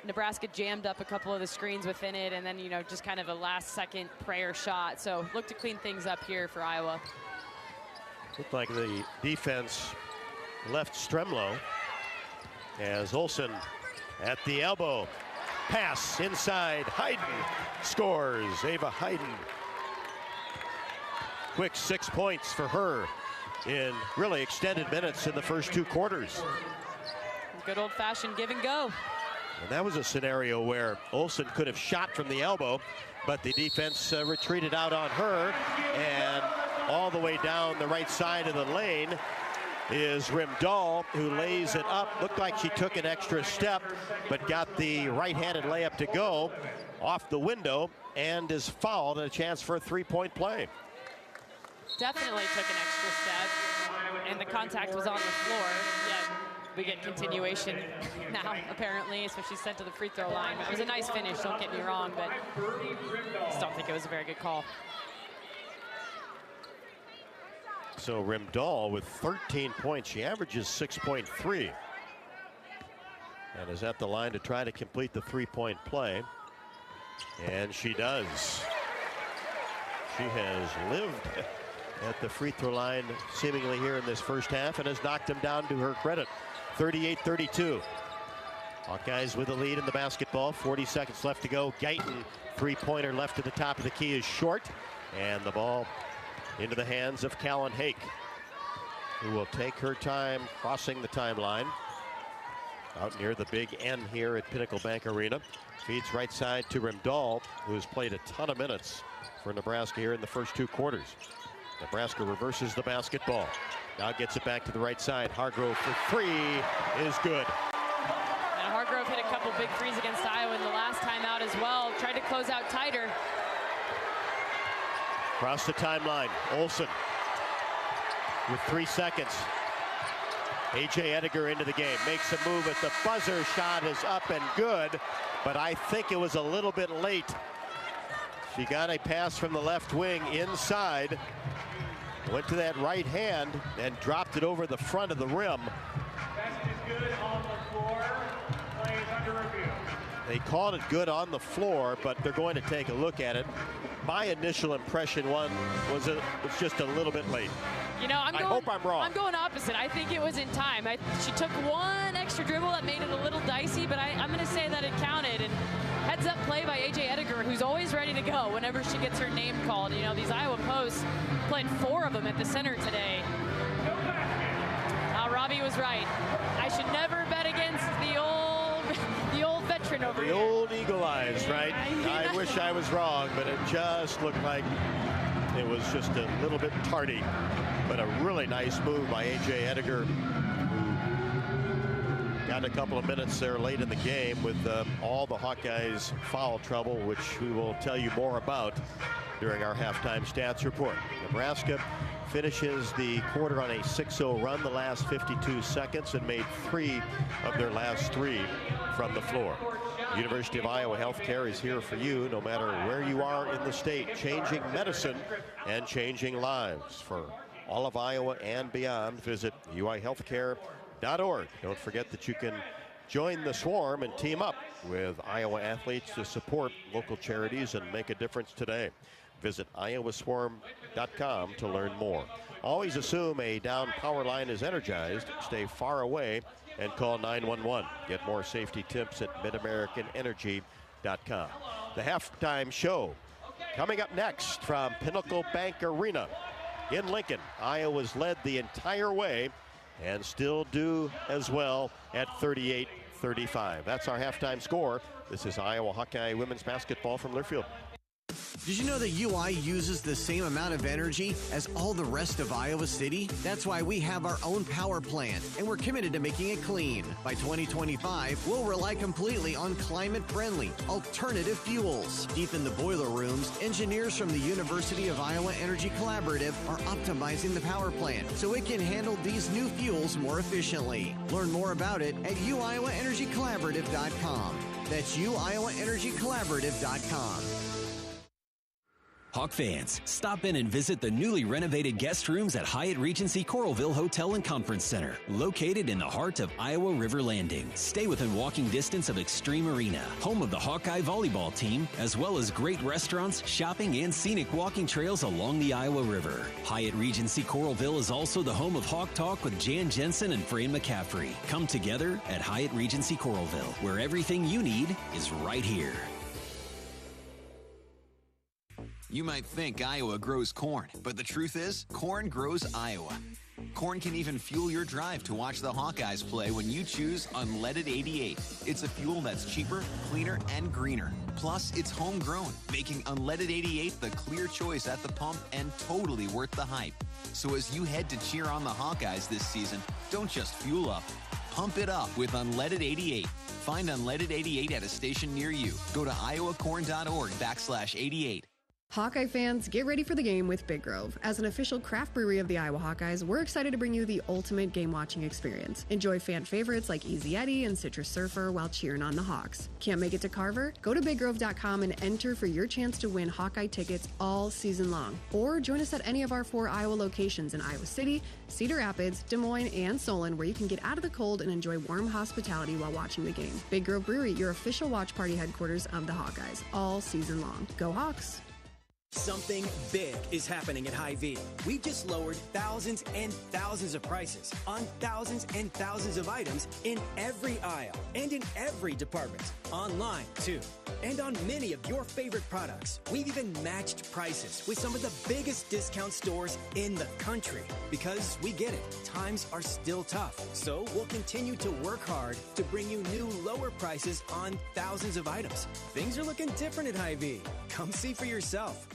Nebraska jammed up a couple of the screens within it, and then, just kind of a last-second prayer shot. So look to clean things up here for Iowa. Looked like the defense left Stremlow as Olsen at the elbow. Pass inside. Hayden scores. Ava Hayden. Quick 6 points for her in really extended minutes in the first 2 quarters. Good old-fashioned give and go. And that was a scenario where Olsen could have shot from the elbow, but the defense retreated out on her, and all the way down the right side of the lane is Rimdahl, who lays it up. Looked like she took an extra step, but got the right-handed layup to go off the window and is fouled, and a chance for a 3-point play. Definitely took an extra step, and the contact was on the floor. Yeah, we get continuation now, apparently, so she's sent to the free throw line. It was a nice finish, don't get me wrong, but I just don't think it was a very good call. So Rimdahl with 13 points. She averages 6.3. And is at the line to try to complete the 3-point play. And she does. She has lived at the free throw line seemingly here in this first half and has knocked them down to her credit. 38-32. Hawkeyes with the lead in the basketball. 40 seconds left to go. Guyton, 3-pointer left at the top of the key is short. And the ball into the hands of Callan Hake, who will take her time crossing the timeline. Out near the big N here at Pinnacle Bank Arena. Feeds right side to Rimdahl, who has played a ton of minutes for Nebraska here in the first 2 quarters. Nebraska reverses the basketball. Now gets it back to the right side. Hargrove for 3 is good. And Hargrove hit a couple big threes against Iowa in the last time out as well. Tried to close out tighter. Across the timeline, Olsen with 3 seconds. A.J. Ediger into the game, makes a move at the buzzer. Shot is up and good, but I think it was a little bit late. She got a pass from the left wing inside, went to that right hand and dropped it over the front of the rim. Basket is good on the floor. Play is under review. They called it good on the floor, but they're going to take a look at it. My initial impression was it's just a little bit late. I hope I'm wrong. I'm going opposite. I think it was in time. She took one extra dribble that made it a little dicey, but I'm going to say that it counted. And heads up play by A.J. Ediger, who's always ready to go whenever she gets her name called. These Iowa posts played 4 of them at the center today. Robbie was right. I should never bet against the old veteran over here. The old Eagle Eyes, right? I wish I was wrong, but it just looked like it was just a little bit tardy. But a really nice move by A.J. Ediger, who got a couple of minutes there late in the game with all the Hawkeyes foul trouble, which we will tell you more about during our halftime stats report. Nebraska finishes the quarter on a 6-0 run the last 52 seconds and made 3 of their last 3 from the floor. University of Iowa Healthcare is here for you no matter where you are in the state, changing medicine and changing lives. For all of Iowa and beyond, visit uihealthcare.org. Don't forget that you can join the swarm and team up with Iowa athletes to support local charities and make a difference today. Visit iowaswarm.com to learn more. Always assume a down power line is energized. Stay far away and call 911. Get more safety tips at midamericanenergy.com. The halftime show coming up next from Pinnacle Bank Arena in Lincoln. Iowa's led the entire way and still do as well at 38-35. That's our halftime score. This is Iowa Hawkeye women's basketball from Learfield. Did you know that UI uses the same amount of energy as all the rest of Iowa City? That's why we have our own power plant, and we're committed to making it clean. By 2025, we'll rely completely on climate-friendly, alternative fuels. Deep in the boiler rooms, engineers from the University of Iowa Energy Collaborative are optimizing the power plant so it can handle these new fuels more efficiently. Learn more about it at uiowaenergycollaborative.com. That's uiowaenergycollaborative.com. Hawk fans, stop in and visit the newly renovated guest rooms at Hyatt Regency Coralville Hotel and Conference Center, located in the heart of Iowa River Landing. Stay within walking distance of Extreme Arena, home of the Hawkeye volleyball team, as well as great restaurants, shopping, and scenic walking trails along the Iowa River. Hyatt Regency Coralville is also the home of Hawk Talk with Jan Jensen and Fran McCaffrey. Come together at Hyatt Regency Coralville, where everything you need is right here. You might think Iowa grows corn, but the truth is, corn grows Iowa. Corn can even fuel your drive to watch the Hawkeyes play when you choose Unleaded 88. It's a fuel that's cheaper, cleaner, and greener. Plus, it's homegrown, making Unleaded 88 the clear choice at the pump and totally worth the hype. So as you head to cheer on the Hawkeyes this season, don't just fuel up. Pump it up with Unleaded 88. Find Unleaded 88 at a station near you. Go to iowacorn.org/88. Hawkeye fans, get ready for the game with Big Grove. As an official craft brewery of the Iowa Hawkeyes, we're excited to bring you the ultimate game-watching experience. Enjoy fan favorites like Easy Eddie and Citrus Surfer while cheering on the Hawks. Can't make it to Carver? Go to biggrove.com and enter for your chance to win Hawkeye tickets all season long. Or join us at any of our 4 Iowa locations in Iowa City, Cedar Rapids, Des Moines, and Solon, where you can get out of the cold and enjoy warm hospitality while watching the game. Big Grove Brewery, your official watch party headquarters of the Hawkeyes, all season long. Go Hawks! Something big is happening at Hy-Vee. We just lowered thousands and thousands of prices on thousands and thousands of items in every aisle and in every department. Online, too. And on many of your favorite products. We've even matched prices with some of the biggest discount stores in the country. Because we get it, times are still tough. So we'll continue to work hard to bring you new lower prices on thousands of items. Things are looking different at Hy-Vee. Come see for yourself.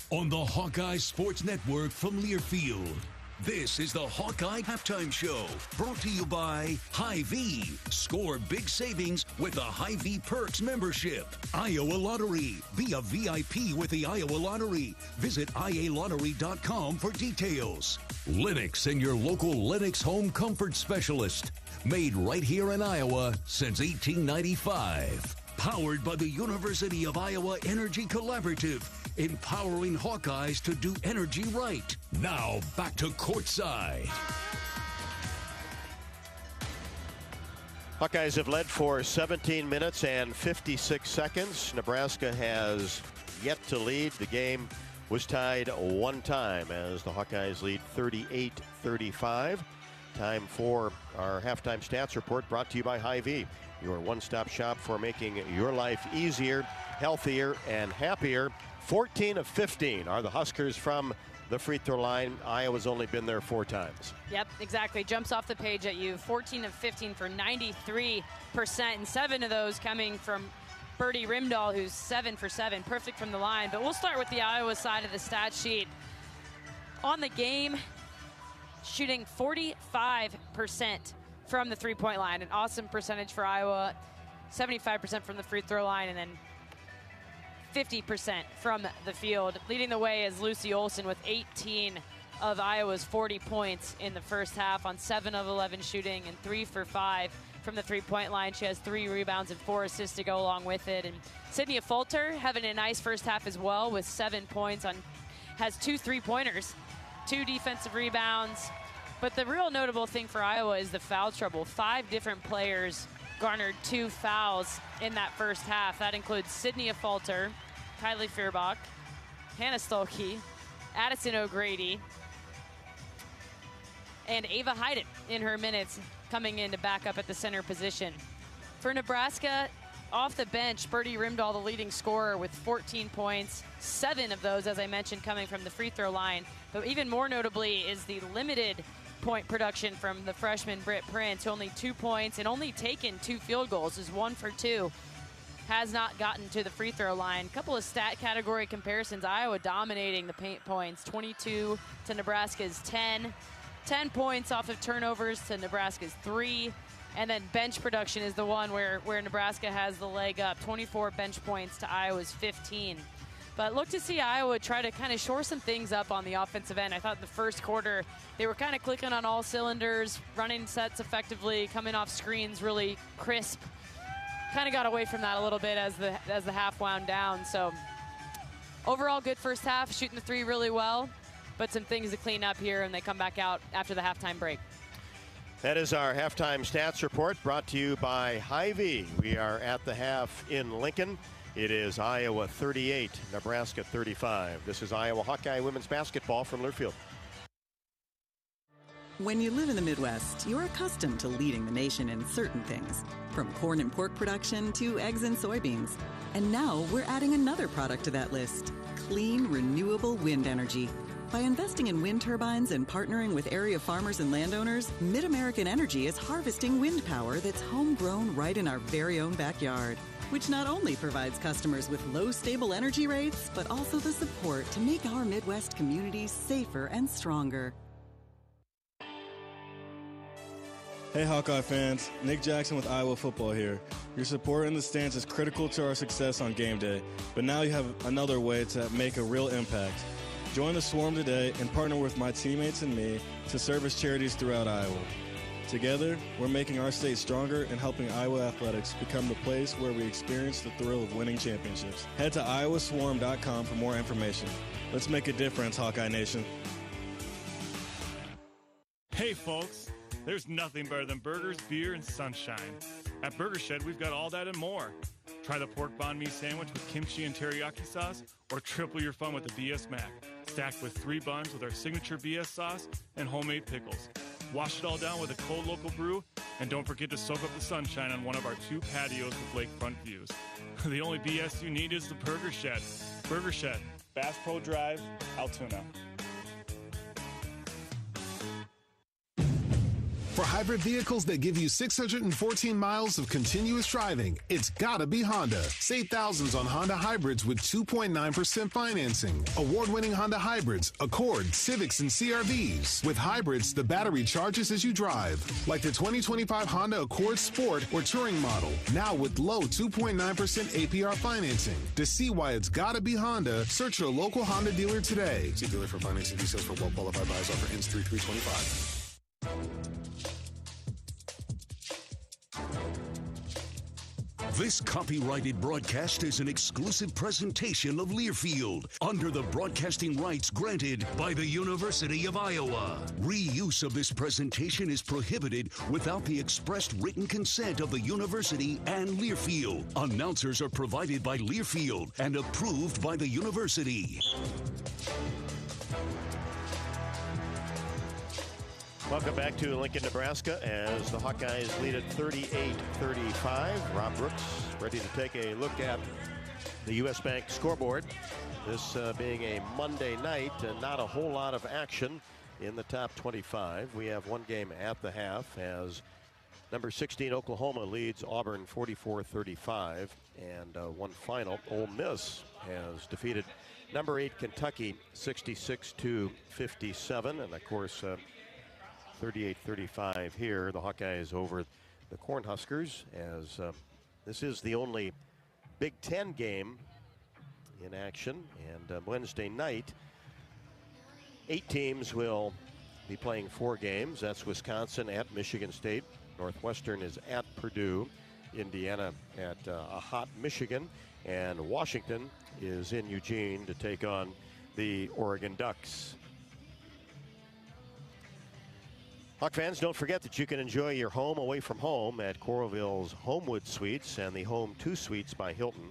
On the Hawkeye Sports Network from Learfield, this is the Hawkeye Halftime Show, brought to you by Hy-Vee. Score big savings with the Hy-Vee Perks membership. Iowa Lottery. Be a VIP with the Iowa Lottery. Visit ialottery.com for details. Lennox and your local Lennox home comfort specialist. Made right here in Iowa since 1895. Powered by the University of Iowa Energy Collaborative, empowering Hawkeyes to do energy right. Now, back to courtside. Hawkeyes have led for 17 minutes and 56 seconds. Nebraska has yet to lead. The game was tied one time as the Hawkeyes lead 38-35. Time for our halftime stats report, brought to you by Hy-Vee, your one-stop shop for making your life easier, healthier, and happier. 14 of 15 are the Huskers from the free throw line. Iowa's only been there 4 times. Yep, exactly. Jumps off the page at you. 14 of 15 for 93%, and 7 of those coming from Birdie Rimdahl, who's 7 for 7, perfect from the line. But we'll start with the Iowa side of the stat sheet. On the game, shooting 45% from the three-point line, an awesome percentage for Iowa. 75% from the free throw line, and then 50% from the field. Leading the way is Lucy Olson with 18 of Iowa's 40 points in the first half on 7 of 11 shooting and 3 for 5 from the three-point line. She has 3 rebounds and 4 assists to go along with it. And Sydney Fulter having a nice first half as well with 7 points, has 2 3-pointers, 2 defensive rebounds. But the real notable thing for Iowa is the foul trouble. 5 different players garnered 2 fouls in that first half. That includes Sydney Fulter, Kylie Feuerbach, Hannah Stolke, Addison O'Grady, and Ava Hayden in her minutes coming in to back up at the center position. For Nebraska, off the bench, Birdie Rimdahl, the leading scorer with 14 points, 7 of those, as I mentioned, coming from the free throw line. But even more notably is the limited point production from the freshman Britt Prince, only 2 points and only taken 2 field goals, is 1 for 2. Has not gotten to the free throw line. Couple of stat category comparisons. Iowa dominating the paint points, 22 to Nebraska's 10. 10 points off of turnovers to Nebraska's 3. And then bench production is the one where Nebraska has the leg up. 24 bench points to Iowa's 15. But look to see Iowa try to kind of shore some things up on the offensive end. I thought in the first quarter they were kind of clicking on all cylinders, running sets effectively, coming off screens really crisp. kind of got away from that a little bit as the half wound down. So overall, good first half, shooting the three really well, but some things to clean up here, and they come back out after the halftime break. That is our halftime stats report brought to you by Hy-Vee. We are at the half in Lincoln. It is Iowa 38, Nebraska 35. This is Iowa Hawkeye women's basketball from Learfield. When you live in the Midwest, you're accustomed to leading the nation in certain things, from corn and pork production to eggs and soybeans. And now we're adding another product to that list, clean, renewable wind energy. By investing in wind turbines and partnering with area farmers and landowners, Mid-American Energy is harvesting wind power that's homegrown right in our very own backyard, which not only provides customers with low, stable energy rates, but also the support to make our Midwest communities safer and stronger. Hey Hawkeye fans, Nick Jackson with Iowa Football here. Your support in the stands is critical to our success on game day, but now you have another way to make a real impact. Join the Swarm today and partner with my teammates and me to service charities throughout Iowa. Together, we're making our state stronger and helping Iowa athletics become the place where we experience the thrill of winning championships. Head to iowaswarm.com for more information. Let's make a difference, Hawkeye Nation. Hey folks, there's nothing better than burgers, beer, and sunshine. At Burger Shed, we've got all that and more. Try the pork banh mi sandwich with kimchi and teriyaki sauce, or triple your fun with the BS Mac, stacked with 3 buns with our signature BS sauce and homemade pickles. Wash it all down with a cold local brew, and don't forget to soak up the sunshine on one of our 2 patios with lakefront views. The only BS you need is the Burger Shed. Burger Shed, Bass Pro Drive, Altoona. For hybrid vehicles that give you 614 miles of continuous driving, it's gotta be Honda. Save thousands on Honda hybrids with 2.9% financing. Award-winning Honda hybrids, Accord, Civics, and CR-Vs. With hybrids, the battery charges as you drive. Like the 2025 Honda Accord Sport or Touring model. Now with low 2.9% APR financing. To see why it's gotta be Honda, search your local Honda dealer today. See dealer for financing details for well-qualified buyers. Offer ends 3/3/25. This copyrighted broadcast is an exclusive presentation of Learfield under the broadcasting rights granted by the University of Iowa. Reuse of this presentation is prohibited without the expressed written consent of the university and Learfield. Announcers are provided by Learfield and approved by the university. Welcome back to Lincoln, Nebraska, as the Hawkeyes lead at 38-35. Rob Brooks ready to take a look at the U.S. Bank scoreboard. This being a Monday night and not a whole lot of action in the top 25. We have one game at the half as number 16 Oklahoma leads Auburn 44-35, and one final. Ole Miss has defeated number 8 Kentucky 66-57, and of course 38-35 here. The Hawkeyes over the Cornhuskers, as this is the only Big Ten game in action. And Wednesday night, 8 teams will be playing 4 games. That's Wisconsin at Michigan State. Northwestern is at Purdue. Indiana at a hot Michigan. And Washington is in Eugene to take on the Oregon Ducks. Hawk fans, don't forget that you can enjoy your home away from home at Coralville's Homewood Suites and the Home 2 Suites by Hilton.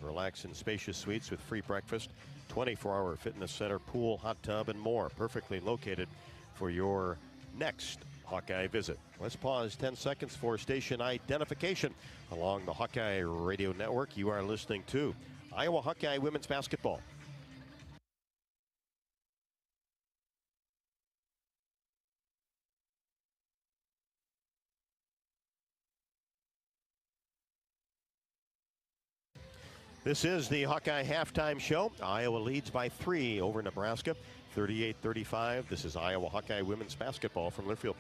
Relax in spacious suites with free breakfast, 24-hour fitness center, pool, hot tub, and more. Perfectly located for your next Hawkeye visit. Let's pause 10 seconds for station identification. Along the Hawkeye Radio Network, you are listening to Iowa Hawkeye Women's Basketball. This is the Hawkeye Halftime Show. Iowa leads by 3 over Nebraska, 38-35. This is Iowa Hawkeye Women's Basketball from Learfield.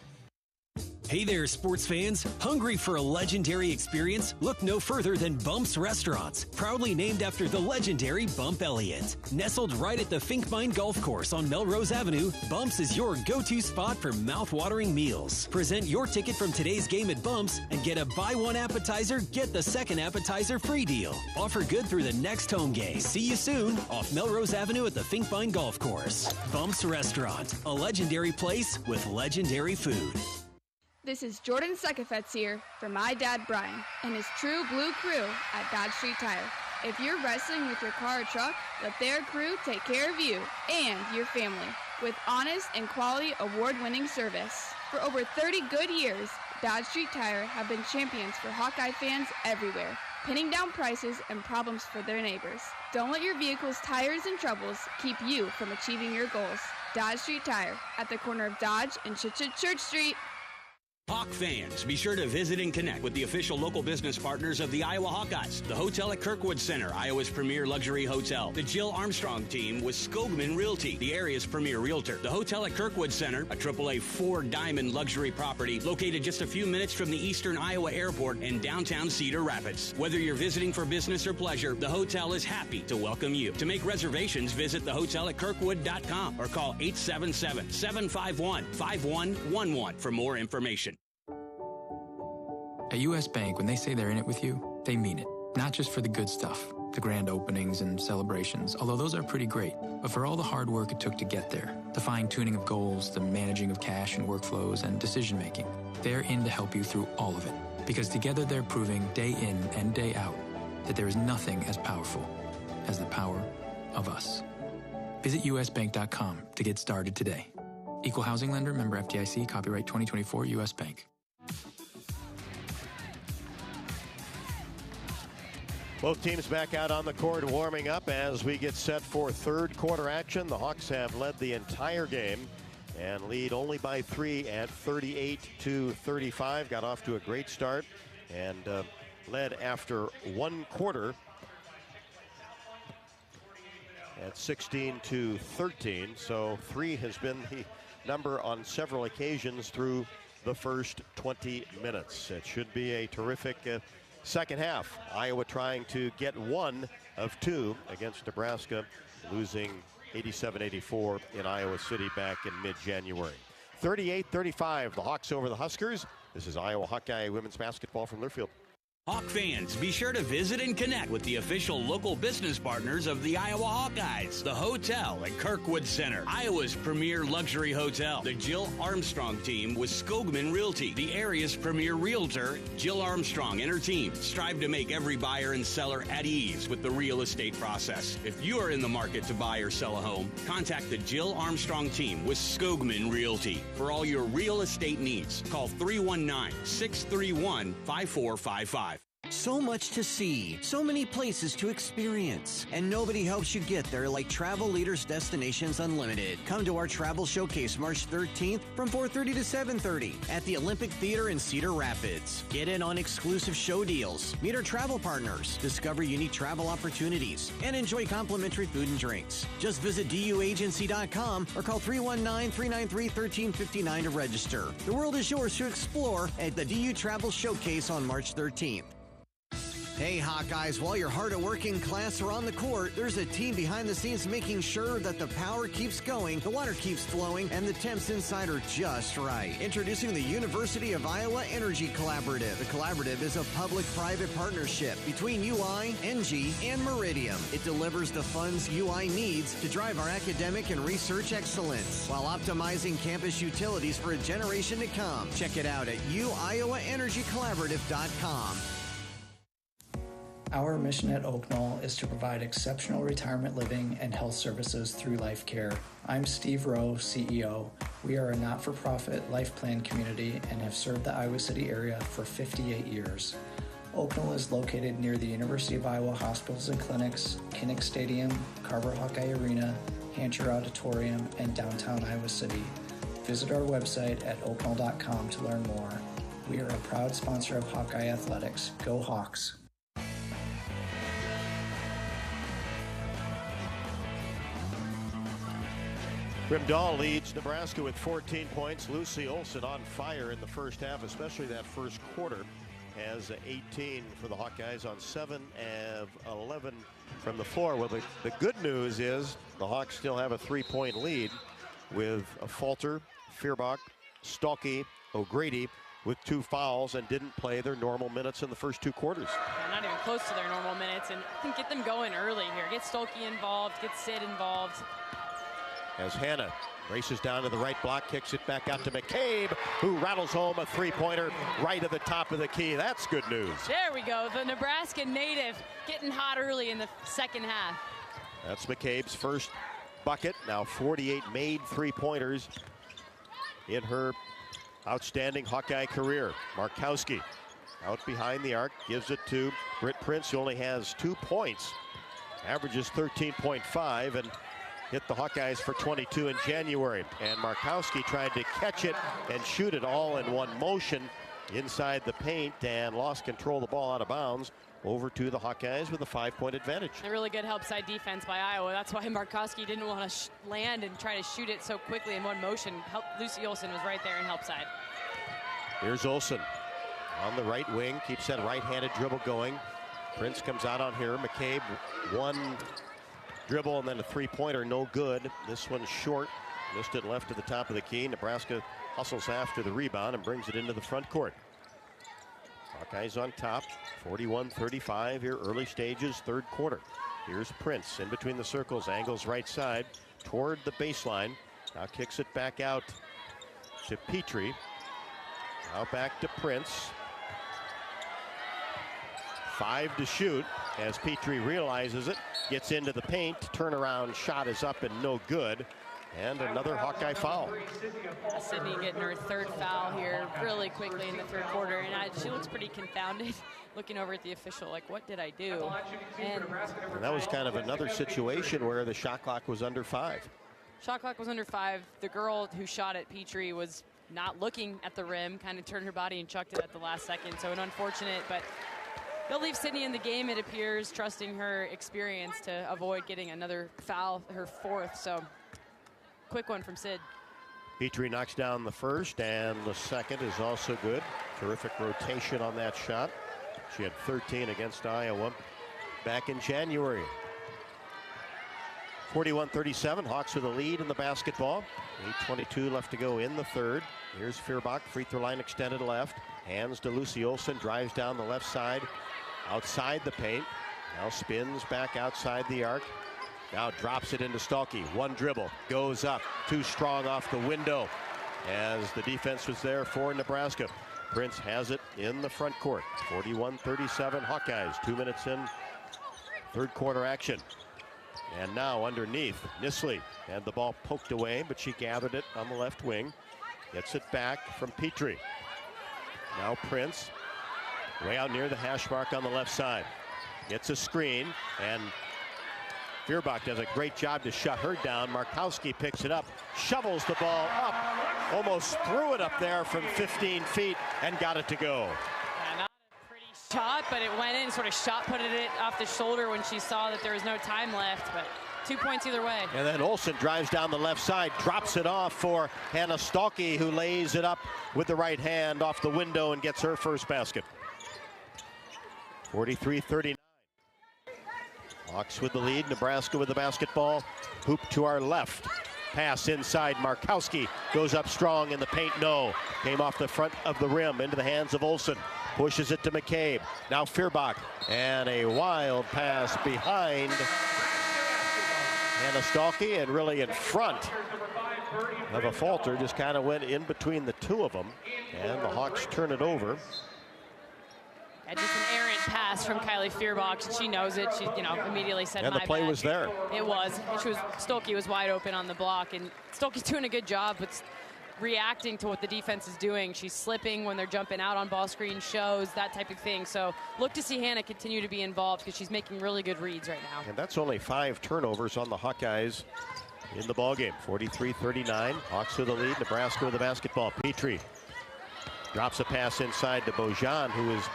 Hey there, sports fans. Hungry for a legendary experience? Look no further than Bumps Restaurants, proudly named after the legendary Bump Elliott. Nestled right at the Finkbine Golf Course on Melrose Avenue, Bumps is your go-to spot for mouth-watering meals. Present your ticket from today's game at Bumps and get a buy one appetizer, get the second appetizer free deal. Offer good through the next home game. See you soon off Melrose Avenue at the Finkbine Golf Course. Bumps Restaurant, a legendary place with legendary food. This is Jordan Sekafetz here for my dad Brian and his True Blue crew at Dodge Street Tire. If you're wrestling with your car or truck, let their crew take care of you and your family with honest and quality award-winning service. For over 30 good years, Dodge Street Tire have been champions for Hawkeye fans everywhere, pinning down prices and problems for their neighbors. Don't let your vehicle's tires and troubles keep you from achieving your goals. Dodge Street Tire at the corner of Dodge and Church Street. Hawk fans, be sure to visit and connect with the official local business partners of the Iowa Hawkeyes. The Hotel at Kirkwood Center, Iowa's premier luxury hotel. The Jill Armstrong team with Skogman Realty, the area's premier realtor. The Hotel at Kirkwood Center, a AAA 4-diamond luxury property located just a few minutes from the Eastern Iowa Airport and downtown Cedar Rapids. Whether you're visiting for business or pleasure, the hotel is happy to welcome you. To make reservations, visit thehotelatKirkwood.com or call 877-751-5111 for more information. At U.S. Bank, when they say they're in it with you, they mean it. Not just for the good stuff, the grand openings and celebrations, although those are pretty great, but for all the hard work it took to get there, the fine-tuning of goals, the managing of cash and workflows, and decision-making. They're in to help you through all of it, because together they're proving day in and day out that there is nothing as powerful as the power of us. Visit usbank.com to get started today. Equal housing lender, member FDIC, copyright 2024, U.S. Bank. Both teams back out on the court warming up as we get set for third quarter action. The Hawks have led the entire game and lead only by 3 at 38-35. Got off to a great start and led after one quarter at 16-13. So 3 has been the number on several occasions through the first 20 minutes. It should be a terrific second half. Iowa trying to get one of 2 against Nebraska, losing 87-84 in Iowa City back in mid-January. 38-35, the Hawks over the Huskers. This is Iowa Hawkeye women's basketball from Learfield. Hawk fans, be sure to visit and connect with the official local business partners of the Iowa Hawkeyes. The Hotel at Kirkwood Center, Iowa's premier luxury hotel. The Jill Armstrong team with Skogman Realty, the area's premier realtor. Jill Armstrong and her team strive to make every buyer and seller at ease with the real estate process. If you are in the market to buy or sell a home, contact the Jill Armstrong team with Skogman Realty. For all your real estate needs, call 319-631-5455. So much to see, so many places to experience, and nobody helps you get there like Travel Leaders Destinations Unlimited. Come to our travel showcase March 13th from 4:30 to 7:30 at the Olympic Theater in Cedar Rapids. Get in on exclusive show deals, meet our travel partners, discover unique travel opportunities, and enjoy complimentary food and drinks. Just visit duagency.com or call 319-393-1359 to register. The world is yours to explore at the DU Travel Showcase on March 13th. Hey, Hawkeyes, while you're hard at work in class or on the court, there's a team behind the scenes making sure that the power keeps going, the water keeps flowing, and the temps inside are just right. Introducing the University of Iowa Energy Collaborative. The collaborative is a public-private partnership between UI, NG, and Meridium. It delivers the funds UI needs to drive our academic and research excellence while optimizing campus utilities for a generation to come. Check it out at uiowaenergycollaborative.com. Our mission at Oak Knoll is to provide exceptional retirement living and health services through life care. I'm Steve Rowe, CEO. We are a not-for-profit life plan community and have served the Iowa City area for 58 years. Oak Knoll is located near the University of Iowa hospitals and clinics, Kinnick Stadium, Carver Hawkeye Arena, Hancher Auditorium, and downtown Iowa City. Visit our website at oakknoll.com to learn more. We are a proud sponsor of Hawkeye Athletics. Go Hawks! Rimdahl leads Nebraska with 14 points. Lucy Olson on fire in the first half, especially that first quarter. Has 18 for the Hawkeyes on 7 of 11 from the floor. Well, the good news is the Hawks still have a 3-point lead with Falter, Fierbach, Stalkey, O'Grady with 2 fouls and didn't play their normal minutes in the first 2 quarters. Yeah, not even close to their normal minutes, and I think get them going early here. Get Stolke involved, get Sid involved. As Hannah races down to the right block, kicks it back out to McCabe, who rattles home a 3-pointer right at the top of the key. That's good news. There we go. The Nebraska native getting hot early in the second half. That's McCabe's first bucket. Now 48 made 3-pointers in her outstanding Hawkeye career. Markowski out behind the arc, gives it to Britt Prince, who only has 2 points. Averages 13.5 and hit the Hawkeyes for 22 in January. And Markowski tried to catch it and shoot it all in one motion inside the paint and lost control of the ball out of bounds over to the Hawkeyes with a 5-point advantage. A really good help side defense by Iowa. That's why Markowski didn't want to land and try to shoot it so quickly in one motion. Lucy Olson was right there in help side. Here's Olson on the right wing, keeps that right-handed dribble going. Prince comes out on here. McCabe, one dribble and then a 3-pointer, no good. This one's short, missed it left to the top of the key. Nebraska hustles after the rebound and brings it into the front court. Hawkeyes on top, 41-35 here, early stages, third quarter. Here's Prince in between the circles, angles right side toward the baseline. Now kicks it back out to Petrie. Now back to Prince. 5 to shoot as Petrie realizes it, gets into the paint, turnaround shot is up and no good. And another Hawkeye foul. Sydney getting her 3rd foul here really quickly in the 3rd quarter, and she looks pretty confounded looking over at the official like, what did I do? And that was kind of another situation where the shot clock was under 5. Shot clock was under 5. The girl who shot at Petrie was not looking at the rim, kind of turned her body and chucked it at the last second. So an unfortunate, but they'll leave Sydney in the game, it appears, trusting her experience to avoid getting another foul, her 4th. So quick one from Sid. Petrie knocks down the first, and the second is also good. Terrific rotation on that shot. She had 13 against Iowa back in January. 41-37, Hawks with a lead in the basketball. 8:22 left to go in the 3rd. Here's Fierbach, free throw line extended left. Hands to Lucy Olson, drives down the left side, outside the paint. Now spins back outside the arc. Now drops it into Stalkey. One dribble, goes up, too strong off the window as the defense was there for Nebraska. Prince has it in the front court. 41-37 Hawkeyes, 2 minutes in, 3rd quarter action. And now underneath, Nisley had the ball poked away, but she gathered it on the left wing. Gets it back from Petrie. Now Prince, way out near the hash mark on the left side. Gets a screen, and Fierbach does a great job to shut her down. Markowski picks it up, shovels the ball up, almost threw it up there from 15 feet and got it to go. Yeah, not a pretty shot, but it went in, sort of shot put it off the shoulder when she saw that there was no time left, but 2 points either way. And then Olson drives down the left side, drops it off for Hannah Stalkey, who lays it up with the right hand off the window and gets her first basket. 43-39. Hawks with the lead, Nebraska with the basketball. Hoop to our left. Pass inside, Markowski goes up strong in the paint, no. Came off the front of the rim into the hands of Olson. Pushes it to McCabe. Now Fierbach, and a wild pass behind Hannah Stalkey, and really in front of a Falter. Just kind of went in between the two of them, and the Hawks turn it over. Yeah, just an errant pass from Kylie Fierbach. She knows it. She, immediately said, and the play was there. It was. Stolke was wide open on the block, and Stolke's doing a good job, but reacting to what the defense is doing. She's slipping when they're jumping out on ball screen, shows, that type of thing. So look to see Hannah continue to be involved because she's making really good reads right now. And that's only 5 turnovers on the Hawkeyes in the ballgame. 43-39. Hawks with the lead. Nebraska with the basketball. Petrie drops a pass inside to Bojan, who has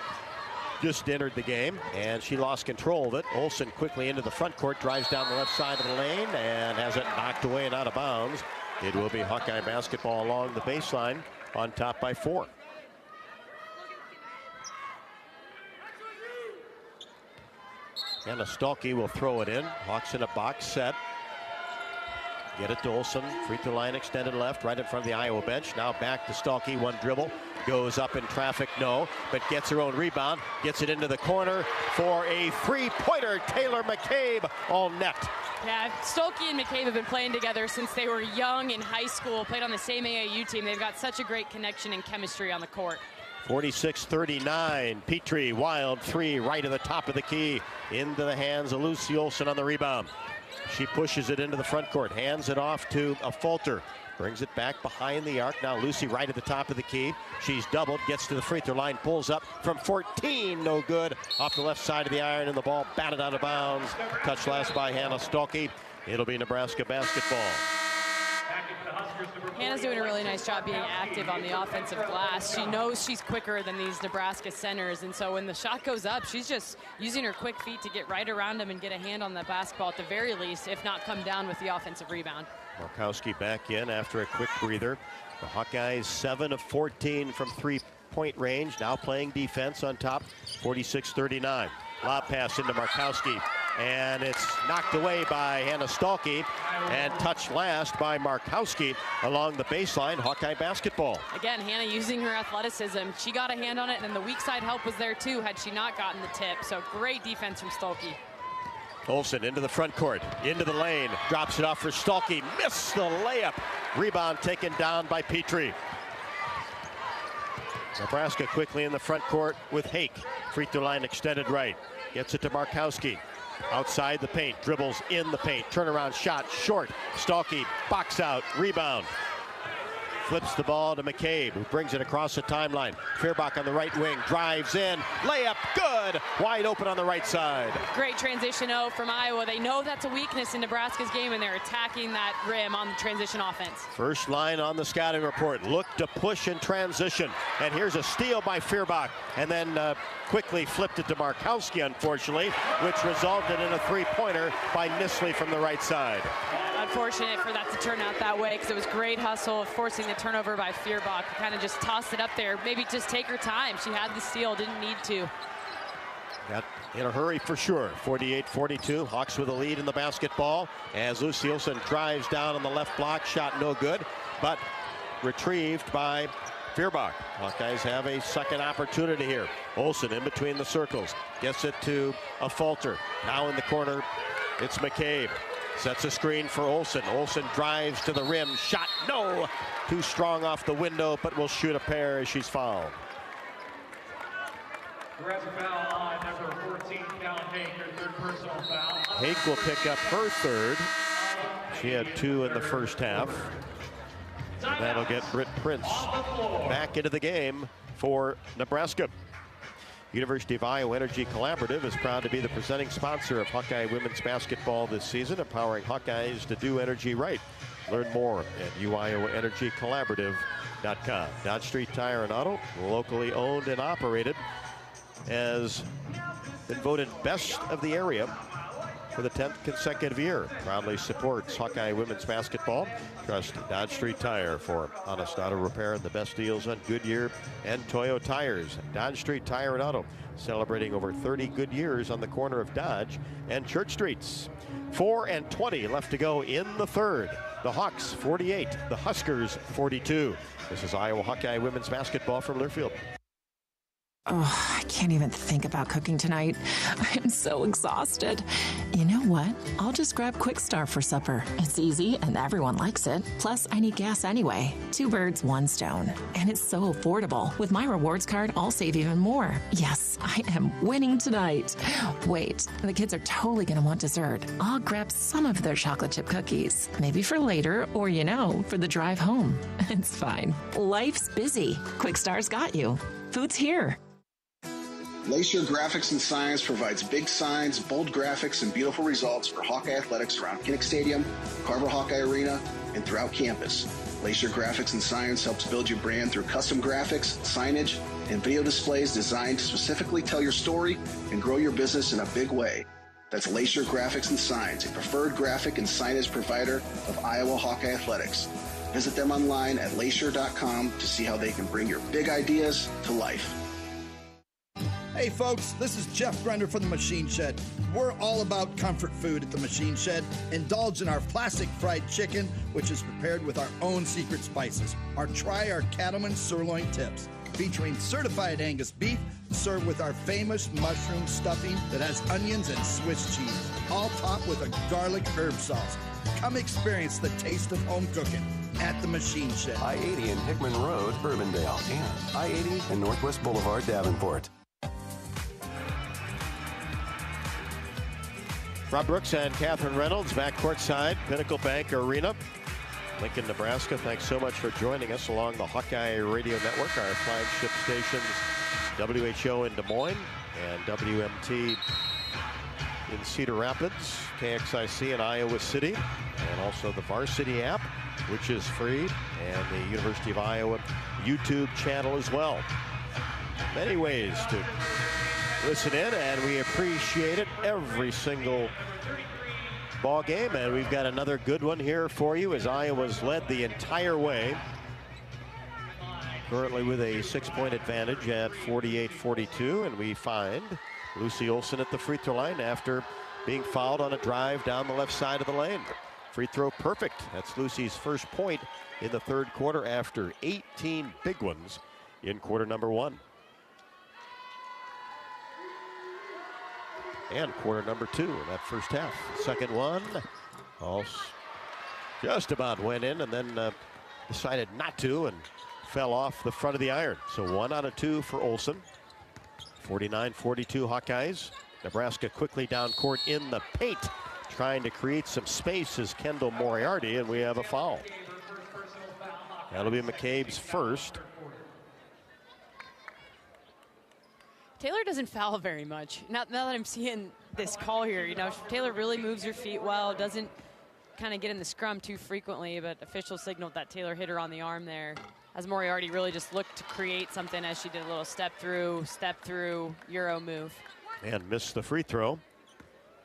just entered the game, and she lost control of it. Olson quickly into the front court, drives down the left side of the lane, and has it knocked away and out of bounds It will be Hawkeye basketball along the baseline, on top by 4. And Stolke will throw it in. Hawks in a box set. Get it to Olsen. Free throw line extended left, right in front of the Iowa bench. Now back to Stolke. One dribble. Goes up in traffic, no. But gets her own rebound. Gets it into the corner for a three-pointer. Taylor McCabe all net. Yeah, Stolke and McCabe have been playing together since they were young in high school. Played on the same AAU team. They've got such a great connection and chemistry on the court. 46-39. Petrie, wild three right at the top of the key. Into the hands of Lucy Olsen on the rebound. She pushes it into the front court, hands it off to a Fulter. Brings it back behind the arc. Now Lucy right at the top of the key. She's doubled, gets to the free throw line, pulls up from 14, no good. Off the left side of the iron, and the ball batted out of bounds. Touch last by Hannah Stolke. It'll be Nebraska basketball. Hannah's doing a really nice job being active on the offensive glass. She knows she's quicker than these Nebraska centers, and so when the shot goes up, she's just using her quick feet to get right around them and get a hand on the basketball at the very least, if not come down with the offensive rebound. Markowski back in after a quick breather. The Hawkeyes 7 of 14 from three-point range, now playing defense on top, 46-39. Lob pass into Markowski, and it's knocked away by Hannah Stolke, and touched last by Markowski along the baseline. Hawkeye basketball. Again, Hannah using her athleticism. She got a hand on it, and then the weak side help was there too had she not gotten the tip. So great defense from Stolke. Olsen into the front court, into the lane, drops it off for Stolke, missed the layup. Rebound taken down by Petrie. Nebraska quickly in the front court with Hake. Free throw line extended right. Gets it to Markowski. Outside the paint, dribbles in the paint. Turnaround shot, short. Stolke, box out, rebound. Flips the ball to McCabe, who brings it across the timeline. Fairbach on the right wing, drives in. Layup, good. Wide open on the right side. Great transition from Iowa. They know that's a weakness in Nebraska's game, and they're attacking that rim on the transition offense. First line on the scouting report. Look to push in transition. And here's a steal by Fairbach. And then quickly flipped it to Markowski, unfortunately, which resulted in a three-pointer by Nisley from the right side. Unfortunate for that to turn out that way, because it was great hustle of forcing the turnover by Fairbach. Kind of just tossed it up there. Maybe just take her time. She had the steal, didn't need to. Got in a hurry for sure. 48-42. Hawks with a lead in the basketball as Lucy Olsen drives down on the left block. Shot no good, but retrieved by Fairbach. Hawkeyes have a second opportunity here. Olsen in between the circles. Gets it to a Fulter. Now in the corner, it's McCabe. Sets a screen for Olsen. Olsen drives to the rim. Shot, no. Too strong off the window, but will shoot a pair as she's fouled. Nebraska foul on number 14, Callan Hake, her third personal foul. Hake will pick up her third. She had 2 in the first half. That'll get Britt Prince back into the game for Nebraska. University of Iowa Energy Collaborative is proud to be the presenting sponsor of Hawkeye women's basketball this season, empowering Hawkeyes to do energy right. Learn more at uiowaenergycollaborative.com. Dodge Street Tire and Auto, locally owned and operated, has been voted best of the area for the 10th consecutive year. Proudly supports Hawkeye women's basketball. Trust Dodge Street Tire for honest auto repair and the best deals on Goodyear and Toyo tires. Dodge Street Tire and Auto, celebrating over 30 good years on the corner of Dodge and Church Streets. 4:20 left to go in the third. The Hawks 48, the Huskers 42. This is Iowa Hawkeye women's basketball from Learfield. Oh, I can't even think about cooking tonight. I am so exhausted. You know what? I'll just grab Quick Start for supper. It's easy and everyone likes it. Plus, I need gas anyway. 2 birds, 1 stone. And it's so affordable. With my rewards card, I'll save even more. Yes, I am winning tonight. Wait, the kids are totally going to want dessert. I'll grab some of their chocolate chip cookies. Maybe for later or, for the drive home. It's fine. Life's busy. Quick Start's got you. Food's here. Lacer Graphics and Science provides big signs, bold graphics, and beautiful results for Hawkeye athletics around Kinnick Stadium, Carver Hawkeye Arena, and throughout campus. Lacer Graphics and Science helps build your brand through custom graphics, signage, and video displays designed to specifically tell your story and grow your business in a big way. That's Lacer Graphics and Signs, a preferred graphic and signage provider of Iowa Hawkeye Athletics. Visit them online at lacer.com to see how they can bring your big ideas to life. Hey folks, this is Jeff Grender from the Machine Shed. We're all about comfort food at the Machine Shed. Indulge in our classic fried chicken, which is prepared with our own secret spices. Or try our Cattleman sirloin tips, featuring certified Angus beef, served with our famous mushroom stuffing that has onions and Swiss cheese, all topped with a garlic herb sauce. Come experience the taste of home cooking at the Machine Shed. I-80 in Hickman Road, Urbandale, and I-80 in Northwest Boulevard, Davenport. Rob Brooks and Catherine Reynolds back courtside, Pinnacle Bank Arena, Lincoln, Nebraska. Thanks so much for joining us along the Hawkeye Radio Network, our flagship stations, WHO in Des Moines and WMT in Cedar Rapids, KXIC in Iowa City, and also the Varsity app, which is free, and the University of Iowa YouTube channel as well. Many ways to listen in, and we appreciate it every single ball game. And we've got another good one here for you as Iowa's led the entire way, currently with a 6-point advantage at 48-42, and we find Lucy Olson at the free throw line after being fouled on a drive down the left side of the lane. Free throw perfect. That's Lucy's first point in the third quarter after 18 big ones in quarter number 1. And quarter number 2 in that first half. Second one, just about went in and then decided not to and fell off the front of the iron. So 1 out of 2 for Olson. 49-42 Hawkeyes. Nebraska quickly down court in the paint, trying to create some space as Kendall Moriarty, and we have a foul. That'll be McCabe's first. Taylor doesn't foul very much. Now that I'm seeing this call here, you know, Taylor really moves her feet well, doesn't kind of get in the scrum too frequently, but officials signaled that Taylor hit her on the arm there, as Moriarty really just looked to create something as she did a little step through Euro move. And missed the free throw.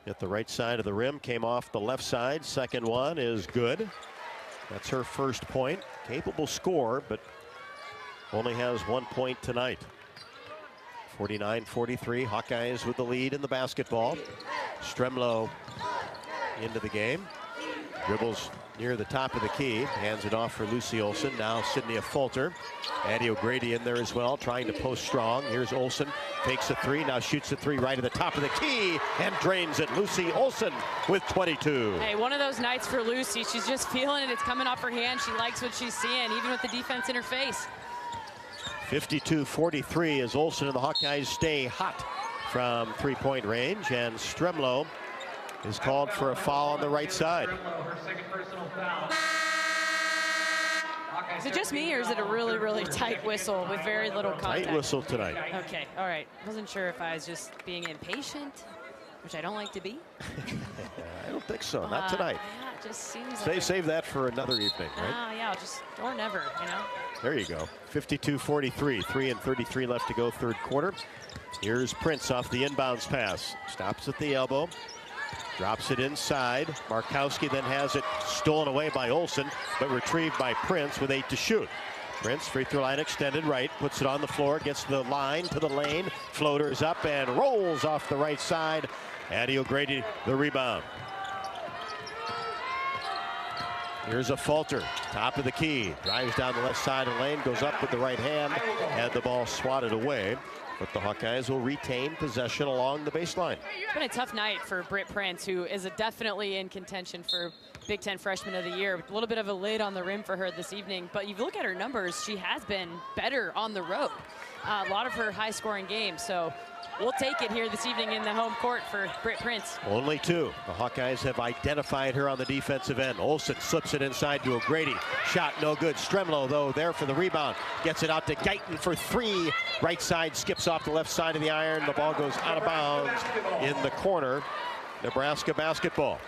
Hit the right side of the rim, came off the left side. Second one is good. That's her first point. Capable score, but only has 1 point tonight. 49-43, Hawkeyes with the lead in the basketball. Stremlow into the game. Dribbles near the top of the key, hands it off for Lucy Olson. Now Sydney Fulter. Addie O'Grady in there as well, trying to post strong. Here's Olson, takes a 3, now shoots a 3 right at the top of the key and drains it. Lucy Olson with 22. Hey, one of those nights for Lucy. She's just feeling it. It's coming off her hand. She likes what she's seeing, even with the defense in her face. 52-43 as Olson and the Hawkeyes stay hot from three-point range, and Stremlow is called for a foul on the right side. Is it just me, or is it a really, really tight whistle with very little contact? Tight whistle tonight. Okay, all right. Wasn't sure if I was just being impatient, which I don't like to be. I don't think so, not tonight. Yeah, it just seems like Save that for another evening, right? yeah, or never, you know? There you go. 52-43, 3:33 left to go third quarter. Here's Prince off the inbounds pass. Stops at the elbow. Drops it inside. Markowski then has it stolen away by Olson, but retrieved by Prince with 8 to shoot. Prince, free throw line extended right, puts it on the floor, gets to the line, to the lane, floaters up and rolls off the right side. Addie O'Grady, the rebound. Here's a Fulter, top of the key, drives down the left side of the lane, goes up with the right hand, and the ball swatted away. But the Hawkeyes will retain possession along the baseline. It's been a tough night for Britt Prince, who is definitely in contention for Big Ten Freshman of the Year. A little bit of a lid on the rim for her this evening, but you look at her numbers, she has been better on the road. A lot of her high-scoring games, so we'll take it here this evening in the home court for Britt Prince. Only 2. The Hawkeyes have identified her on the defensive end. Olson slips it inside to O'Grady. Shot no good. Stremlow, though, there for the rebound. Gets it out to Guyton for 3. Right side skips off the left side of the iron. The ball goes out of bounds in the corner. Nebraska basketball.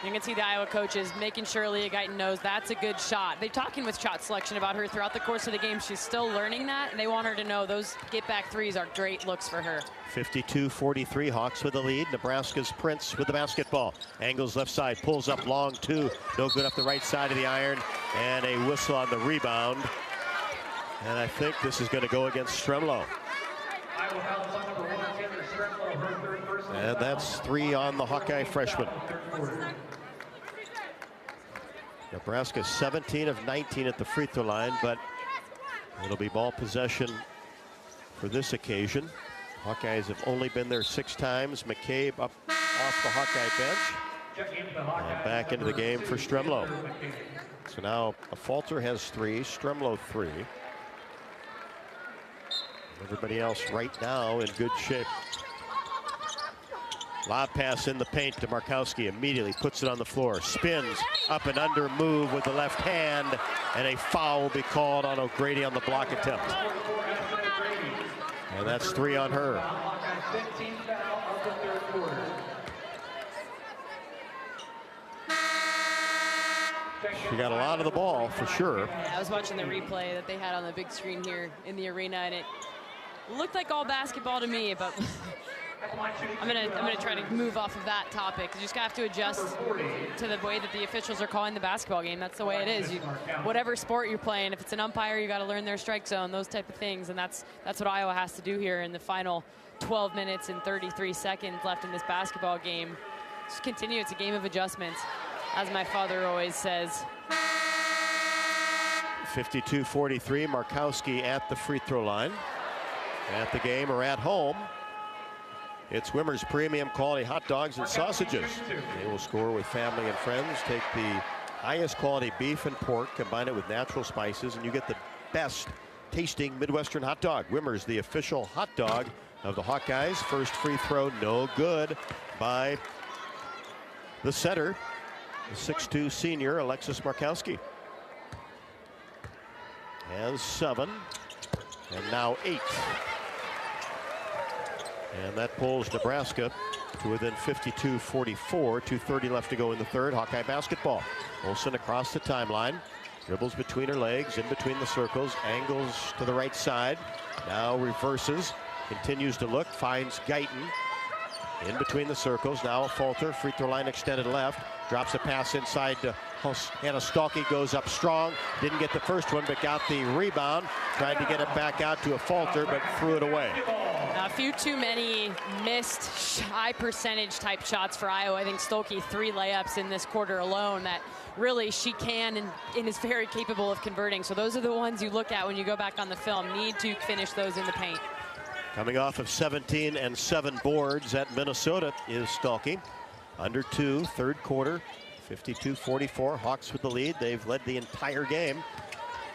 You can see the Iowa coaches making sure Leah Guyton knows that's a good shot. They're talking with shot selection about her throughout the course of the game. She's still learning that, and they want her to know those get-back threes are great looks for her. 52-43, Hawks with the lead. Nebraska's Prince with the basketball. Angles left side, pulls up long two. No good off the right side of the iron, and a whistle on the rebound. And I think this is going to go against Stremlo. And that's 3 on the Hawkeye freshman. Nebraska 17 of 19 at the free throw line, but it'll be ball possession for this occasion. Hawkeyes have only been there 6 times. McCabe up off the Hawkeye bench. And back into the game for Stremlo. So now Falter has 3, Stremlo 3. Everybody else right now in good shape. Lob pass in the paint to Markowski. Immediately puts it on the floor. Spins up and under move with the left hand. And a foul will be called on O'Grady on the block attempt. And that's 3 on her. She got a lot of the ball for sure. Yeah, I was watching the replay that they had on the big screen here in the arena, and it looked like all basketball to me, but I'm gonna try to move off of that topic. You just have to adjust to the way that the officials are calling the basketball game. That's the way it is. Whatever sport you're playing, if it's an umpire, you got to learn their strike zone, those type of things, and that's what Iowa has to do here in the final 12 minutes and 33 seconds left in this basketball game. Just continue. It's a game of adjustments, as my father always says. 52-43, Markowski at the free throw line. At the game or at home, it's Wimmer's Premium Quality Hot Dogs and Sausages. They will score with family and friends. Take the highest quality beef and pork, combine it with natural spices, and you get the best tasting Midwestern hot dog. Wimmer's, the official hot dog of the Hawkeyes. First free throw, no good by the setter, the 6'2 senior, Alexis Markowski. Has 7, and now 8. And that pulls Nebraska to within 52-44. 2:30 left to go in the third. Hawkeye basketball. Olsen across the timeline. Dribbles between her legs, in between the circles. Angles to the right side. Now reverses. Continues to look. Finds Guyton. In between the circles. Now a Falter. Free throw line extended left. Drops a pass inside to Hannah Stalky. Goes up strong. Didn't get the first one, but got the rebound. Tried to get it back out to a Falter, but threw it away. A few too many missed high percentage type shots for Iowa. I think Stolke 3 layups in this quarter alone that really she can and is very capable of converting. So those are the ones you look at when you go back on the film. Need to finish those in the paint. Coming off of 17 and 7 boards at Minnesota is Stolke. Under 2, third quarter, 52-44. Hawks with the lead. They've led the entire game,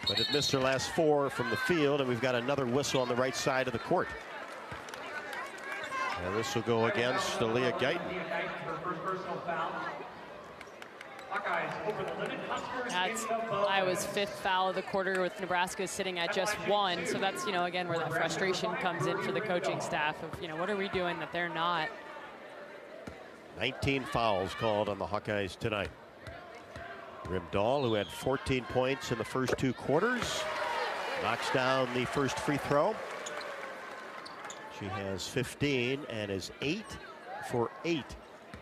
but have missed their last 4 from the field, and we've got another whistle on the right side of the court. And this will go against Leah Guyton. That's Iowa's 5th foul of the quarter, with Nebraska sitting at just 1. So that's, again, where that frustration comes in for the coaching staff of, what are we doing that they're not? 19 fouls called on the Hawkeyes tonight. Rimdahl, who had 14 points in the first 2 quarters, knocks down the first free throw. She has 15 and is 8 for 8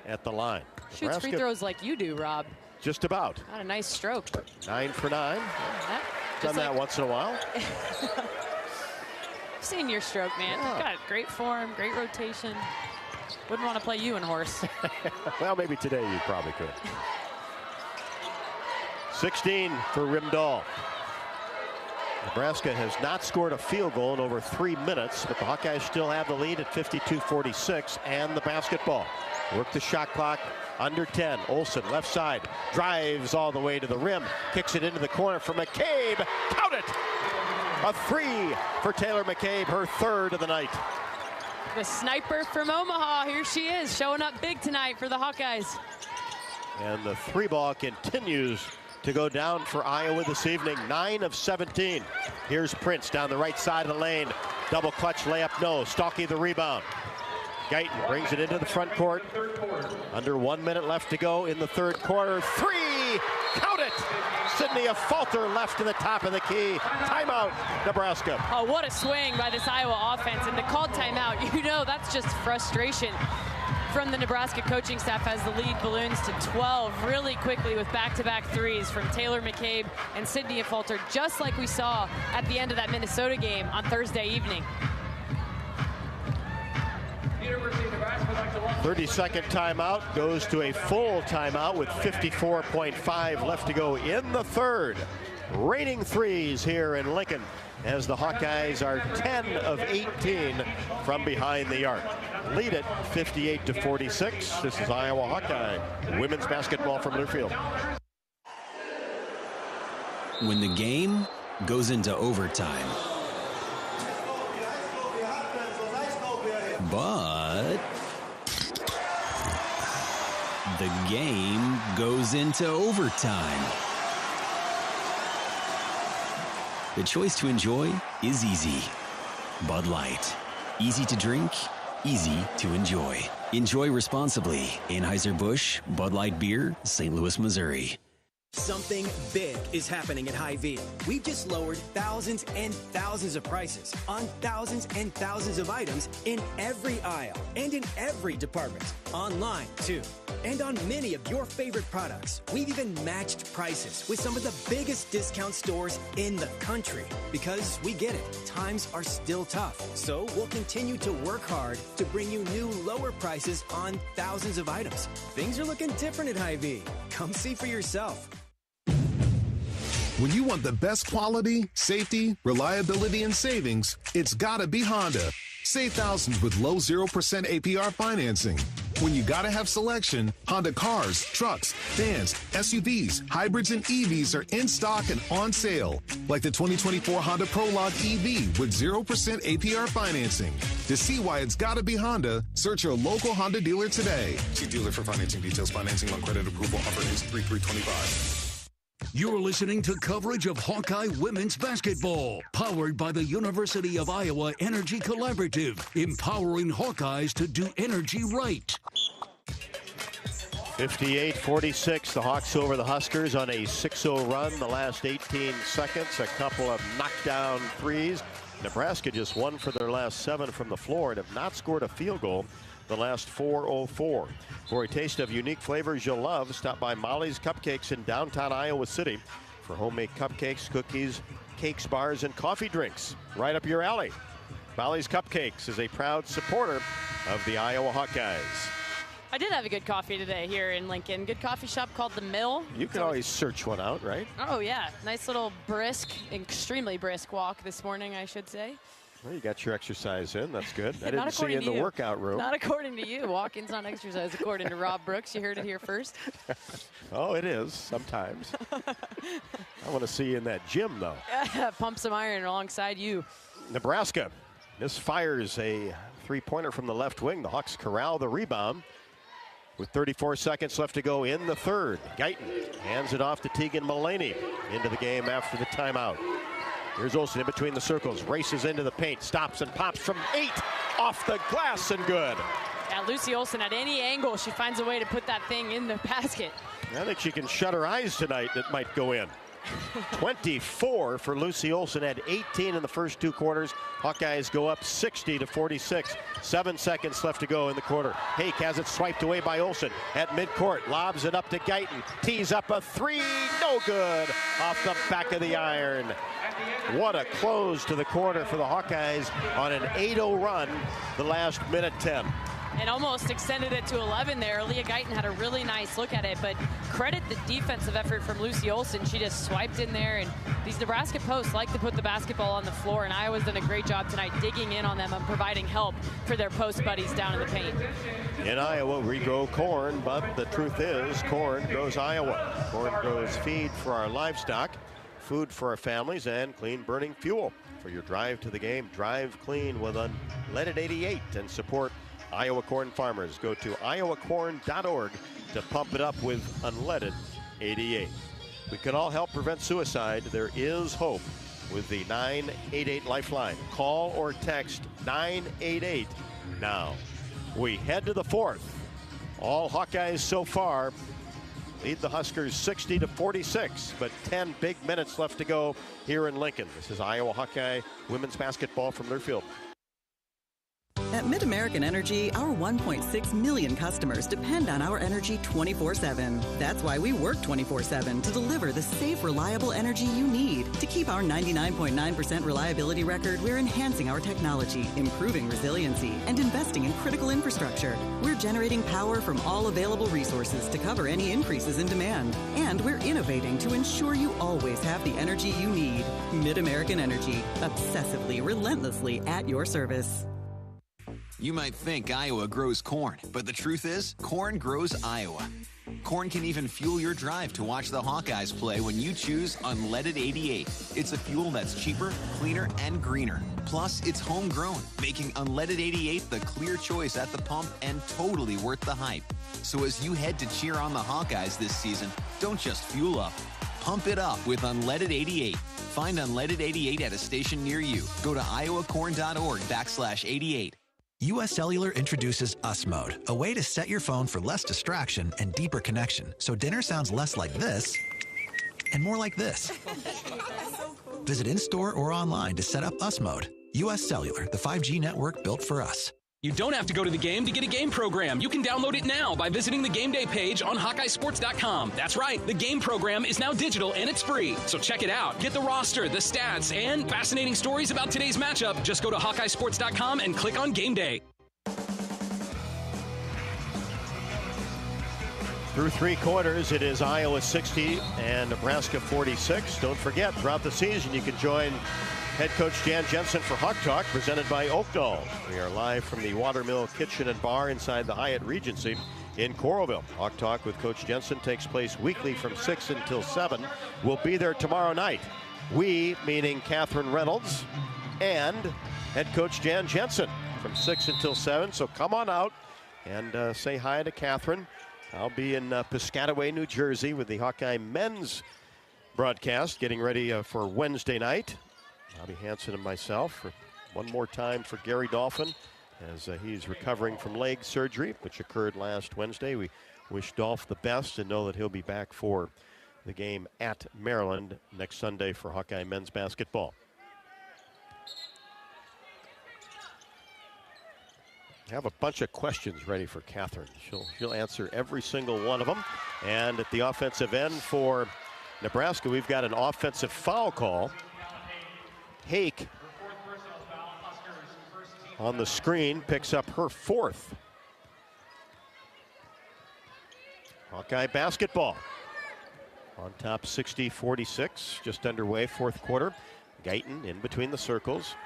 at the line. Shoots Nebraska, free throws like you do, Rob. Just about. Got a nice stroke. 9 for 9. Done that once in a while. Seen your stroke, man. Yeah. Got great form, great rotation. Wouldn't want to play you in horse. Well, maybe today you probably could. 16 for Rimdahl. Nebraska has not scored a field goal in over 3 minutes, but the Hawkeyes still have the lead at 52-46 and the basketball. Work the shot clock, under 10. Olsen, left side, drives all the way to the rim, kicks it into the corner for McCabe. Count it! A 3 for Taylor McCabe, her 3rd of the night. The sniper from Omaha, here she is, showing up big tonight for the Hawkeyes. And the 3 ball continues to go down for Iowa this evening. 9 of 17. Here's Prince down the right side of the lane. Double clutch layup, no. Stalky the rebound. Guyton brings it into the front court. Under 1 minute left to go in the third quarter. Three! Count it! Sydney, a falter left to the top of the key. Timeout, Nebraska. Oh, what a swing by this Iowa offense. And the called timeout, you know that's just frustration from the Nebraska coaching staff as the lead balloons to 12 really quickly with back-to-back threes from Taylor McCabe and Sydney Falter, just like we saw at the end of that Minnesota game on Thursday evening. 30-second timeout goes to a full timeout with 54.5 left to go in the third. Raining threes here in Lincoln as the Hawkeyes are 10 of 18 from behind the arc. Lead it 58-46. This is Iowa Hawkeye women's basketball from Learfield. When the game goes into overtime, but the game goes into overtime. The choice to enjoy is easy. Bud Light. Easy to drink, easy to enjoy. Enjoy responsibly. Anheuser-Busch, Bud Light Beer, St. Louis, Missouri. Something big is happening at Hy-Vee. We've just lowered thousands and thousands of prices on thousands and thousands of items in every aisle and in every department. Online, too. And on many of your favorite products. We've even matched prices with some of the biggest discount stores in the country. Because we get it, times are still tough. So we'll continue to work hard to bring you new lower prices on thousands of items. Things are looking different at Hy-Vee. Come see for yourself. When you want the best quality, safety, reliability, and savings, it's gotta be Honda. Save thousands with low 0% APR financing. When you gotta have selection, Honda cars, trucks, vans, SUVs, hybrids, and EVs are in stock and on sale. Like the 2024 Honda Prologue EV with 0% APR financing. To see why it's gotta be Honda, search your local Honda dealer today. See dealer for financing details. Financing on credit approval. Offer is 3/3/25. You're listening to coverage of Hawkeye women's basketball, powered by the University of Iowa Energy Collaborative, empowering Hawkeyes to do energy right. 58-46, the Hawks over the Huskers on a 6-0 run the last 18 seconds. A couple of knockdown threes. Nebraska just 1 for their last 7 from the floor and have not scored a field goal the last 4:04. For a taste of unique flavors you'll love, stop by Molly's Cupcakes in downtown Iowa City for homemade cupcakes, cookies, cakes, bars, and coffee drinks. Right up your alley. Molly's Cupcakes is a proud supporter of the Iowa Hawkeyes. I did have a good coffee today here in Lincoln. Good coffee shop called The Mill. You can always search one out, right? Oh, yeah. Nice little brisk, extremely brisk walk this morning, I should say. Well, you got your exercise in. That's good. I didn't see you in the workout room. Not according to you. Walk-in's not exercise, according to Rob Brooks. You heard it here first. Oh, it is sometimes. I want to see you in that gym, though. Pump some iron alongside you. Nebraska misfires a three-pointer from the left wing. The Hawks corral the rebound with 34 seconds left to go in the third. Guyton hands it off to Tegan Mullaney into the game after the timeout. Here's Olsen in between the circles, races into the paint, stops and pops from 8 off the glass and good. Yeah, Lucy Olsen at any angle, she finds a way to put that thing in the basket. I think she can shut her eyes tonight. It might go in. 24 for Lucy Olsen, had 18 in the first 2 quarters. Hawkeyes go up 60-46. 7 seconds left to go in the quarter. Hake has it swiped away by Olsen at midcourt. Lobs it up to Guyton. Tees up a 3, no good. Off the back of the iron. What a close to the quarter for the Hawkeyes on an 8-0 run the last minute 10. And almost extended it to 11 there. Leah Guyton had a really nice look at it, but credit the defensive effort from Lucy Olsen. She just swiped in there, and these Nebraska posts like to put the basketball on the floor, and Iowa's done a great job tonight digging in on them and providing help for their post buddies down in the paint. In Iowa, we grow corn, but the truth is corn grows Iowa. Corn grows feed for our livestock, food for our families, and clean burning fuel. For your drive to the game, drive clean with unleaded 88 and support Iowa corn farmers. Go to iowacorn.org to pump it up with unleaded 88. We can all help prevent suicide. There is hope with the 988 Lifeline. Call or text 988 now. We head to the fourth. All Hawkeyes so far lead the Huskers 60-46, but 10 big minutes left to go here in Lincoln. This is Iowa Hawkeye women's basketball from Learfield. At Mid-American Energy, our 1.6 million customers depend on our energy 24/7. That's why we work 24/7 to deliver the safe, reliable energy you need. To keep our 99.9% reliability record, we're enhancing our technology, improving resiliency, and investing in critical infrastructure. We're generating power from all available resources to cover any increases in demand. And we're innovating to ensure you always have the energy you need. Mid-American Energy, obsessively, relentlessly at your service. You might think Iowa grows corn, but the truth is, corn grows Iowa. Corn can even fuel your drive to watch the Hawkeyes play when you choose Unleaded 88. It's a fuel that's cheaper, cleaner, and greener. Plus, it's homegrown, making Unleaded 88 the clear choice at the pump and totally worth the hype. So as you head to cheer on the Hawkeyes this season, don't just fuel up. Pump it up with Unleaded 88. Find Unleaded 88 at a station near you. Go to iowacorn.org/88. U.S. Cellular introduces US Mode, a way to set your phone for less distraction and deeper connection, so dinner sounds less like this and more like this. Visit in-store or online to set up US Mode. U.S. Cellular, the 5G network built for us. You don't have to go to the game to get a game program. You can download it now by visiting the Game Day page on HawkeyeSports.com. That's right, the game program is now digital and it's free. So check it out. Get the roster, the stats, and fascinating stories about today's matchup. Just go to HawkeyeSports.com and click on Game Day. Through three quarters, it is Iowa 60 and Nebraska 46. Don't forget, throughout the season, you can join head coach Jan Jensen for Hawk Talk, presented by Oakdale. We are live from the Watermill Kitchen and Bar inside the Hyatt Regency in Coralville. Hawk Talk with Coach Jensen takes place weekly from 6 until 7. We'll be there tomorrow night. We, meaning Catherine Reynolds and head coach Jan Jensen, from 6 until 7. So come on out and say hi to Catherine. I'll be in Piscataway, New Jersey with the Hawkeye men's broadcast, getting ready for Wednesday night. Bobby Hansen and myself for one more time for Gary Dolphin as he's recovering from leg surgery, which occurred last Wednesday. We wish Dolph the best and know that he'll be back for the game at Maryland next Sunday for Hawkeye men's basketball. I have a bunch of questions ready for Catherine. She'll answer every single one of them. And at the offensive end for Nebraska, we've got an offensive foul call. Hake on the screen picks up her fourth. Hawkeye basketball on top 60-46, just underway, fourth quarter. Guyton in between the circles,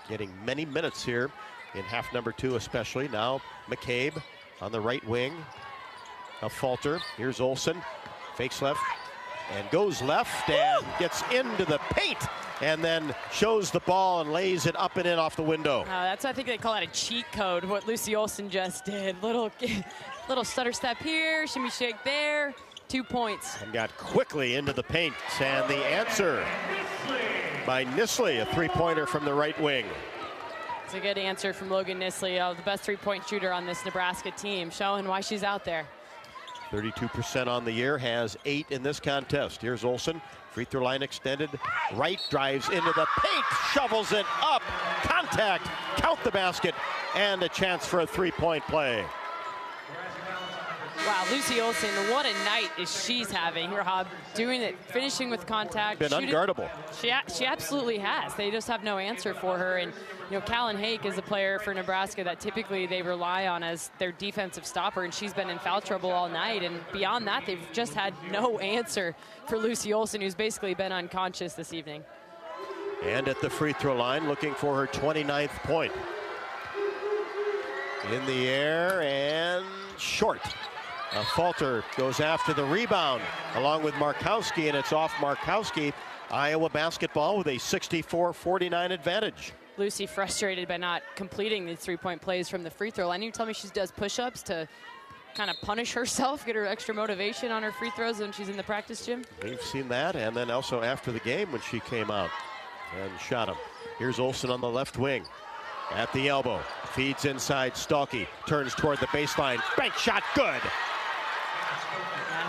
getting many minutes here in half number 2 especially. Now McCabe on the right wing. A falter. Here's Olsen, fakes left and goes left and gets into the paint and then shows the ball and lays it up and in off the window. That's, I think they call that a cheat code, what Lucy Olsen just did. Little stutter step here, shimmy shake there, 2 points. And got quickly into the paint, and the answer by Nisley, a three-pointer from the right wing. It's a good answer from Logan Nisley, the best three-point shooter on this Nebraska team, showing why she's out there. 32% on the year, has 8 in this contest. Here's Olsen, free throw line extended, right, drives into the paint, shovels it up, contact, count the basket, and a chance for a three-point play. Wow, Lucy Olsen, what a night is she's having, Rob, doing it, finishing with contact. Been unguardable. She absolutely has. They just have no answer for her. And, you know, Callan Hake is a player for Nebraska that typically they rely on as their defensive stopper, and she's been in foul trouble all night. And beyond that, they've just had no answer for Lucy Olsen, who's basically been unconscious this evening. And at the free throw line, looking for her 29th point. In the air and short. Falter goes after the rebound along with Markowski, and it's off Markowski. Iowa basketball with a 64-49 advantage. Lucy frustrated by not completing these three-point plays from the free throw line. You tell me she does push-ups to kind of punish herself, get her extra motivation on her free throws when she's in the practice gym? We've seen that, and then also after the game when she came out and shot him. Here's Olsen on the left wing. at the elbow. Feeds inside Stolke. Turns toward the baseline. Bank shot good.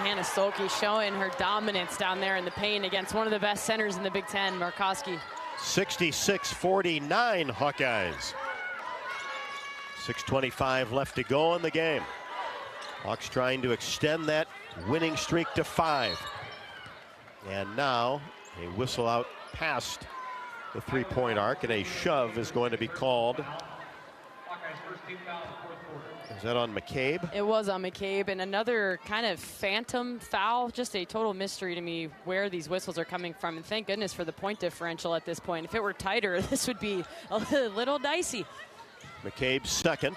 Hannah Stolke showing her dominance down there in the paint against one of the best centers in the Big Ten, Markowski. 66-49 Hawkeyes. 6:25 left to go in the game. Hawks trying to extend that winning streak to 5. And now a whistle out past the three-point arc, and a shove is going to be called. Is that on McCabe? It was on McCabe, and another kind of phantom foul. Just a total mystery to me where these whistles are coming from, and thank goodness for the point differential at this point. If it were tighter, this would be a little dicey. McCabe's second.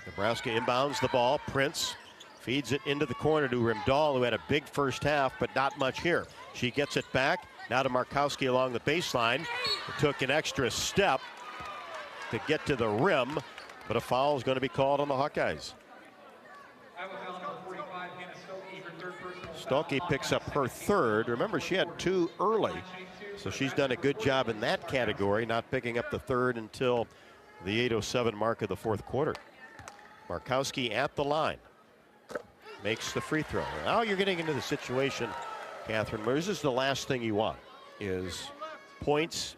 Nebraska inbounds the ball. Prince feeds it into the corner to Rimdahl, who had a big first half, but not much here. She gets it back. Now to Markowski along the baseline. It took an extra step to get to the rim, but a foul is going to be called on the Hawkeyes. Stolke picks up her third. Remember, she had 2 early, so she's done a good job in that category, not picking up the third until the 8:07 mark of the fourth quarter. Markowski at the line. Makes the free throw. Now you're getting into the situation, Catherine, where this is the last thing you want, is points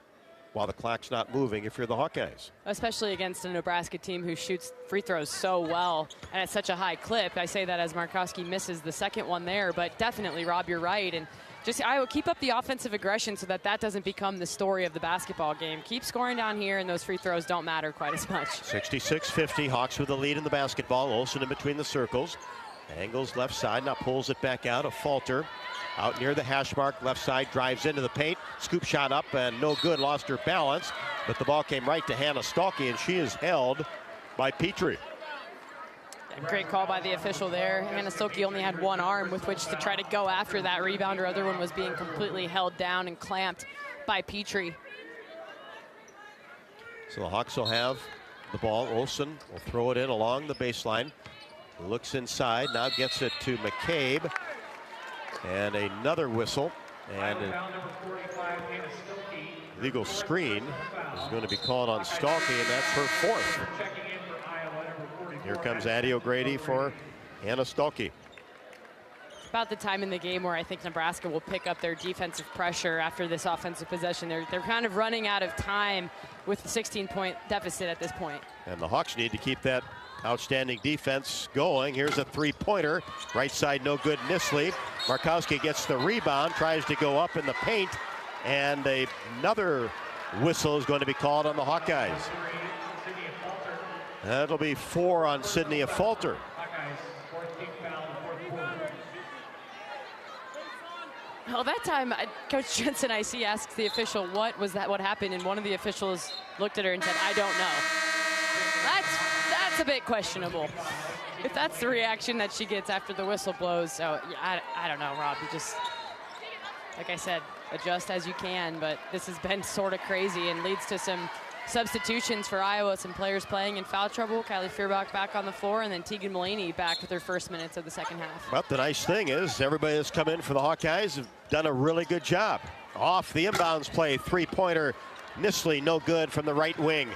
while the clock's not moving if you're the Hawkeyes. Especially against a Nebraska team who shoots free throws so well and at such a high clip. I say that as Markowski misses the second one there, but definitely, Rob, you're right. And just Iowa, keep up the offensive aggression so that doesn't become the story of the basketball game. Keep scoring down here, and those free throws don't matter quite as much. 66-50, Hawks with the lead in the basketball. Olsen in between the circles. Angles left side, now pulls it back out. A falter out near the hash mark. Left side, drives into the paint. Scoop shot up and no good, lost her balance. But the ball came right to Hannah Stolke, and she is held by Petrie. Great call by the official there. Hannah Stolke only had one arm with which to try to go after that rebound. Her other one was being completely held down and clamped by Petrie. So the Hawks will have the ball. Olsen will throw it in along the baseline. Looks inside, now gets it to McCabe. And another whistle. And a legal screen is going to be called on Stolke, and that's her fourth. Here comes Addie O'Grady for Hannah Stolke. About the time in the game where I think Nebraska will pick up their defensive pressure after this offensive possession. They're kind of running out of time with the 16-point deficit at this point. And the Hawks need to keep that outstanding defense going. Here's a three-pointer. Right side, no good. Nisley. Markowski gets the rebound, tries to go up in the paint, and another whistle is going to be called on the Hawkeyes. That'll be 4 on Sydney Falter. Well, that time, Coach Jensen, I see, asks the official, what happened? And one of the officials looked at her and said, I don't know. That's a bit questionable. If that's the reaction that she gets after the whistle blows. So, yeah, I don't know, Rob. You just, like I said, adjust as you can. But this has been sort of crazy and leads to some substitutions for Iowa, some players playing in foul trouble. Kylie Feuerbach back on the floor, and then Tegan Mulaney back with her first minutes of the second half. But the nice thing is everybody that's come in for the Hawkeyes have done a really good job. Off the inbounds play, three-pointer. Nisley, no good from the right wing.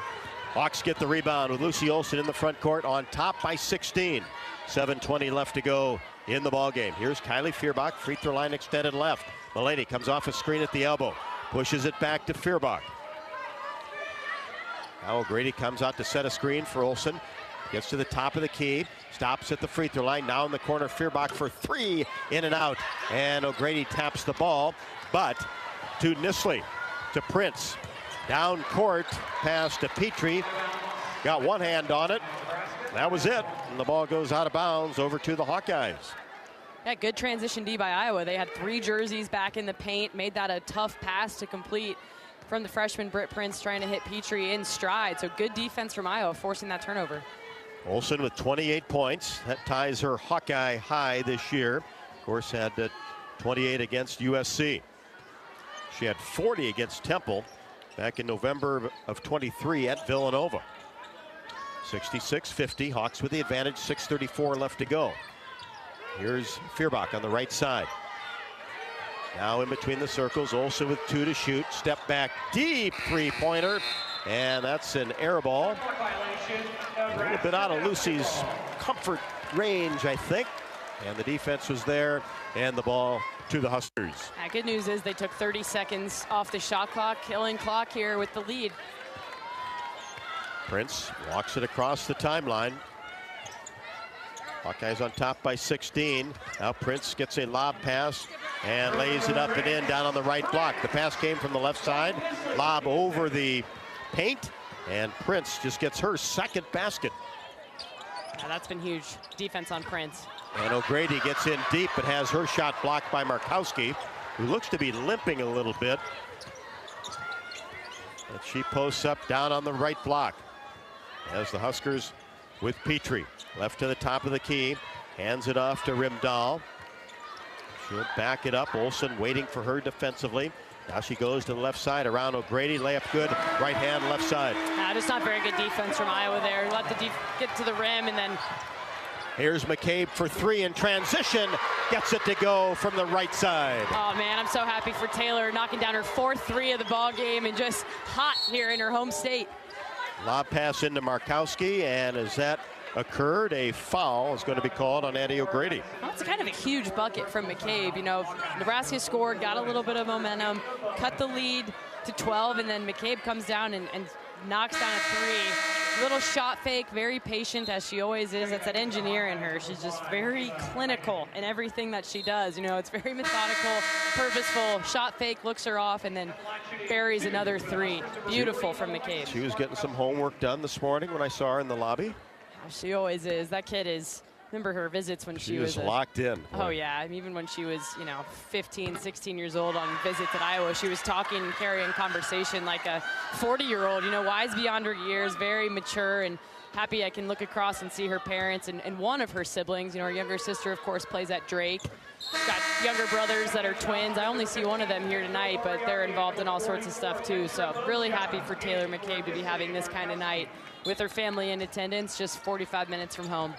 Hawks get the rebound with Lucy Olsen in the front court, on top by 16. 7:20 left to go in the ballgame. Here's Kylie Feuerbach, free throw line extended left. Mulaney comes off a screen at the elbow, pushes it back to Feuerbach. Now O'Grady comes out to set a screen for Olsen. Gets to the top of the key. Stops at the free throw line. Now in the corner, Feuerbach for 3. In and out. And O'Grady taps the ball. But to Nisley. To Prince. Down court. Pass to Petrie. Got one hand on it. That was it. And the ball goes out of bounds over to the Hawkeyes. Yeah, good transition D by Iowa. They had 3 jerseys back in the paint. Made that a tough pass to complete from the freshman Britt Prince, trying to hit Petrie in stride. So good defense from Iowa, forcing that turnover. Olsen with 28 points. That ties her Hawkeye high this year. Of course, had 28 against USC. She had 40 against Temple back in November of 23 at Villanova. 66-50, Hawks with the advantage, 6:34 left to go. Here's Feuerbach on the right side. Now in between the circles, Olsen with 2 to shoot. Step back, deep three-pointer, And that's an air ball. A little bit out of Lucy's comfort range, I think. And the defense was there, and the ball to the Huskers. Good news is they took 30 seconds off the shot clock, killing clock here with the lead. Prince walks it across the timeline. Hawkeyes on top by 16. Now Prince gets a lob pass and lays it up and in down on the right block. The pass came from the left side. Lob over the paint, and Prince just gets her second basket. Yeah, that's been huge defense on Prince. And O'Grady gets in deep but has her shot blocked by Markowski, who looks to be limping a little bit. But she posts up down on the right block. As the Huskers with Petrie. Left to the top of the key. Hands it off to Rimdahl. She'll back it up. Olsen waiting for her defensively. Now she goes to the left side around O'Grady. Layup good. Right hand, left side. Just not very good defense from Iowa there. Let the get to the rim and then. Here's McCabe for three in transition. Gets it to go from the right side. Oh, man, I'm so happy for Taylor knocking down her 4th three of the ball game and just hot here in her home state. Lob pass into Markowski, and as that occurred, a foul is going to be called on Addie O'Grady. Well, it's kind of a huge bucket from McCabe. You know, Nebraska scored, got a little bit of momentum, cut the lead to 12, and then McCabe comes down and knocks down a three. Little shot fake, very patient as she always is. That's that engineer in her. She's just very clinical in everything that she does. You know, it's very methodical, purposeful. Shot fake, looks her off, and then buries another three. Beautiful from McCabe. She was getting some homework done this morning when I saw her in the lobby. She always is. That kid is. Remember her visits when she was locked in. Oh, yeah. I mean, even when she was, 15, 16 years old on visits at Iowa, she was talking and carrying conversation like a 40-year-old, wise beyond her years, very mature, and happy I can look across and see her parents and one of her siblings. Her younger sister, of course, plays at Drake. Got younger brothers that are twins. I only see one of them here tonight, but they're involved in all sorts of stuff, too. So really happy for Taylor McCabe to be having this kind of night with her family in attendance, just 45 minutes from home.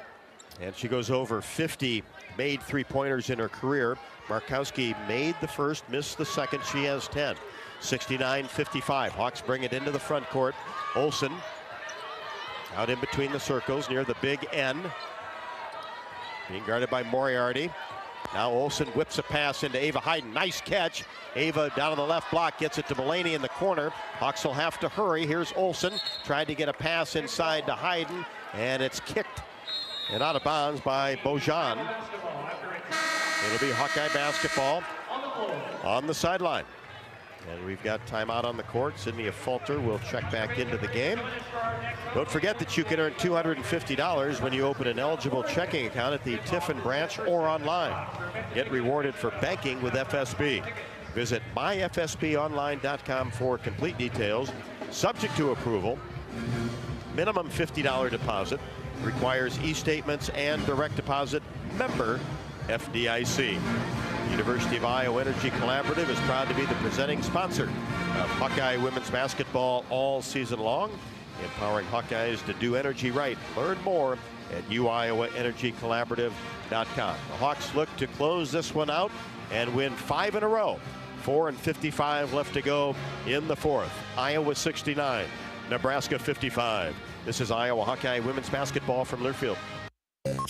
And she goes over 50 made three-pointers in her career. Markowski made the first, missed the second. She has 10. 69-55. Hawks bring it into the front court. Olsen out in between the circles near the big N. Being guarded by Moriarty. Now Olsen whips a pass into Ava Hayden. Nice catch. Ava down on the left block gets it to Mulaney in the corner. Hawks will have to hurry. Here's Olsen. Tried to get a pass inside to Hayden, and it's kicked and out of bounds by Bojan. It'll be Hawkeye basketball on the sideline. And we've got timeout on the court. Sydney Falter will check back into the game. Don't forget that you can earn $250 when you open an eligible checking account at the Tiffin branch or online. Get rewarded for banking with FSB. Visit myfsbonline.com for complete details. Subject to approval. Minimum $50 deposit. Requires e-statements and direct deposit. Member FDIC. University of Iowa Energy Collaborative is proud to be the presenting sponsor of Hawkeye women's basketball all season long, empowering Hawkeyes to do energy right. Learn more at uiowaenergycollaborative.com. The Hawks look to close this one out and win 5 in a row. 4:55 left to go in the fourth. Iowa 69, Nebraska 55. This is Iowa Hawkeye women's basketball from Learfield.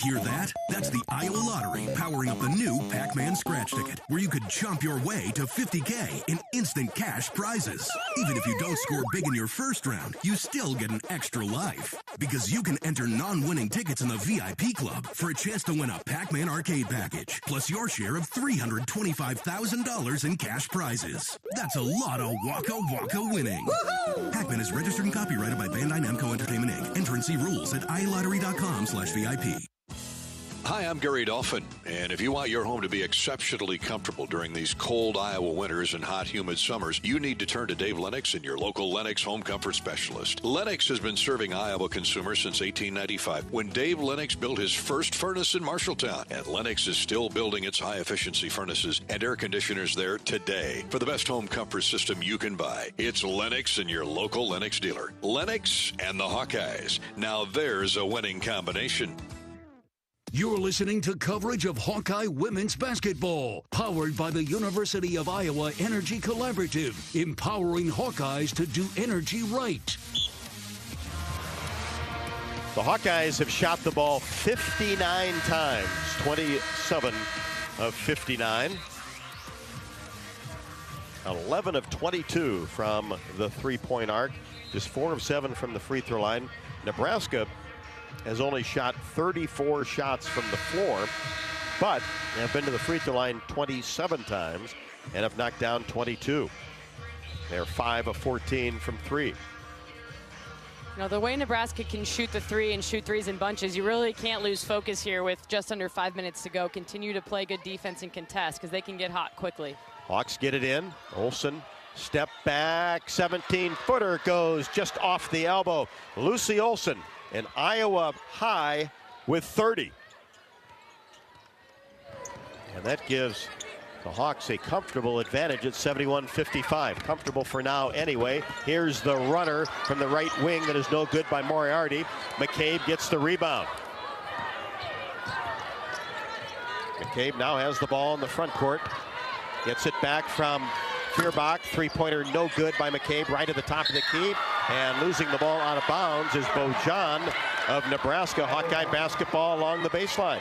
Hear that? That's the Iowa Lottery powering up the new Pac-Man scratch ticket, where you could chomp your way to $50K in instant cash prizes. Even if you don't score big in your first round, you still get an extra life. Because you can enter non-winning tickets in the VIP club for a chance to win a Pac-Man arcade package, plus your share of $325,000 in cash prizes. That's a lot of waka winning. Woo-hoo! Pac-Man is registered and copyrighted by Bandai Namco Entertainment Inc. Enter and see rules at iLottery.com/VIP. Hi, I'm Gary Dolphin, and if you want your home to be exceptionally comfortable during these cold Iowa winters and hot, humid summers, you need to turn to Dave Lennox and your local Lennox home comfort specialist. Lennox has been serving Iowa consumers since 1895, when Dave Lennox built his first furnace in Marshalltown, and Lennox is still building its high-efficiency furnaces and air conditioners there today. For the best home comfort system you can buy, it's Lennox and your local Lennox dealer. Lennox and the Hawkeyes. Now there's a winning combination. You're listening to coverage of Hawkeye women's basketball, powered by the University of Iowa Energy Collaborative, empowering Hawkeyes to do energy right. The Hawkeyes have shot the ball 59 times, 27 of 59. 11 of 22 from the three-point arc, just 4 of 7 from the free throw line. Nebraska has only shot 34 shots from the floor, but have been to the free throw line 27 times and have knocked down 22. They're 5 of 14 from 3. You know, the way Nebraska can shoot the three and shoot threes in bunches, you really can't lose focus here with just under 5 minutes to go. Continue to play good defense and contest because they can get hot quickly. Hawks get it in. Olsen, step back, 17-footer goes just off the elbow. Lucy Olsen, an Iowa high with 30. And that gives the Hawks a comfortable advantage at 71-55. Comfortable for now anyway. Here's the runner from the right wing that is no good by Moriarty. McCabe gets the rebound. McCabe now has the ball in the front court. Gets it back from Feuerbach. Three-pointer no good by McCabe right at the top of the key. And losing the ball out of bounds is Bojan of Nebraska. Hawkeye basketball along the baseline.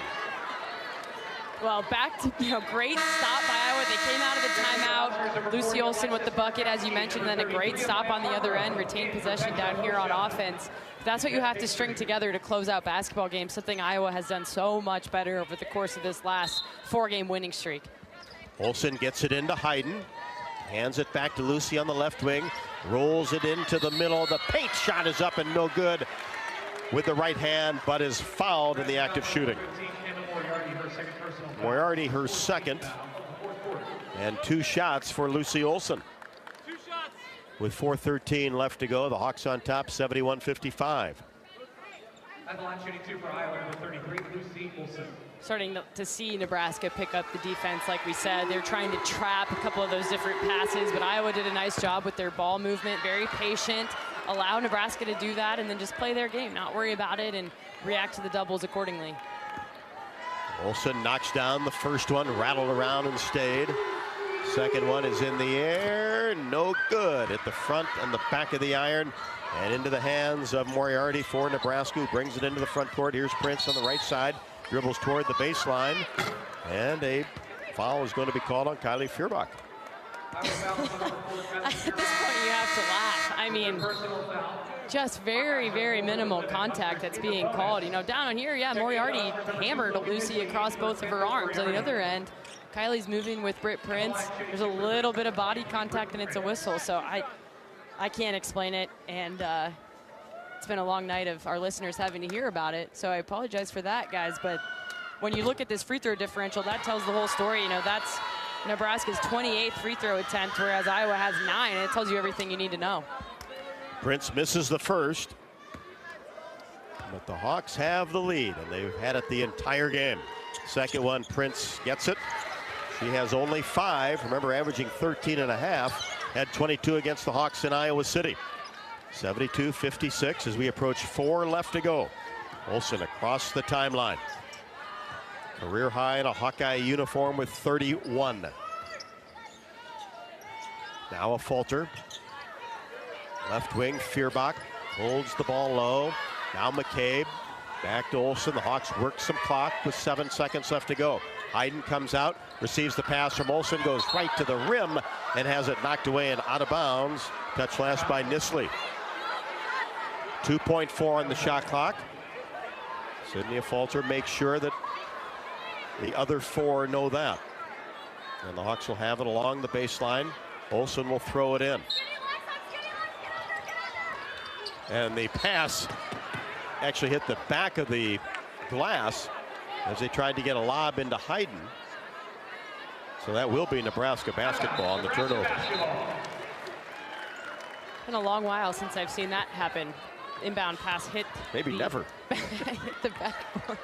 Well, back to, great stop by Iowa. They came out of the timeout. Lucy Olsen with the bucket, as you mentioned, then a great stop on the other end. Retained possession down here on offense. That's what you have to string together to close out basketball games, something Iowa has done so much better over the course of this last 4-game winning streak. Olsen gets it into Hayden. Hands it back to Lucy on the left wing. Rolls it into the middle. The paint shot is up and no good with the right hand, but is fouled in the act of shooting. Moriarty her second. And 2 shots for Lucy Olsen. With 4:13 left to go, the Hawks on top, 71-55. At the line shooting 2 for Iowa, number 33, Lucy Olsen. Starting to see Nebraska pick up the defense, like we said. They're trying to trap a couple of those different passes, but Iowa did a nice job with their ball movement, very patient, allow Nebraska to do that, and then just play their game, not worry about it, and react to the doubles accordingly. Olsen knocks down the first one, rattled around and stayed. Second one is in the air, no good at the front and the back of the iron, and into the hands of Moriarty for Nebraska, who brings it into the front court. Here's Prince on the right side. Dribbles toward the baseline, and a foul is going to be called on Kylie Feuerbach. At this point, you have to laugh. I mean, just very, very minimal contact that's being called. Down on here, yeah, Moriarty hammered Lucy across both of her arms. On the other end, Kylie's moving with Britt Prince. There's a little bit of body contact, and it's a whistle. So I can't explain it, and it's been a long night of our listeners having to hear about it, so I apologize for that, guys. But when you look at this free throw differential, that tells the whole story. That's Nebraska's 28th free throw attempt, whereas Iowa has 9, and it tells you everything you need to know. Prince misses the first, but the Hawks have the lead, and they've had it the entire game. Second one, Prince gets it. She has only 5, remember averaging 13.5, had 22 against the Hawks in Iowa City. 72-56 as we approach 4 left to go. Olsen across the timeline. Career high in a Hawkeye uniform with 31. Now a falter. Left wing, Feuerbach holds the ball low. Now McCabe, back to Olsen. The Hawks work some clock with 7 seconds left to go. Hayden comes out, receives the pass from Olsen, goes right to the rim, and has it knocked away and out of bounds. Touch last by Nisley. 2.4 on the shot clock. Sydney Falter makes sure that the other 4 know that. And the Hawks will have it along the baseline. Olsen will throw it in. And the pass actually hit the back of the glass as they tried to get a lob into Hayden. So that will be Nebraska basketball on the turnover. Been a long while since I've seen that happen. Inbound pass hit. Maybe never. Hit the backboard.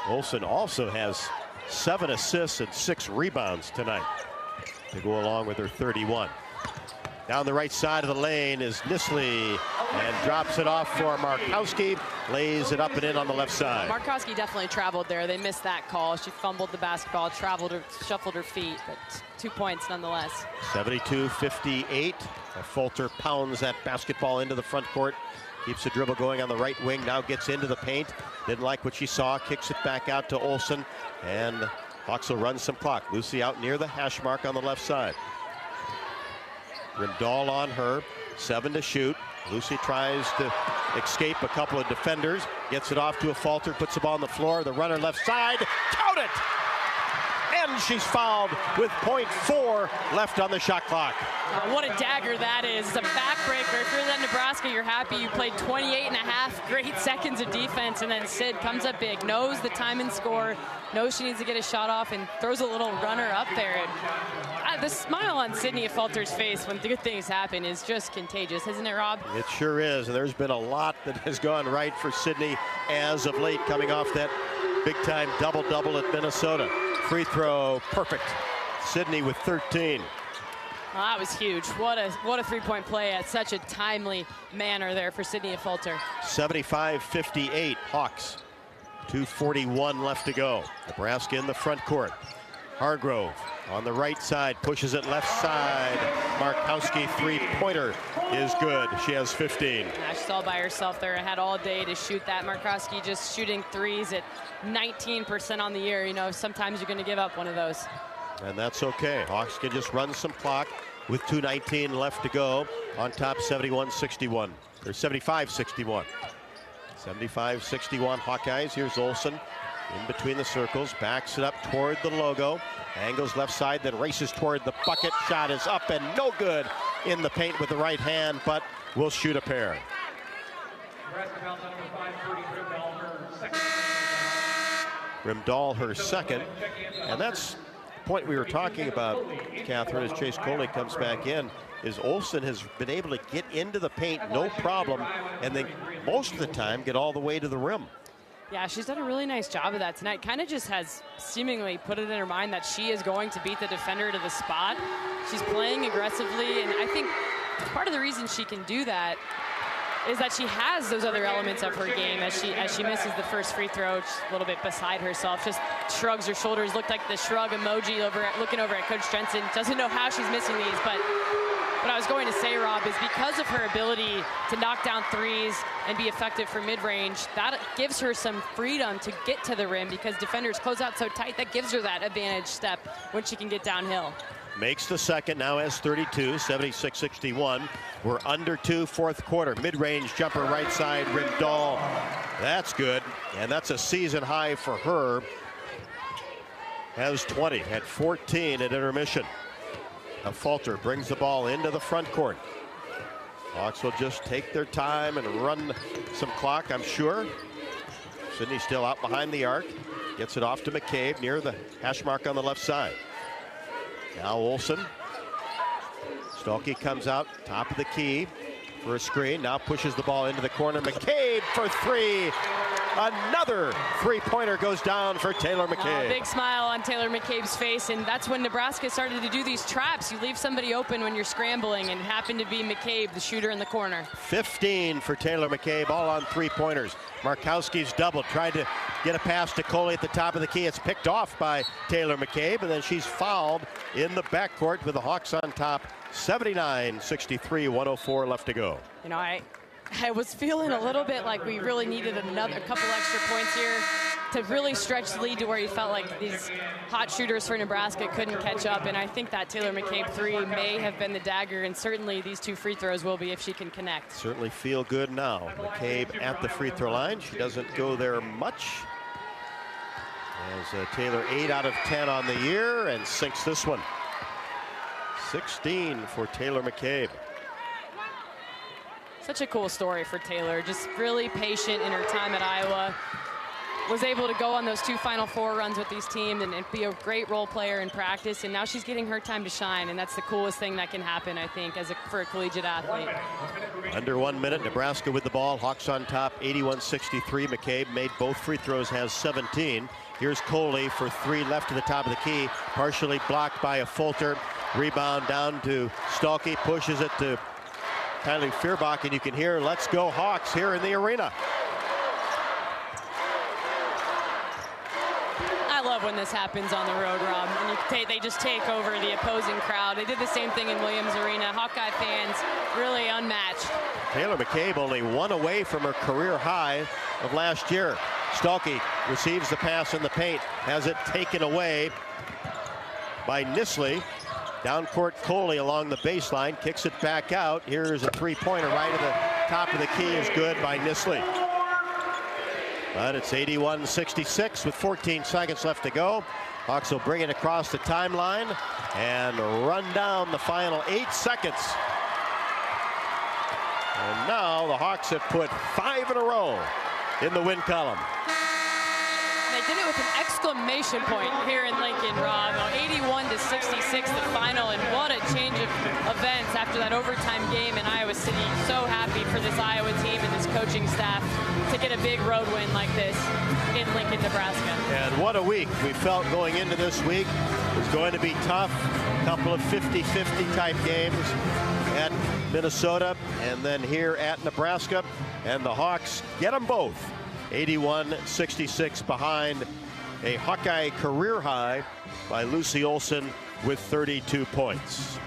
Olsen also has 7 assists and 6 rebounds tonight to go along with her 31. Down the right side of the lane is Nisley. and drops it off for Markowski. Lays it up and in on the left side. Markowski definitely traveled there. They missed that call. She fumbled the basketball, shuffled her feet, but 2 points nonetheless. 72-58. Fulter pounds that basketball into the front court. Keeps the dribble going on the right wing. Now gets into the paint. Didn't like what she saw. Kicks it back out to Olsen. And Hawks will run some clock. Lucy out near the hash mark on the left side. Rimdahl on her. 7 to shoot. Lucy tries to escape a couple of defenders. Gets it off to a Fulter. Puts the ball on the floor. The runner left side. Count it! And she's fouled with .4 left on the shot clock. What a dagger that is. It's a backbreaker. If you're in Nebraska, you're happy you played 28.5 great seconds of defense, and then Sid comes up big, knows the time and score, knows she needs to get a shot off, and throws a little runner up there. And the smile on Sydney Fulter's face when good things happen is just contagious, isn't it, Rob? It sure is, and there's been a lot that has gone right for Sydney as of late, coming off that big-time double-double at Minnesota. Free throw, perfect. Sydney with 13. Well, that was huge. What a three-point play at such a timely manner there for Sydney Fulter. 75-58 Hawks. 2:41 left to go. Nebraska in the front court. Hargrove on the right side, pushes it left side. Markowski three-pointer is good. She has 15. Yeah, she's all by herself there. Had all day to shoot that. Markowski just shooting threes at 19% on the year. You know, sometimes you're going to give up one of those. And that's okay. Hawks can just run some clock with 2:19 left to go. On top 71-61, or 75-61. 75-61 Hawkeyes. Here's Olsen in between the circles, backs it up toward the logo, angles left side, then races toward the bucket. Shot is up and no good in the paint with the right hand, but will shoot a pair. Rimdahl her second, and that's the point we were talking about, Catherine, as Chase Coley comes back in, is Olsen has been able to get into the paint no problem, and then most of the time get all the way to the rim. Yeah, she's done a really nice job of that tonight. Kind of just has seemingly put it in her mind that she is going to beat the defender to the spot. She's playing aggressively, and I think part of the reason she can do that is that she has those other elements of her game. As she misses the first free throw, she's a little bit beside herself, just shrugs her shoulders, looked like the shrug emoji looking over at Coach Jensen. Doesn't know how she's missing these, but what I was going to say, Rob, is because of her ability to knock down threes and be effective from mid-range, that gives her some freedom to get to the rim because defenders close out so tight. That gives her that advantage step when she can get downhill. Makes the second, now has 32, 76-61. We're under 2, fourth quarter. Mid-range jumper right side, Rimdahl. That's good, and that's a season high for her. Has 20, had 14 at intermission. Fulter brings the ball into the front court. Hawks will just take their time and run some clock, I'm sure. Sydney still out behind the arc. Gets it off to McCabe near the hash mark on the left side. Now Olsen. Stolke comes out, top of the key for a screen. Now pushes the ball into the corner. McCabe for three. Another three-pointer goes down for Taylor McCabe. Oh, big smile on Taylor McCabe's face, and that's when Nebraska started to do these traps. You leave somebody open when you're scrambling, and it happened to be McCabe, the shooter in the corner. 15 for Taylor McCabe, all on three-pointers. Markowski's double, tried to get a pass to Coley at the top of the key. It's picked off by Taylor McCabe, and then she's fouled in the backcourt with the Hawks on top. 79-63, 104 left to go. You know, I was feeling a little bit like we really needed a couple extra points here to really stretch the lead to where you felt like these hot shooters for Nebraska couldn't catch up. And I think that Taylor McCabe three may have been the dagger, and certainly these two free throws will be if she can connect. Certainly feel good now. McCabe at the free throw line. She doesn't go there much. As Taylor 8 out of 10 on the year and sinks this one. 16 for Taylor McCabe. Such a cool story for Taylor. Just really patient in her time at Iowa. Was able to go on those two Final Four runs with these teams and be a great role player in practice. And now she's getting her time to shine. And that's the coolest thing that can happen, I think, for a collegiate athlete. Under 1 minute, Nebraska with the ball. Hawks on top, 81-63. McCabe made both free throws, has 17. Here's Coley for three left to the top of the key. Partially blocked by a Fulter. Rebound down to Stolke, pushes it to Kylie Fierbach, and you can hear "Let's Go Hawks" here in the arena. I love when this happens on the road, Rob. And they just take over the opposing crowd. They did the same thing in Williams Arena. Hawkeye fans really unmatched. Taylor McCabe only one away from her career high of last year. Stalkey receives the pass in the paint, has it taken away by Nisley. Down court, Coley along the baseline, kicks it back out. Here's a three-pointer right at the top of the key, is good by Nisley. But it's 81-66 with 14 seconds left to go. Hawks will bring it across the timeline and run down the final 8 seconds. And now the Hawks have put 5 in a row in the win column. They did it with an exclamation point here in Lincoln, Rob. 81-66 the final, and what a change of events after that overtime game in Iowa City. So happy for this Iowa team and this coaching staff to get a big road win like this in Lincoln, Nebraska. And what a week we felt going into this week. It was going to be tough. A couple of 50-50 type games at Minnesota and then here at Nebraska. And the Hawks get them both. 81-66 behind a Hawkeye career high by Lucy Olson with 32 points.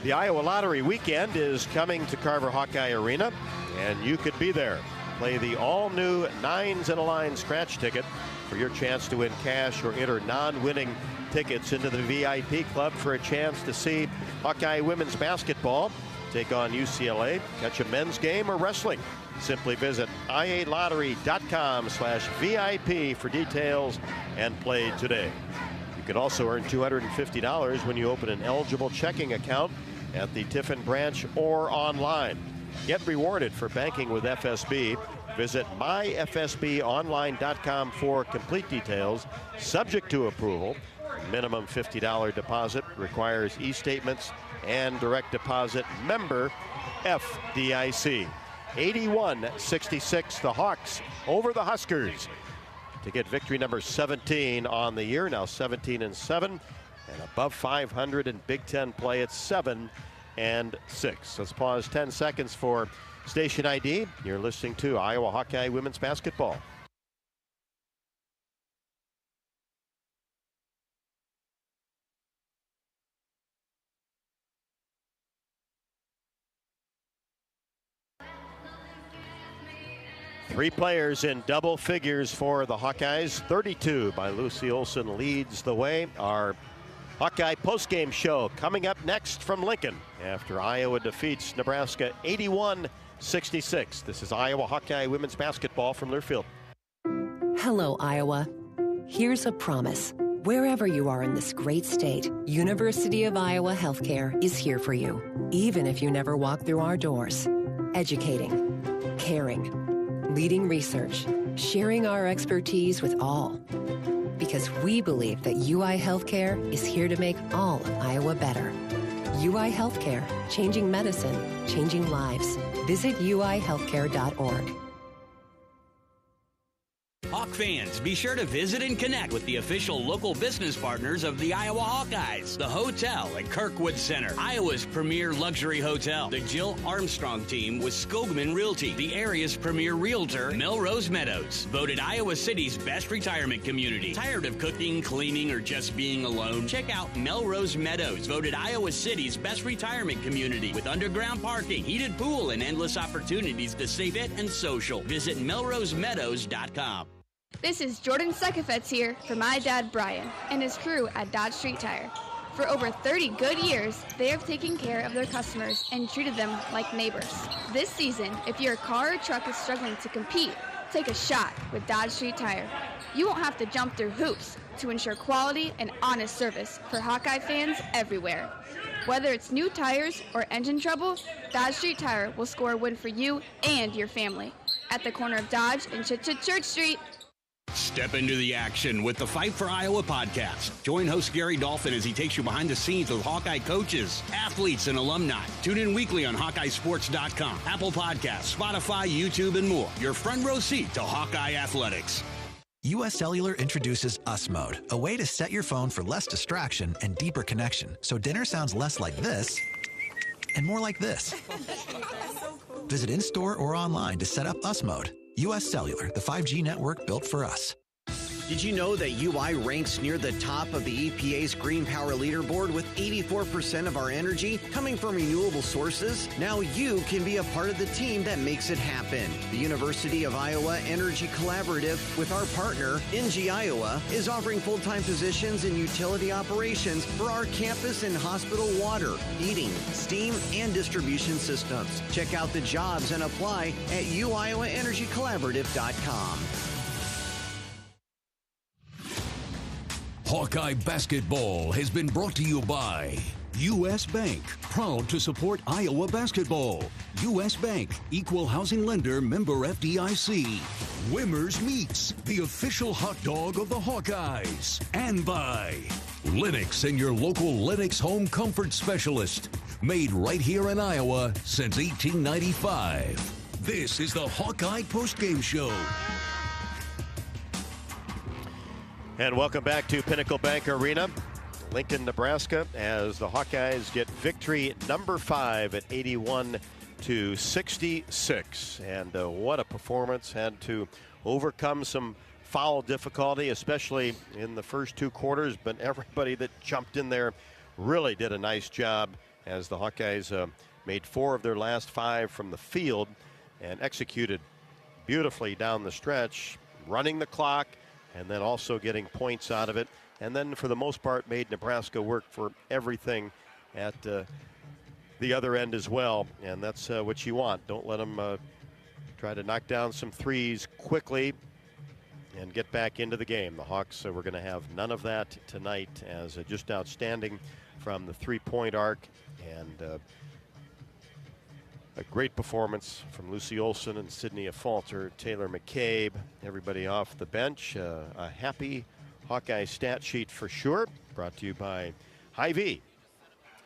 The Iowa Lottery weekend is coming to Carver Hawkeye Arena, and you could be there. Play the all-new 9s and a Line scratch ticket for your chance to win cash or enter non-winning tickets into the VIP club for a chance to see Hawkeye women's basketball take on UCLA, catch a men's game, or wrestling. Simply visit ialottery.com/VIP for details and play today. You can also earn $250 when you open an eligible checking account at the Tiffin branch or online. Get rewarded for banking with FSB. Visit myfsbonline.com for complete details. Subject to approval. Minimum $50 deposit, requires e-statements and direct deposit. Member FDIC. 81-66, the Hawks over the Huskers to get victory number 17 on the year. Now 17-7 and above 500 in Big Ten play at 7-6. Let's pause 10 seconds for station ID. You're listening to Iowa Hawkeye women's basketball. Three players in double figures for the Hawkeyes. 32 by Lucy Olson leads the way. Our Hawkeye postgame show coming up next from Lincoln after Iowa defeats Nebraska 81-66. This is Iowa Hawkeye women's basketball from Learfield. Hello, Iowa. Here's a promise. Wherever you are in this great state, University of Iowa Healthcare is here for you, even if you never walk through our doors. Educating, caring, leading research, sharing our expertise with all. Because we believe that UI Healthcare is here to make all of Iowa better. UI Healthcare, changing medicine, changing lives. Visit uihealthcare.org. Hawk fans, be sure to visit and connect with the official local business partners of the Iowa Hawkeyes. The hotel at Kirkwood Center, Iowa's premier luxury hotel. The Jill Armstrong team with Skogman Realty, the area's premier realtor, Melrose Meadows. Voted Iowa City's best retirement community. Tired of cooking, cleaning, or just being alone? Check out Melrose Meadows. Voted Iowa City's best retirement community with underground parking, heated pool, and endless opportunities to stay fit and social. Visit melrosemeadows.com. This is Jordan Sekefetz here for my dad Brian and his crew at Dodge Street Tire. For over 30 good years, they have taken care of their customers and treated them like neighbors. This season, if your car or truck is struggling to compete, take a shot with Dodge Street Tire. You won't have to jump through hoops to ensure quality and honest service for Hawkeye fans everywhere. Whether it's new tires or engine trouble, Dodge Street Tire will score a win for you and your family. At the corner of Dodge and Church Street. Step into the action with the Fight for Iowa podcast. Join host Gary Dolphin as he takes you behind the scenes with Hawkeye coaches, athletes, and alumni. Tune in weekly on HawkeyeSports.com, Apple Podcasts, Spotify, YouTube, and more. Your front row seat to Hawkeye athletics. U.S. Cellular introduces US Mode, a way to set your phone for less distraction and deeper connection, so dinner sounds less like this and more like this. Visit in-store or online to set up US Mode. US Cellular, the 5G network built for us. Did you know that UI ranks near the top of the EPA's Green Power Leaderboard with 84% of our energy coming from renewable sources? Now you can be a part of the team that makes it happen. The University of Iowa Energy Collaborative, with our partner, NG Iowa, is offering full-time positions in utility operations for our campus and hospital water, heating, steam, and distribution systems. Check out the jobs and apply at uiowaenergycollaborative.com. Hawkeye basketball has been brought to you by U.S. Bank, proud to support Iowa basketball. U.S. Bank, equal housing lender, member FDIC. Wimmer's Meats, the official hot dog of the Hawkeyes. And by Lennox and your local Lennox home comfort specialist. Made right here in Iowa since 1895. This is the Hawkeye postgame show. And welcome back to Pinnacle Bank Arena, Lincoln, Nebraska, as the Hawkeyes get victory number 5 at 81-66. And what a performance. Had to overcome some foul difficulty, especially in the first 2 quarters, but everybody that jumped in there really did a nice job, as the Hawkeyes made 4 of their last 5 from the field and executed beautifully down the stretch, running the clock, and then also getting points out of it. And then for the most part made Nebraska work for everything at the other end as well. And that's what you want. Don't let them try to knock down some threes quickly and get back into the game. The Hawks were going to have none of that tonight, as just outstanding from the three-point arc. And a great performance from Lucy Olson and Sydney Afalter, Taylor McCabe, everybody off the bench. A happy Hawkeye stat sheet for sure, brought to you by Hy-Vee.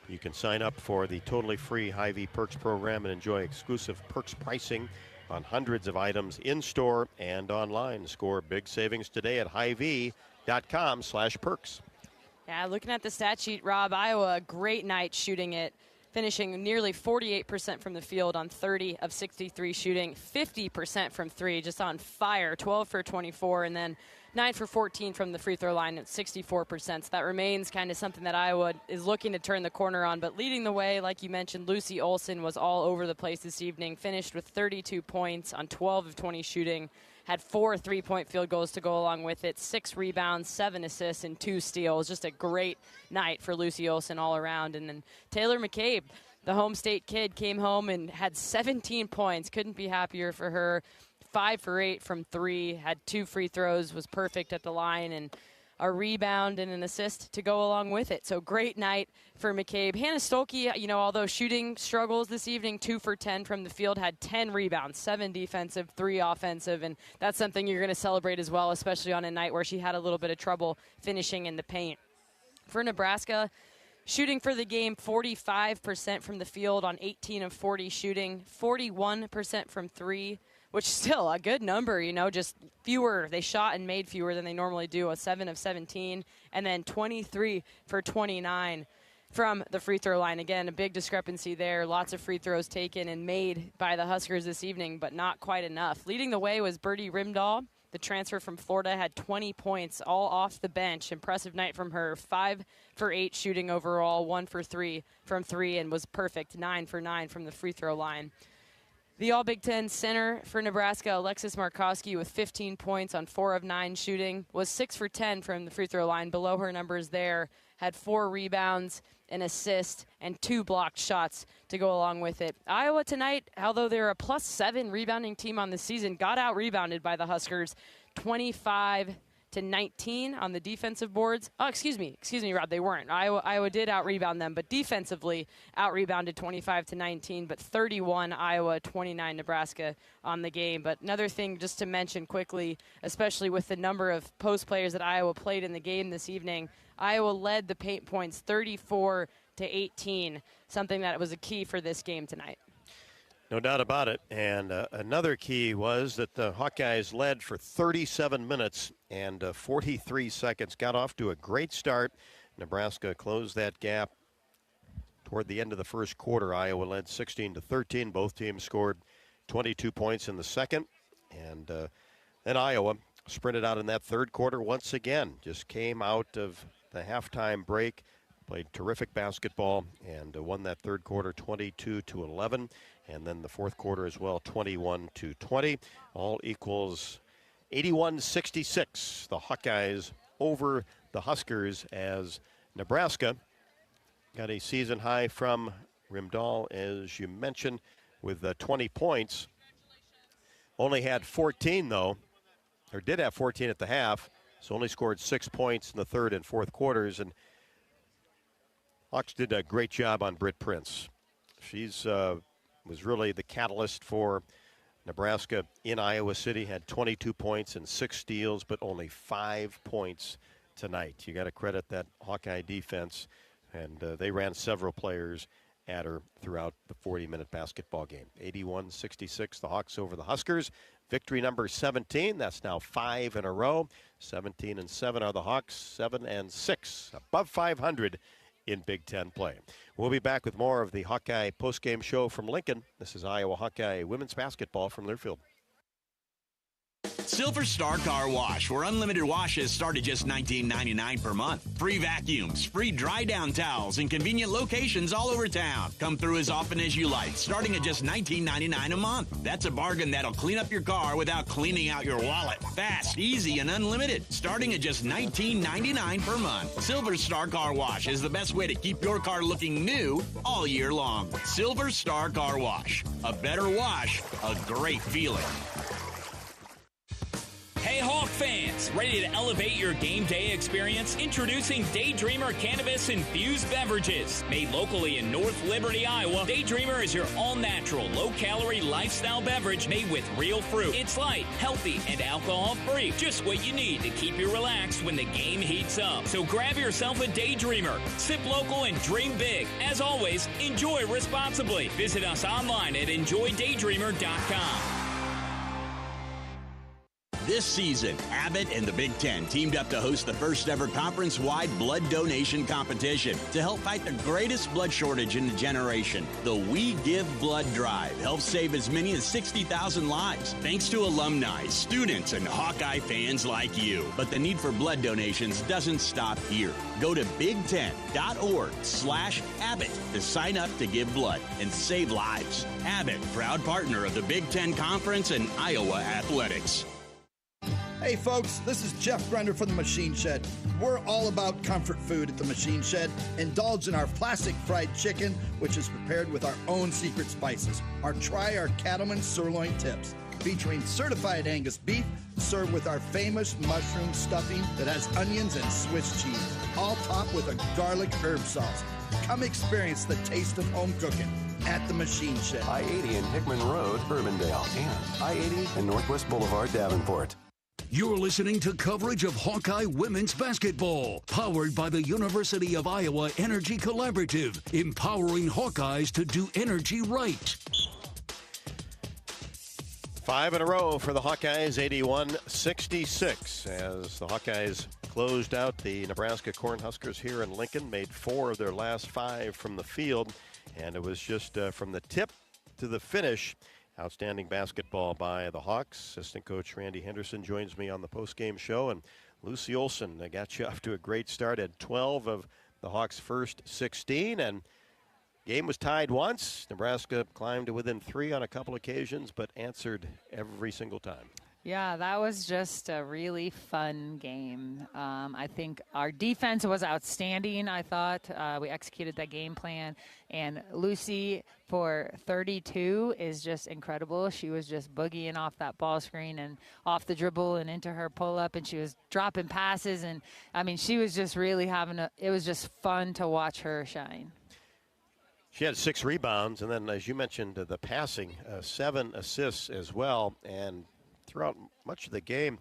You can sign up for the totally free Hy-Vee Perks program and enjoy exclusive perks pricing on hundreds of items in-store and online. Score big savings today at Hy-Vee.com/perks. Yeah, looking at the stat sheet, Rob, Iowa, a great night shooting it, finishing nearly 48% from the field on 30 of 63 shooting, 50% from 3, just on fire, 12 for 24, and then 9 for 14 from the free throw line at 64%. So that remains kind of something that Iowa is looking to turn the corner on. But leading the way, like you mentioned, Lucy Olson was all over the place this evening, finished with 32 points on 12 of 20 shooting, had 4 3-point field goals to go along with it, 6 rebounds, 7 assists, and 2 steals. Just a great night for Lucy Olson all around. And then Taylor McCabe, the home state kid, came home and had 17 points. Couldn't be happier for her. 5 for 8 from 3, had 2 free throws, was perfect at the line, and a rebound and an assist to go along with it. So great night for McCabe. Hannah Stolke, although shooting struggles this evening, 2 for 10 from the field, had 10 rebounds, 7 defensive, 3 offensive, and that's something you're going to celebrate as well, especially on a night where she had a little bit of trouble finishing in the paint. For Nebraska, shooting for the game, 45% from the field on 18 of 40 shooting, 41% from 3, which is still a good number, just fewer. They shot and made fewer than they normally do, a 7 of 17, and then 23 for 29 from the free throw line. Again, a big discrepancy there. Lots of free throws taken and made by the Huskers this evening, but not quite enough. Leading the way was Birdie Rimdahl. The transfer from Florida had 20 points, all off the bench. Impressive night from her. 5 for 8 shooting overall, 1 for 3 from 3, and was perfect. 9 for 9 from the free throw line. The All-Big Ten center for Nebraska, Alexis Markowski, with 15 points on 4 of 9 shooting, was 6 for 10 from the free throw line. Below her numbers there, had 4 rebounds, an assist, and 2 blocked shots to go along with it. Iowa tonight, although they're a +7 rebounding team on the season, got out-rebounded by the Huskers, 25-19 on the defensive boards. Oh, excuse me, Rob, they weren't. Iowa did out-rebound them, but defensively out-rebounded 25-19, but 31 Iowa, 29 Nebraska on the game. But another thing just to mention quickly, especially with the number of post players that Iowa played in the game this evening, Iowa led the paint points 34-18, something that was a key for this game tonight. No doubt about it. And another key was that the Hawkeyes led for 37 minutes and 43 seconds. Got off to a great start. Nebraska closed that gap toward the end of the first quarter, Iowa led 16-13. Both teams scored 22 points in the second. And then Iowa sprinted out in that third quarter once again. Just came out of the halftime break, played terrific basketball, and won that third quarter 22-11. And then the fourth quarter as well, 21-20. All equals 81-66. The Hawkeyes over the Huskers as Nebraska got a season high from Rimdahl, as you mentioned, with 20 points. Only had 14, though, or did have 14 at the half, so only scored 6 points in the third and fourth quarters. And Hawks did a great job on Britt Prince. She's was really the catalyst for Nebraska in Iowa City. Had 22 points and 6 steals, but only 5 points tonight. You got to credit that Hawkeye defense, and they ran several players at her throughout the 40-minute basketball game. 81-66, the Hawks over the Huskers. Victory number 17. That's now 5 in a row. 17-7 are the Hawks. 7-6, above 500 in Big Ten play. We'll be back with more of the Hawkeye postgame show from Lincoln. This is Iowa Hawkeye women's basketball from Learfield. Silver Star Car Wash, where unlimited washes start at just $19.99 per month. Free vacuums, free dry down towels, and convenient locations all over town. Come through as often as you like, starting at just $19.99 a month. That's a bargain that'll clean up your car without cleaning out your wallet. Fast, easy, and unlimited, starting at just $19.99 per month. Silver Star Car Wash is the best way to keep your car looking new all year long. Silver Star Car Wash. A better wash, a great feeling. Hey Hawk fans, ready to elevate your game day experience? Introducing Daydreamer Cannabis-infused beverages. Made locally in North Liberty, Iowa, Daydreamer is your all-natural, low-calorie lifestyle beverage made with real fruit. It's light, healthy, and alcohol-free. Just what you need to keep you relaxed when the game heats up. So grab yourself a Daydreamer. Sip local and dream big. As always, enjoy responsibly. Visit us online at enjoydaydreamer.com. This season, Abbott and the Big Ten teamed up to host the first ever conference-wide blood donation competition to help fight the greatest blood shortage in a generation. The We Give Blood Drive helps save as many as 60,000 lives, thanks to alumni, students, and Hawkeye fans like you. But the need for blood donations doesn't stop here. Go to big10.org/Abbott to sign up to give blood and save lives. Abbott, proud partner of the Big Ten Conference and Iowa Athletics. Hey folks, this is Jeff Grunder from the Machine Shed. We're all about comfort food at the Machine Shed. Indulge in our classic fried chicken, which is prepared with our own secret spices. Try our Cattleman sirloin tips, featuring certified Angus beef, served with our famous mushroom stuffing that has onions and Swiss cheese, all topped with a garlic herb sauce. Come experience the taste of home cooking at the Machine Shed. I-80 and Hickman Road, Urbandale, and I-80 and Northwest Boulevard, Davenport. You're listening to coverage of Hawkeye women's basketball, powered by the University of Iowa Energy Collaborative, empowering Hawkeyes to do energy right. 5 in a row for the Hawkeyes, 81-66, as the Hawkeyes closed out the Nebraska Cornhuskers here in Lincoln, made 4 of their last 5 from the field, and it was just from the tip to the finish. Outstanding basketball by the Hawks. Assistant coach Randy Henderson joins me on the postgame show, and Lucy Olson got you off to a great start at 12 of the Hawks' first 16, and game was tied once. Nebraska climbed to within 3 on a couple occasions, but answered every single time. Yeah, that was just a really fun game. I think our defense was outstanding, I thought. We executed that game plan. And Lucy, for 32, is just incredible. She was just boogieing off that ball screen and off the dribble and into her pull-up, and she was dropping passes. And, I mean, she was just really it was just fun to watch her shine. She had 6 rebounds, and then, as you mentioned, the passing, 7 assists as well. And throughout much of the game,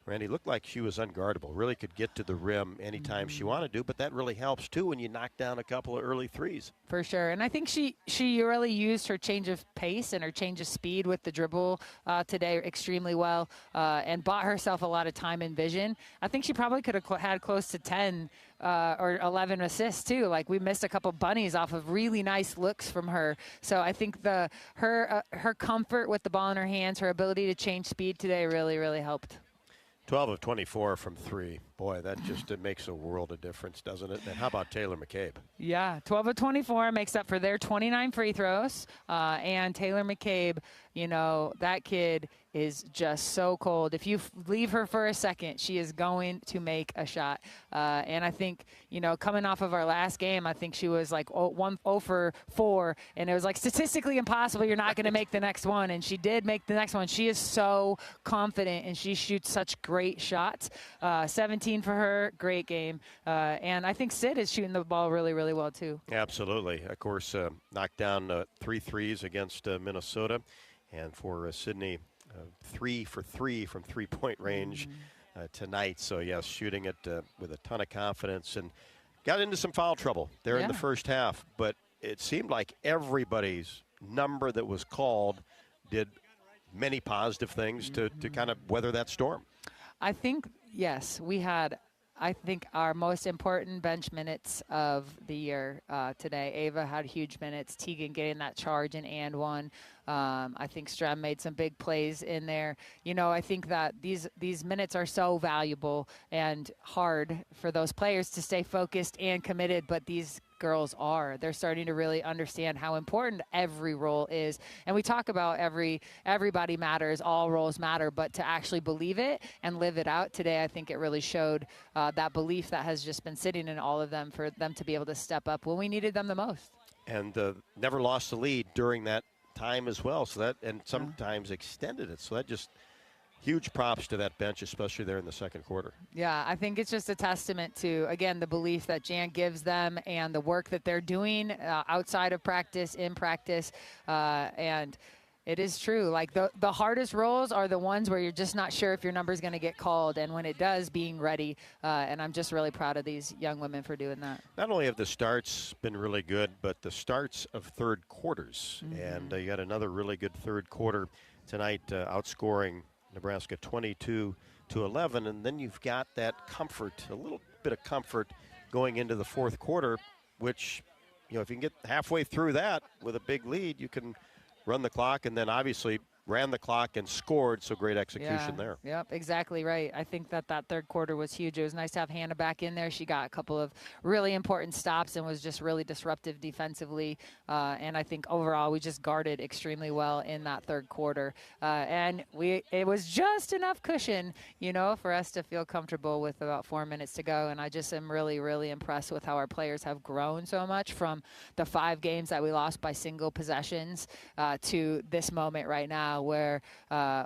Randy, looked like she was unguardable. Really could get to the rim anytime she wanted to, but that really helps, too, when you knock down a couple of early threes. For sure. And I think she really used her change of pace and her change of speed with the dribble today extremely well and bought herself a lot of time and vision. I think she probably could have had close to 10 or 11 assists, too. Like, we missed a couple bunnies off of really nice looks from her. So I think her comfort with the ball in her hands, her ability to change speed today really, really helped. 12 of 24 from 3. Boy, that just it makes a world of difference, doesn't it? And how about Taylor McCabe? Yeah, 12 of 24 makes up for their 29 free throws. And Taylor McCabe, you know, that kid is just so cold. If you leave her for a second, she is going to make a shot. And I think, you know, coming off of our last game, I think she was like 0 for 4. And it was like statistically impossible. You're not going to make the next one. And she did make the next one. She is so confident, and she shoots such great shots. 17 for her, great game. And I think Sid is shooting the ball really, really well, too. Absolutely. Of course, knocked down 3 threes against Minnesota. And for Sydney, 3 for 3 from three-point range tonight. So, yes, shooting it with a ton of confidence, and got into some foul trouble there in the first half. But it seemed like everybody's number that was called did many positive things to kind of weather that storm. I think, yes, we had, I think, our most important bench minutes of the year today. Ava had huge minutes. Tegan getting that charge in and one. I think Strem made some big plays in there. You know, I think that these minutes are so valuable and hard for those players to stay focused and committed, but these girls are. They're starting to really understand how important every role is. And we talk about everybody matters, all roles matter, but to actually believe it and live it out today, I think it really showed that belief that has just been sitting in all of them for them to be able to step up when we needed them the most. And never lost the lead during that time as well, so that, and sometimes extended it. So that just huge props to that bench, especially there in the second quarter. Yeah, I think it's just a testament to, again, the belief that Jan gives them and the work that they're doing outside of practice, in practice, and it is true. Like the hardest roles are the ones where you're just not sure if your number is going to get called, and when it does, being ready. And I'm just really proud of these young women for doing that. Not only have the starts been really good, but the starts of third quarters. And you got another really good third quarter tonight, outscoring Nebraska 22-11. And then you've got that comfort, a little bit of comfort going into the fourth quarter, which, you know, if you can get halfway through that with a big lead, you can run the clock, and then obviously ran the clock and scored, so great execution there. Yep, exactly right. I think that third quarter was huge. It was nice to have Hannah back in there. She got a couple of really important stops and was just really disruptive defensively. And I think overall we just guarded extremely well in that third quarter. And it was just enough cushion, you know, for us to feel comfortable with about 4 minutes to go. And I just am really, really impressed with how our players have grown so much from the 5 games that we lost by single possessions to this moment right now, where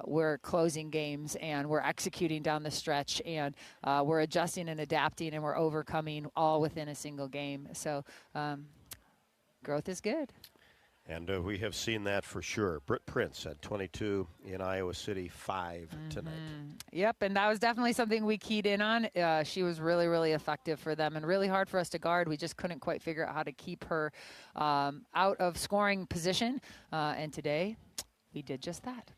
we're closing games and we're executing down the stretch, and we're adjusting and adapting, and we're overcoming all within a single game. So growth is good. And we have seen that for sure. Britt Prince had 22 in Iowa City, 5 tonight. Yep, and that was definitely something we keyed in on. She was really, really effective for them and really hard for us to guard. We just couldn't quite figure out how to keep her out of scoring position. And today, we did just that.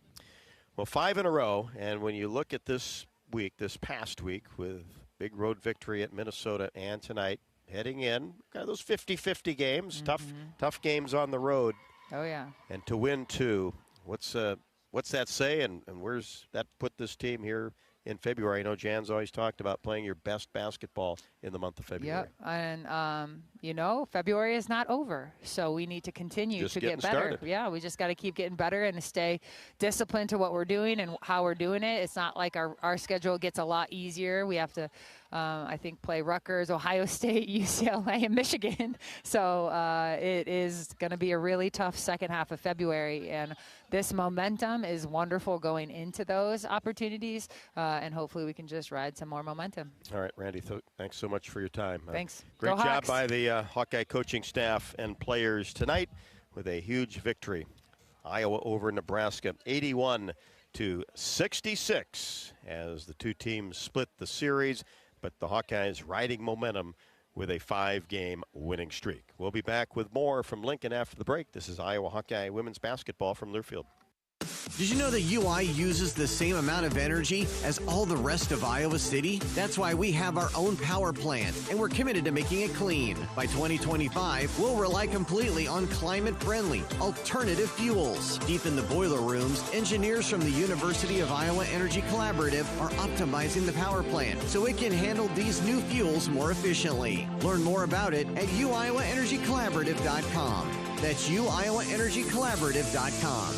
Well, 5 in a row, and when you look at this week, this past week, with big road victory at Minnesota and tonight, heading in, kind of those 50-50 games, tough games on the road. Oh, yeah. And to win 2, what's that say, and where's that put this team here in February? I know Jan's always talked about playing your best basketball in the month of February. Yep, and you know, February is not over, so we need to continue to get better. Started. Yeah, we just got to keep getting better and stay disciplined to what we're doing and how we're doing it. It's not like our schedule gets a lot easier. We have to, I think, play Rutgers, Ohio State, UCLA, and Michigan. So it is going to be a really tough second half of February, and this momentum is wonderful going into those opportunities, and hopefully we can just ride some more momentum. All right, Randy, thanks so much for your time. Thanks. Great Go job Hawks. by the Hawkeye coaching staff and players tonight with a huge victory. Iowa over Nebraska, 81-76. 68-66 as the two teams split the series, but the Hawkeyes riding momentum with a 5-game winning streak. We'll be back with more from Lincoln after the break. This is Iowa Hawkeye women's basketball from Learfield. Did you know that UI uses the same amount of energy as all the rest of Iowa City? That's why we have our own power plant, and we're committed to making it clean. By 2025, we'll rely completely on climate-friendly, alternative fuels. Deep in the boiler rooms, engineers from the University of Iowa Energy Collaborative are optimizing the power plant so it can handle these new fuels more efficiently. Learn more about it at uiowaenergycollaborative.com. That's uiowaenergycollaborative.com.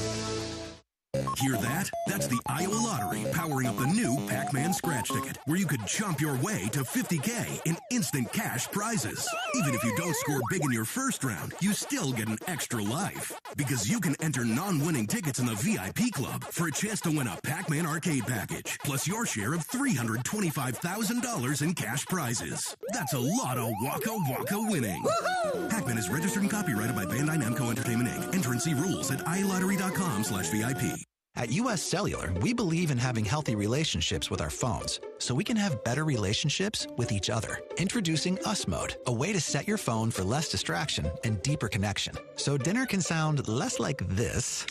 Hear that? That's the Iowa Lottery powering up the new Pac-Man scratch ticket, where you could chomp your way to $50K in instant cash prizes. Even if you don't score big in your first round, you still get an extra life. Because you can enter non-winning tickets in the VIP club for a chance to win a Pac-Man arcade package, plus your share of $325,000 in cash prizes. That's a lot of Waka Waka winning. Pac-Man is registered and copyrighted by Bandai Namco Entertainment Inc. Enter and see rules at iLottery.com/VIP. At U.S. Cellular, we believe in having healthy relationships with our phones, so we can have better relationships with each other. Introducing US Mode, a way to set your phone for less distraction and deeper connection. So dinner can sound less like this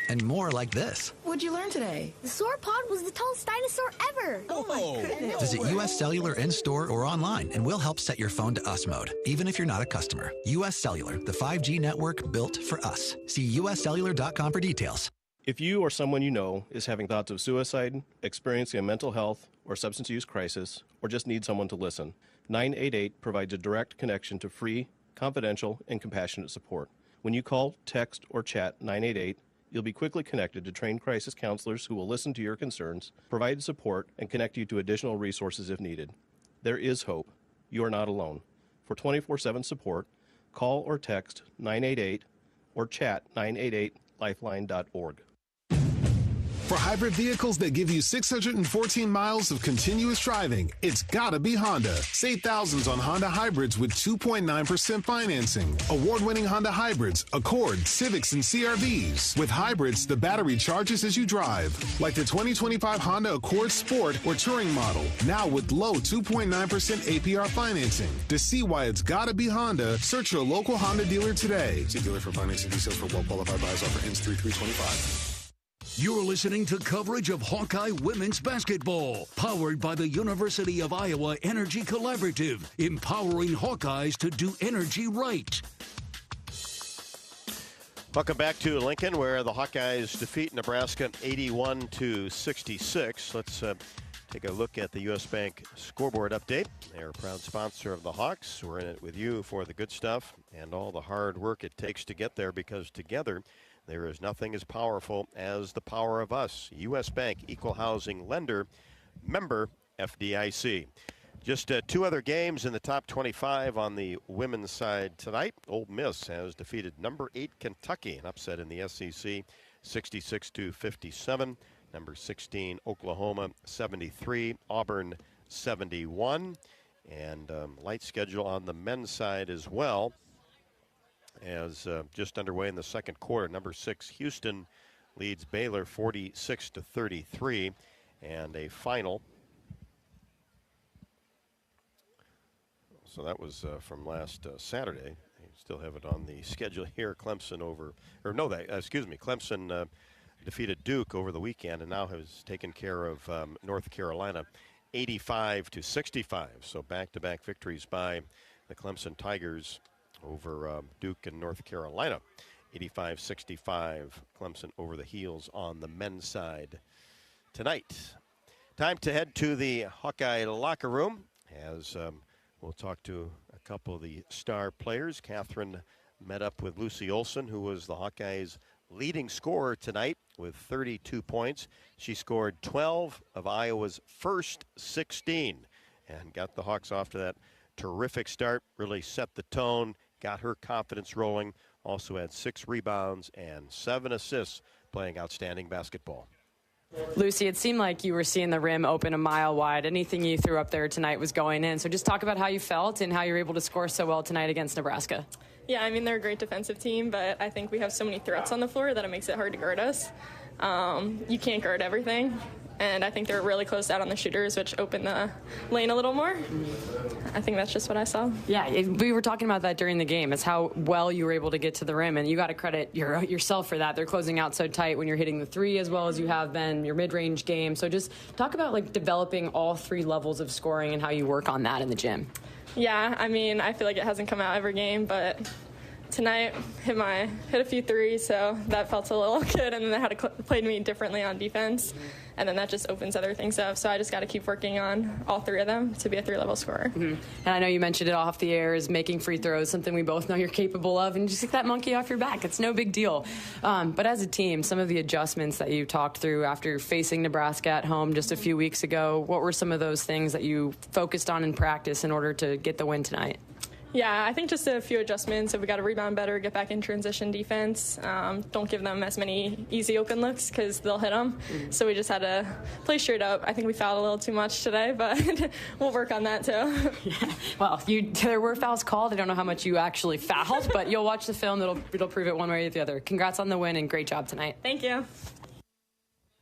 and more like this. What'd you learn today? The sauropod was the tallest dinosaur ever. Oh my goodness. Visit U.S. Cellular in-store or online, and we'll help set your phone to US Mode, even if you're not a customer. U.S. Cellular, the 5G network built for us. See uscellular.com for details. If you or someone you know is having thoughts of suicide, experiencing a mental health or substance use crisis, or just need someone to listen, 988 provides a direct connection to free, confidential, and compassionate support. When you call, text, or chat 988, you'll be quickly connected to trained crisis counselors who will listen to your concerns, provide support, and connect you to additional resources if needed. There is hope. You are not alone. For 24/7 support, call or text 988 or chat 988lifeline.org. For hybrid vehicles that give you 614 miles of continuous driving, it's gotta be Honda. Save thousands on Honda hybrids with 2.9% financing. Award-winning Honda hybrids, Accord, Civics, and CR-Vs. With hybrids, the battery charges as you drive. Like the 2025 Honda Accord Sport or Touring model. Now with low 2.9% APR financing. To see why it's gotta be Honda, search your local Honda dealer today. See dealer for financing details for well-qualified buyers. Offer ends 3/3/25. You're listening to coverage of Hawkeye women's basketball, powered by the University of Iowa Energy Collaborative, empowering Hawkeyes to do energy right. Welcome back to Lincoln, where the Hawkeyes defeat Nebraska 81-66. Let's take a look at the U.S. Bank scoreboard update. They're a proud sponsor of the Hawks. We're in it with you for the good stuff and all the hard work it takes to get there, because together there is nothing as powerful as the power of us. U.S. Bank, equal housing lender, member FDIC. Just two other games in the top 25 on the women's side tonight. Ole Miss has defeated number 8 Kentucky, an upset in the SEC, 66-57. Number 16 Oklahoma 73, Auburn 71, and light schedule on the men's side as well. As just underway in the second quarter, number 6 Houston leads Baylor 46-33, and a final. So that was from last Saturday. I still have it on the schedule here. Clemson Clemson defeated Duke over the weekend, and now has taken care of North Carolina 85-65. So back-to-back victories by the Clemson Tigers over Duke and North Carolina. 85-65, Clemson over the heels on the men's side tonight. Time to head to the Hawkeye locker room as we'll talk to a couple of the star players. Catherine met up with Lucy Olson, who was the Hawkeyes' leading scorer tonight with 32 points. She scored 12 of Iowa's first 16 and got the Hawks off to that terrific start, really set the tone, got her confidence rolling, also had 6 rebounds and 7 assists, playing outstanding basketball. Lucy, it seemed like you were seeing the rim open a mile wide. Anything you threw up there tonight was going in. So just talk about how you felt and how you were able to score so well tonight against Nebraska. Yeah, I mean, they're a great defensive team, but I think we have so many threats on the floor that it makes it hard to guard us. You can't guard everything, and I think they're really closed out on the shooters, which opened the lane a little more. I think that's just what I saw. Yeah, we were talking about that during the game. It's how well you were able to get to the rim, and you got to credit yourself for that. They're closing out so tight when you're hitting the three as well as you have been, your mid-range game. So just talk about, like, developing all three levels of scoring and how you work on that in the gym. Yeah, I mean, I feel like it hasn't come out every game, but tonight hit a few threes, so that felt a little good, and then they had to play me differently on defense, and then that just opens other things up. So I just got to keep working on all three of them to be a three-level scorer. Mm-hmm. And I know you mentioned it off the air, is making free throws, something we both know you're capable of, and just get that monkey off your back. It's no big deal. But as a team, some of the adjustments that you talked through after facing Nebraska at home just a few weeks ago, what were some of those things that you focused on in practice in order to get the win tonight? Yeah, I think just a few adjustments. If we got to rebound better, get back in transition defense. Don't give them as many easy open looks because they'll hit them. So we just had to play straight up. I think we fouled a little too much today, but we'll work on that too. Yeah. Well, there were fouls called. I don't know how much you actually fouled, but you'll watch the film. It'll prove it one way or the other. Congrats on the win and great job tonight. Thank you.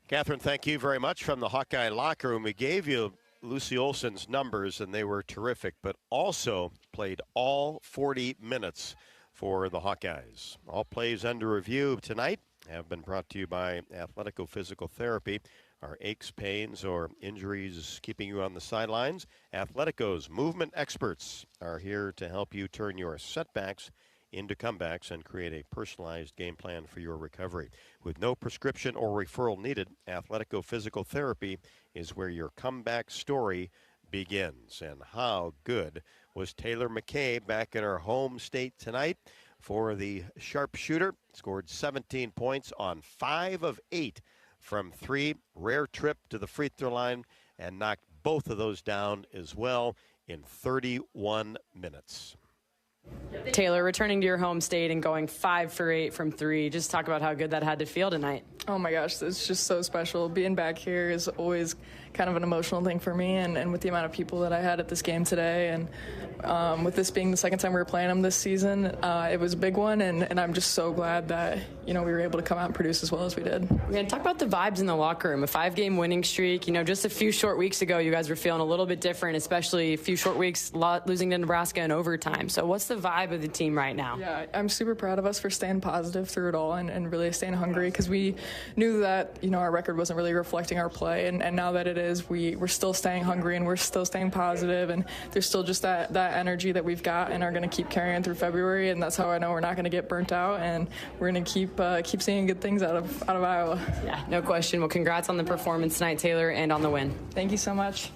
Catherine, thank you very much from the Hawkeye locker room. We gave you Lucy Olson's numbers, and they were terrific, but also played all 40 minutes for the Hawkeyes. All plays under review tonight have been brought to you by Athletico-Physical Therapy. Are aches, pains, or injuries keeping you on the sidelines? Athletico's movement experts are here to help you turn your setbacks into comebacks and create a personalized game plan for your recovery. With no prescription or referral needed, Athletico Physical Therapy is where your comeback story begins. And how good was Taylor McKay back in her home state tonight for the sharpshooter? Scored 17 points on 5 of 8 from 3. Rare trip to the free throw line and knocked both of those down as well in 31 minutes. Taylor, returning to your home state and going 5 for 8 from 3. Just talk about how good that had to feel tonight. Oh my gosh, it's just so special. Being back here is always kind of an emotional thing for me, and with the amount of people that I had at this game today, and with this being the second time we were playing them this season, it was a big one, and I'm just so glad that, we were able to come out and produce as well as we did. Man, talk about the vibes in the locker room. A 5-game winning streak. Just a few short weeks ago, you guys were feeling a little bit different, especially a few short weeks losing to Nebraska in overtime. So what's the vibe of the team right now? Yeah, I'm super proud of us for staying positive through it all and really staying hungry, because we knew that, our record wasn't really reflecting our play, and now that it is, we're still staying hungry and we're still staying positive, and there's still just that energy that we've got and are going to keep carrying through February, and that's how I know we're not going to get burnt out, and we're going to keep seeing good things out of Iowa. Yeah, no question. Well, congrats on the performance tonight, Taylor, and on the win. Thank you so much.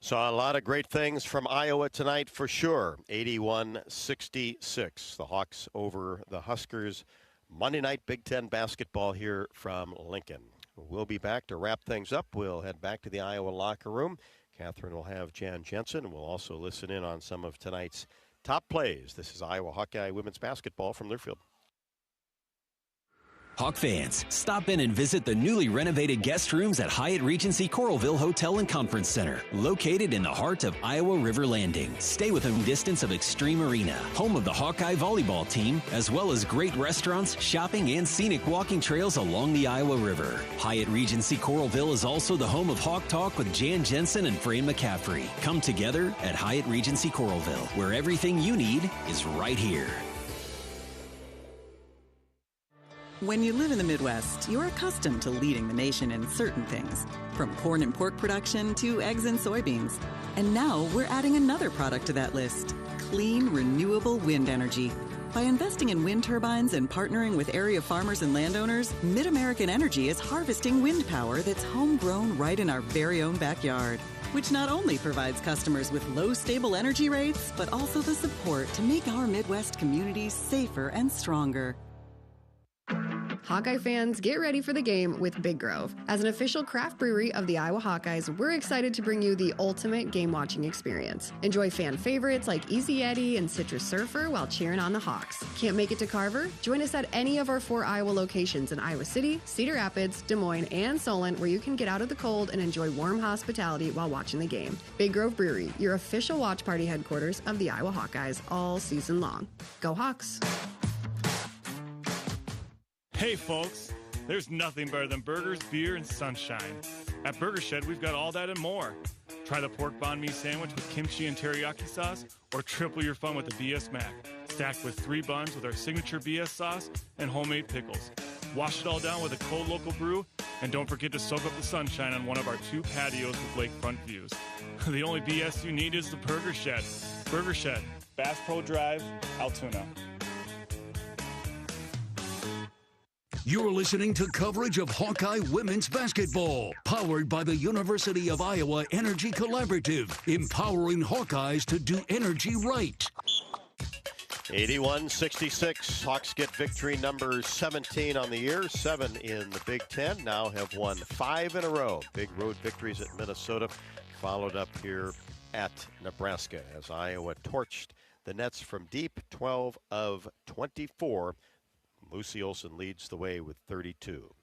Saw a lot of great things from Iowa tonight for sure. 81-66. The Hawks over the Huskers. Monday night Big Ten basketball here from Lincoln. We'll be back to wrap things up. We'll head back to the Iowa locker room. Catherine will have Jan Jensen, and we'll also listen in on some of tonight's top plays. This is Iowa Hawkeye women's basketball from Learfield. Hawk fans, stop in and visit the newly renovated guest rooms at Hyatt Regency Coralville Hotel and Conference Center, located in the heart of Iowa River Landing. Stay within distance of Extreme Arena, home of the Hawkeye volleyball team, as well as great restaurants, shopping, and scenic walking trails along the Iowa River. Hyatt Regency Coralville is also the home of Hawk Talk with Jan Jensen and Fran McCaffrey. Come together at Hyatt Regency Coralville, where everything you need is right here. When you live in the Midwest, you're accustomed to leading the nation in certain things, from corn and pork production to eggs and soybeans. And now we're adding another product to that list: clean, renewable wind energy. By investing in wind turbines and partnering with area farmers and landowners, Mid-American Energy is harvesting wind power that's homegrown right in our very own backyard, which not only provides customers with low, stable energy rates, but also the support to make our Midwest communities safer and stronger. Hawkeye fans, get ready for the game with Big Grove. As an official craft brewery of the Iowa Hawkeyes, we're excited to bring you the ultimate game-watching experience. Enjoy fan favorites like Easy Eddie and Citrus Surfer while cheering on the Hawks. Can't make it to Carver? Join us at any of our 4 Iowa locations in Iowa City, Cedar Rapids, Des Moines, and Solon, where you can get out of the cold and enjoy warm hospitality while watching the game. Big Grove Brewery, your official watch party headquarters of the Iowa Hawkeyes all season long. Go Hawks! Hey folks, there's nothing better than burgers, beer, and sunshine. At Burger Shed, we've got all that and more. Try the pork banh mi sandwich with kimchi and teriyaki sauce, or triple your fun with the BS Mac, stacked with 3 buns with our signature BS sauce and homemade pickles. Wash it all down with a cold local brew, and don't forget to soak up the sunshine on one of our 2 patios with lakefront views. The only BS you need is the Burger Shed. Burger Shed, Bass Pro Drive, Altoona. You're listening to coverage of Hawkeye women's basketball, powered by the University of Iowa Energy Collaborative, empowering Hawkeyes to do energy right. 81-66. Hawks get victory number 17 on the year, 7 in the Big Ten. Now have won 5 in a row. Big road victories at Minnesota, followed up here at Nebraska as Iowa torched the Nets from deep, 12 of 24. Lucy Olson leads the way with 32.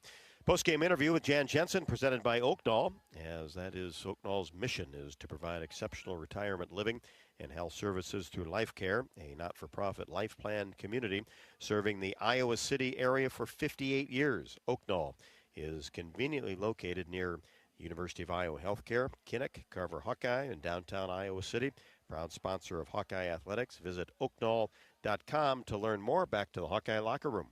Post-game interview with Jan Jensen presented by Oakdahl, as that is Oakdahl's mission is to provide exceptional retirement living and health services through Life Care, a not-for-profit life plan community serving the Iowa City area for 58 years. Oakdahl is conveniently located near University of Iowa Healthcare, Kinnick, Carver Hawkeye, in downtown Iowa City. Proud sponsor of Hawkeye Athletics. Visit oakdahl.com to learn more. Back to the Hawkeye locker room.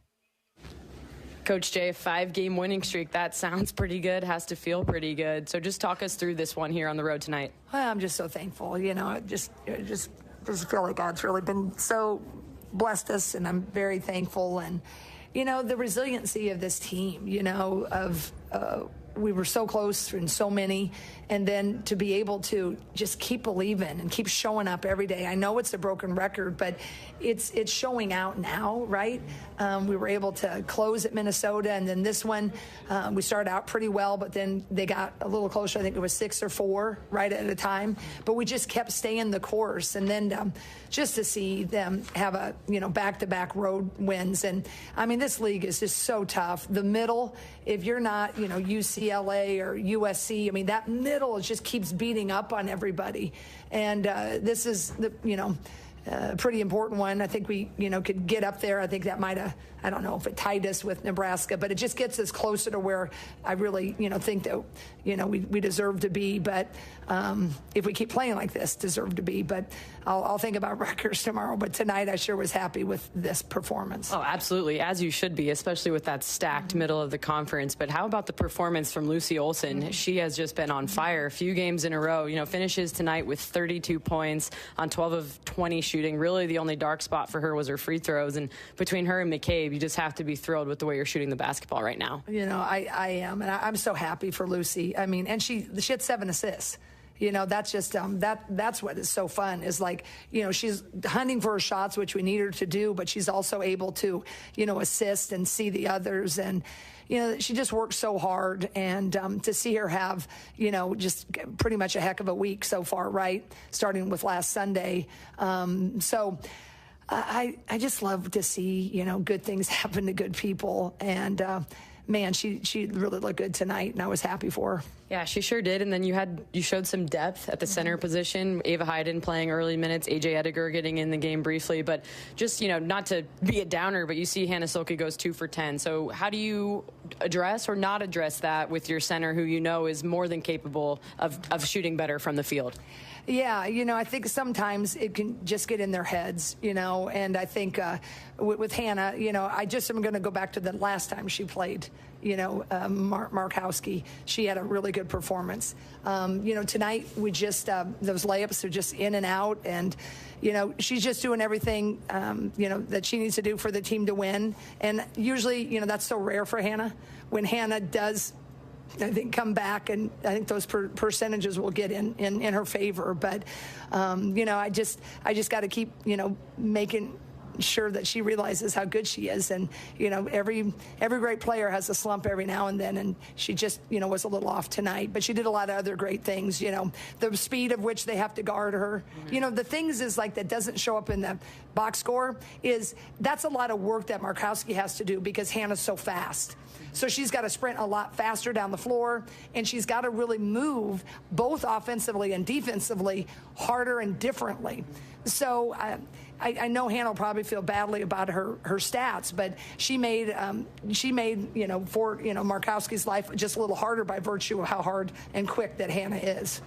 Coach Jay, a 5-game winning streak. That sounds pretty good, has to feel pretty good. So just talk us through this one here on the road tonight. Well, I'm just so thankful. You know, just feel like God's really been so blessed us, and I'm very thankful. And, you know, the resiliency of this team, you know, we were so close in so many, and then to be able to just keep believing and keep showing up every day. I know it's a broken record, but it's showing out now, right? We were able to close at Minnesota, and then this one, we started out pretty well, but then they got a little closer. I think it was 6 or 4 right at a time, but we just kept staying the course. And then just to see them have a, you know, back-to-back road wins. And I mean, this league is just so tough. The middle, if you're not, you know, UCLA or USC, I mean, that middle just keeps beating up on everybody. And this is the, you know, pretty important one. I think we, you know, could get up there. I think that might have, I don't know if it tied us with Nebraska, but it just gets us closer to where I really, you know, think that, you know, we deserve to be. But if we keep playing like this, deserve to be. But I'll think about Rutgers tomorrow. But tonight I sure was happy with this performance. Oh, absolutely, as you should be, especially with that stacked middle of the conference. But how about the performance from Lucy Olson? She has just been on fire a few games in a row. You know, finishes tonight with 32 points on 12 of 20 shooting. Really, the only dark spot for her was her free throws. And between her and McCabe, you just have to be thrilled with the way you're shooting the basketball right now. You know, I am, and I'm so happy for Lucy. I mean, and she had 7 assists. You know, that's just that's what is so fun is, like, you know, she's hunting for her shots, which we need her to do, but she's also able to, you know, assist and see the others. And, you know, she just works so hard, and to see her have, you know, just pretty much a heck of a week so far, right? Starting with last Sunday. So I just love to see, you know, good things happen to good people. And, man, she really looked good tonight, and I was happy for her. Yeah, she sure did. And then you showed some depth at the center position. Ava Hayden playing early minutes, AJ Ediger getting in the game briefly. But just, you know, not to be a downer, but you see Hannah Silke goes 2 for 10. So how do you address or not address that with your center, who you know is more than capable of shooting better from the field? Yeah, you know, I think sometimes it can just get in their heads, you know, and I think with Hannah, you know, I just am going to go back to the last time she played, you know, Markowski. She had a really good performance. You know, tonight we just, those layups are just in and out, and, you know, she's just doing everything, you know, that she needs to do for the team to win. And usually, you know, that's so rare for Hannah. When Hannah does, I think, come back, and I think those percentages will get in her favor. But, you know, I just got to keep, you know, making sure that she realizes how good she is. And, every great player has a slump every now and then, and she just, was a little off tonight. But she did a lot of other great things, the speed of which they have to guard her. The things is like that doesn't show up in the box score is that's a lot of work that Markowski has to do because Hannah's so fast. So she's got to sprint a lot faster down the floor, and she's got to really move both offensively and defensively harder and differently. So I know Hannah will probably feel badly about her stats, but she made Markowski's life just a little harder by virtue of how hard and quick that Hannah is.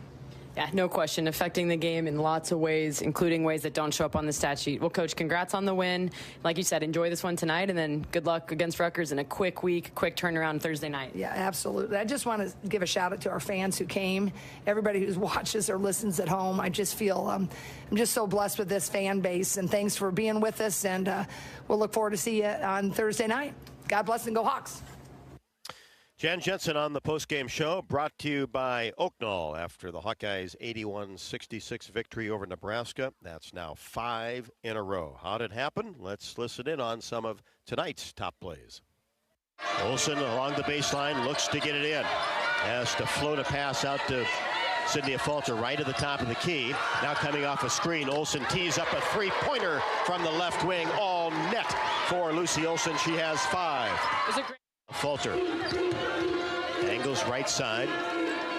Yeah, no question. Affecting the game in lots of ways, including ways that don't show up on the stat sheet. Well, Coach, congrats on the win. Like you said, enjoy this one tonight, and then good luck against Rutgers in a quick week, quick turnaround Thursday night. Yeah, absolutely. I just want to give a shout out to our fans who came, everybody who watches or listens at home. I just feel I'm just so blessed with this fan base, and thanks for being with us, and we'll look forward to see you on Thursday night. God bless and go Hawks. Jan Jensen on the postgame show, brought to you by Oaknall after the Hawkeyes' 81-66 victory over Nebraska. That's now 5 in a row. How did it happen? Let's listen in on some of tonight's top plays. Olsen along the baseline, looks to get it in. Has to float a pass out to Sydney Falter right at the top of the key. Now coming off a screen, Olsen tees up a three-pointer from the left wing, all net for Lucy Olsen. She has 5. Falter angles right side.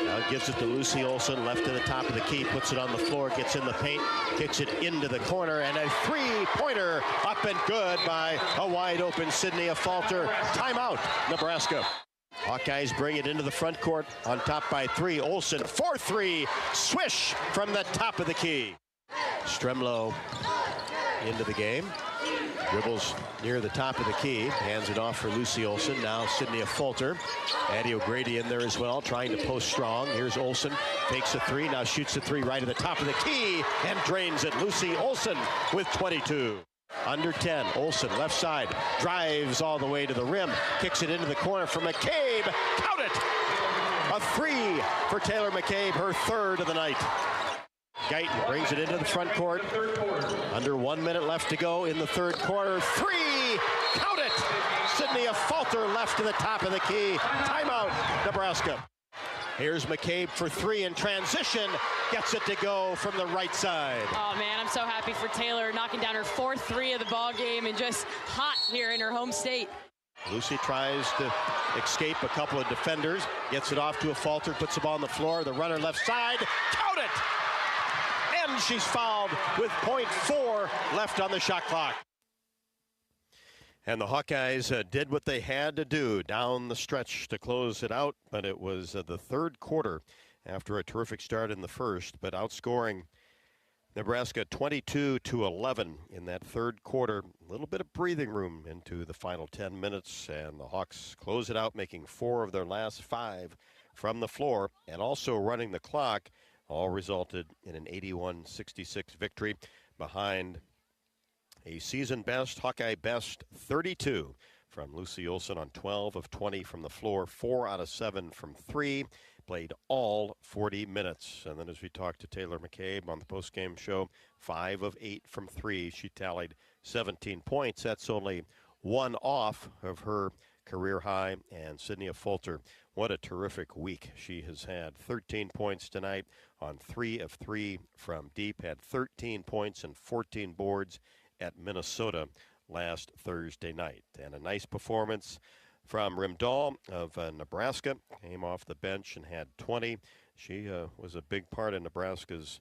Now gives it to Lucy Olsen, left to the top of the key, puts it on the floor, gets in the paint, kicks it into the corner, and a three-pointer up and good by a wide-open Sydney Falter. Timeout, Nebraska. Hawkeyes bring it into the front court on top by 3. Olsen, 4-3, swish from the top of the key. Stremlow into the game. Dribbles near the top of the key, hands it off for Lucy Olsen. Now Sydney Falter. Addie O'Grady in there as well, trying to post strong. Here's Olsen, takes a 3, now shoots a 3 right at the top of the key and drains it. Lucy Olsen with 22. Under 10, Olsen left side, drives all the way to the rim, kicks it into the corner for McCabe. Count it! A 3 for Taylor McCabe, her 3rd of the night. Guyton brings it into the front court. Under 1 minute left to go in the third quarter. 3, count it! Sydney Falter left to the top of the key. Timeout, Nebraska. Here's McCabe for 3 in transition. Gets it to go from the right side. Oh, man, I'm so happy for Taylor knocking down her 4th 3 of the ball game and just hot here in her home state. Lucy tries to escape a couple of defenders. Gets it off to a Falter, puts the ball on the floor. The runner left side. Count it! And she's fouled with .4 left on the shot clock. And the Hawkeyes did what they had to do down the stretch to close it out, but it was the third quarter after a terrific start in the first, but outscoring Nebraska 22-11 in that third quarter. A little bit of breathing room into the final 10 minutes, and the Hawks close it out, making 4 of their last 5 from the floor and also running the clock. All resulted in an 81-66 victory behind a season best, Hawkeye best 32 from Lucy Olsen on 12 of 20 from the floor, 4 out of 7 from 3, played all 40 minutes. And then as we talked to Taylor McCabe on the postgame show, 5 of 8 from 3. She tallied 17 points. That's only 1 off of her career high. And Sydney Falter, what a terrific week she has had. 13 points tonight on 3 of 3 from deep. Had 13 points and 14 boards at Minnesota last Thursday night. And a nice performance from Rimdahl of Nebraska. Came off the bench and had 20. She was a big part of Nebraska's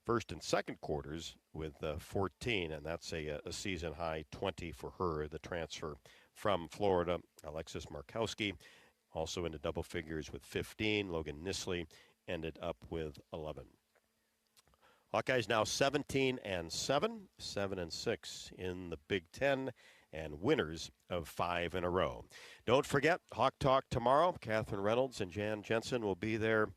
first and second quarters with 14, and that's a season high 20 for her, the transfer from Florida. Alexis Markowski also into double figures with 15. Logan Nisley ended up with 11. Hawkeyes now 17-7, 7-6 in the Big Ten, and winners of 5 in a row. Don't forget, Hawk Talk tomorrow. Catherine Reynolds and Jan Jensen will be there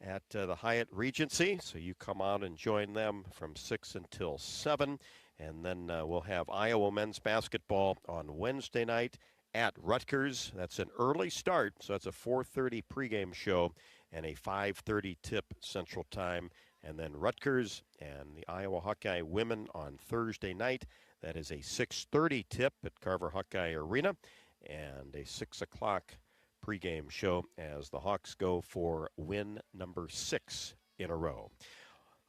at the Hyatt Regency, so you come out and join them from 6 until 7. And then we'll have Iowa men's basketball on Wednesday night at Rutgers. That's an early start, so that's a 4:30 pregame show and a 5:30 tip Central Time. And then Rutgers and the Iowa Hawkeye women on Thursday night. That is a 6:30 tip at Carver Hawkeye Arena and a 6 o'clock pregame show as the Hawks go for win number 6 in a row.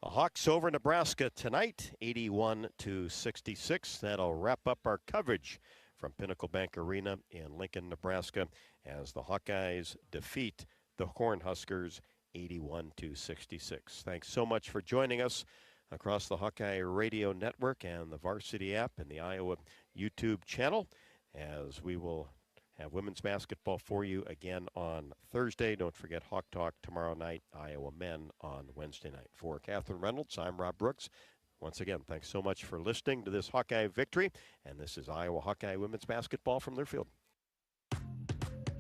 The Hawks over Nebraska tonight, 81-66. That'll wrap up our coverage from Pinnacle Bank Arena in Lincoln, Nebraska, as the Hawkeyes defeat the Cornhuskers 81-66. Thanks so much for joining us across the Hawkeye Radio Network and the Varsity app and the Iowa YouTube channel, as we will have women's basketball for you again on Thursday. Don't forget Hawk Talk tomorrow night, Iowa men on Wednesday night. For Catherine Reynolds, I'm Rob Brooks. Once again, thanks so much for listening to this Hawkeye victory, and this is Iowa Hawkeye women's basketball from Learfield.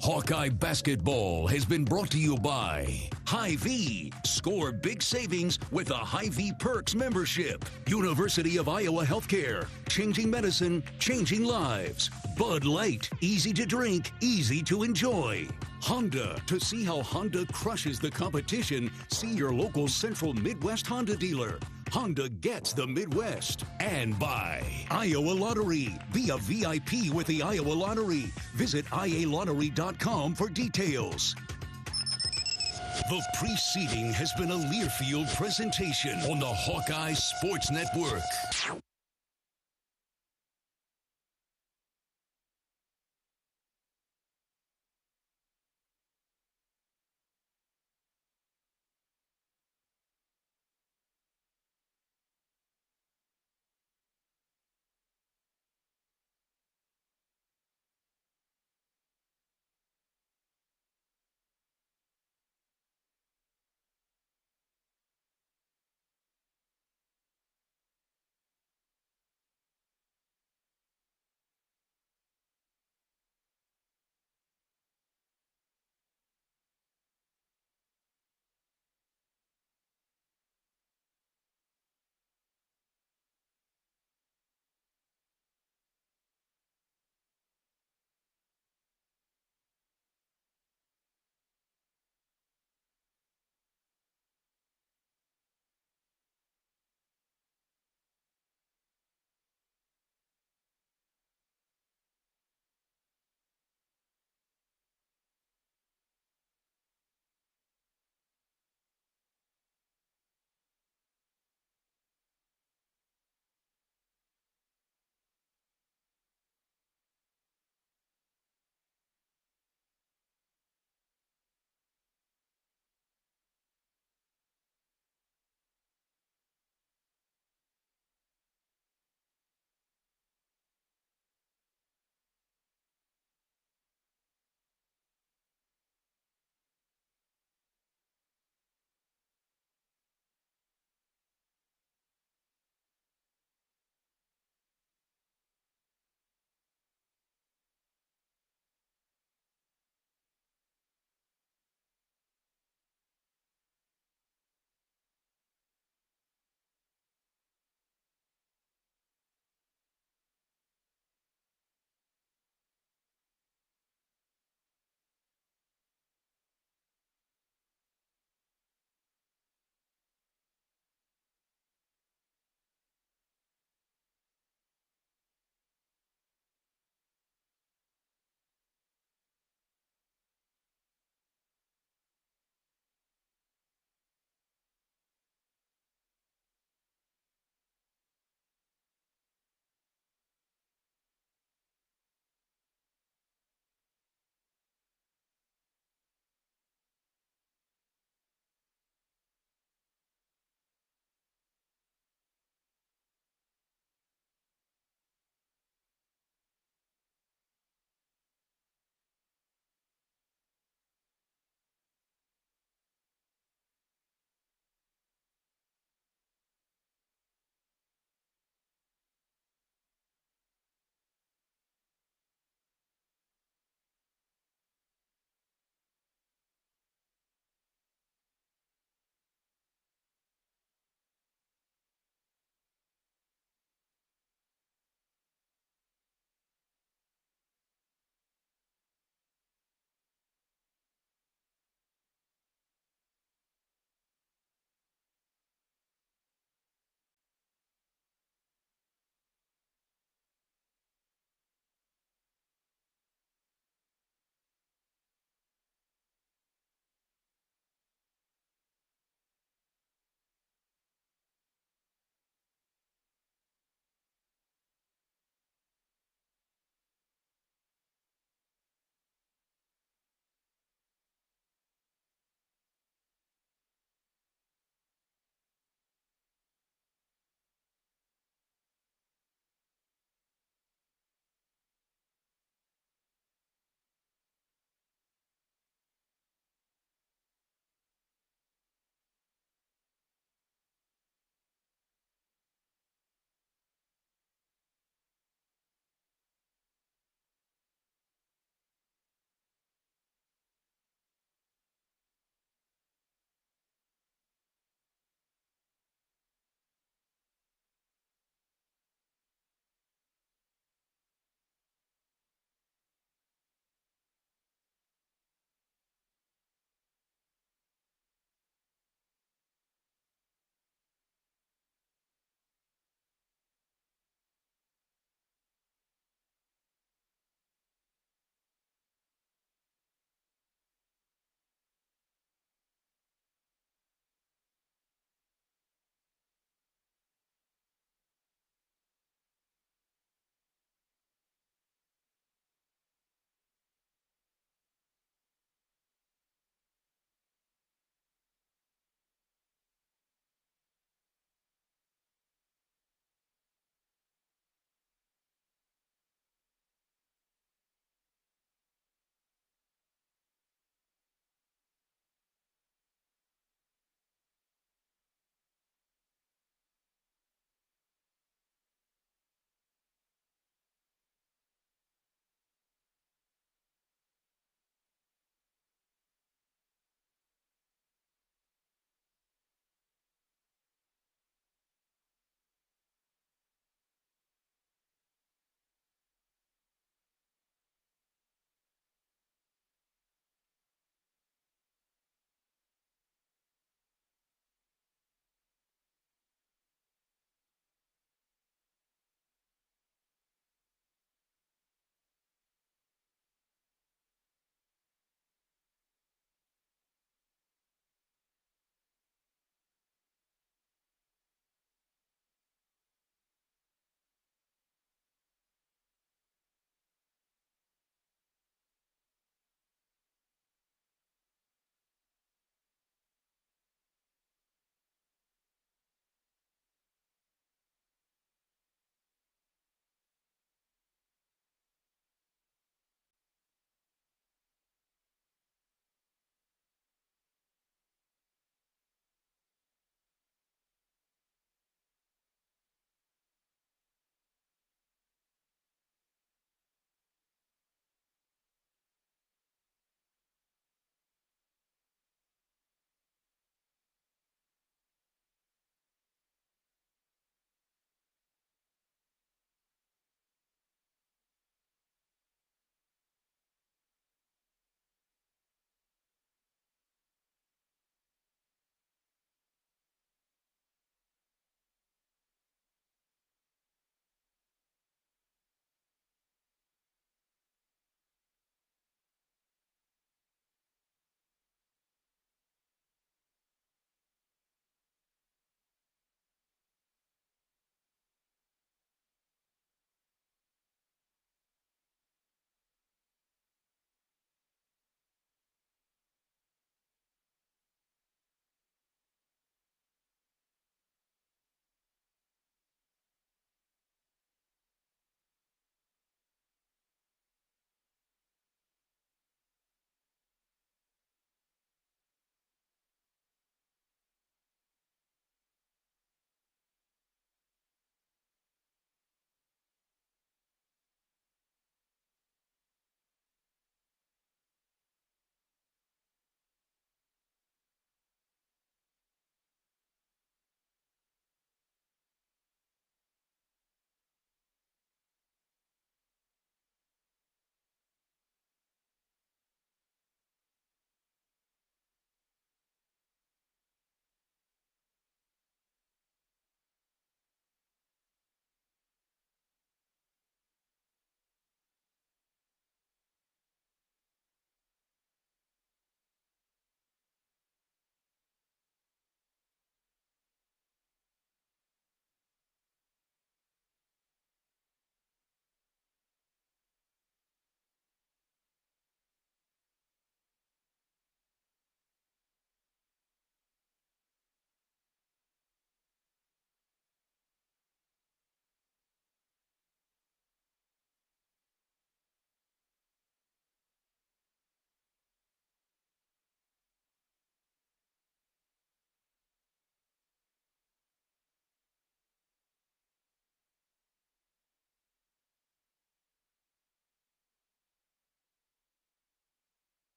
Hawkeye basketball has been brought to you by Hy-Vee. Score big savings with a Hy-Vee Perks membership. University of Iowa Healthcare. Changing medicine, changing lives. Bud Light. Easy to drink, easy to enjoy. Honda. To see how Honda crushes the competition, see your local Central Midwest Honda dealer. Honda gets the Midwest. And by Iowa Lottery. Be a VIP with the Iowa Lottery. Visit ialottery.com for details. The preceding has been a Learfield presentation on the Hawkeye Sports Network.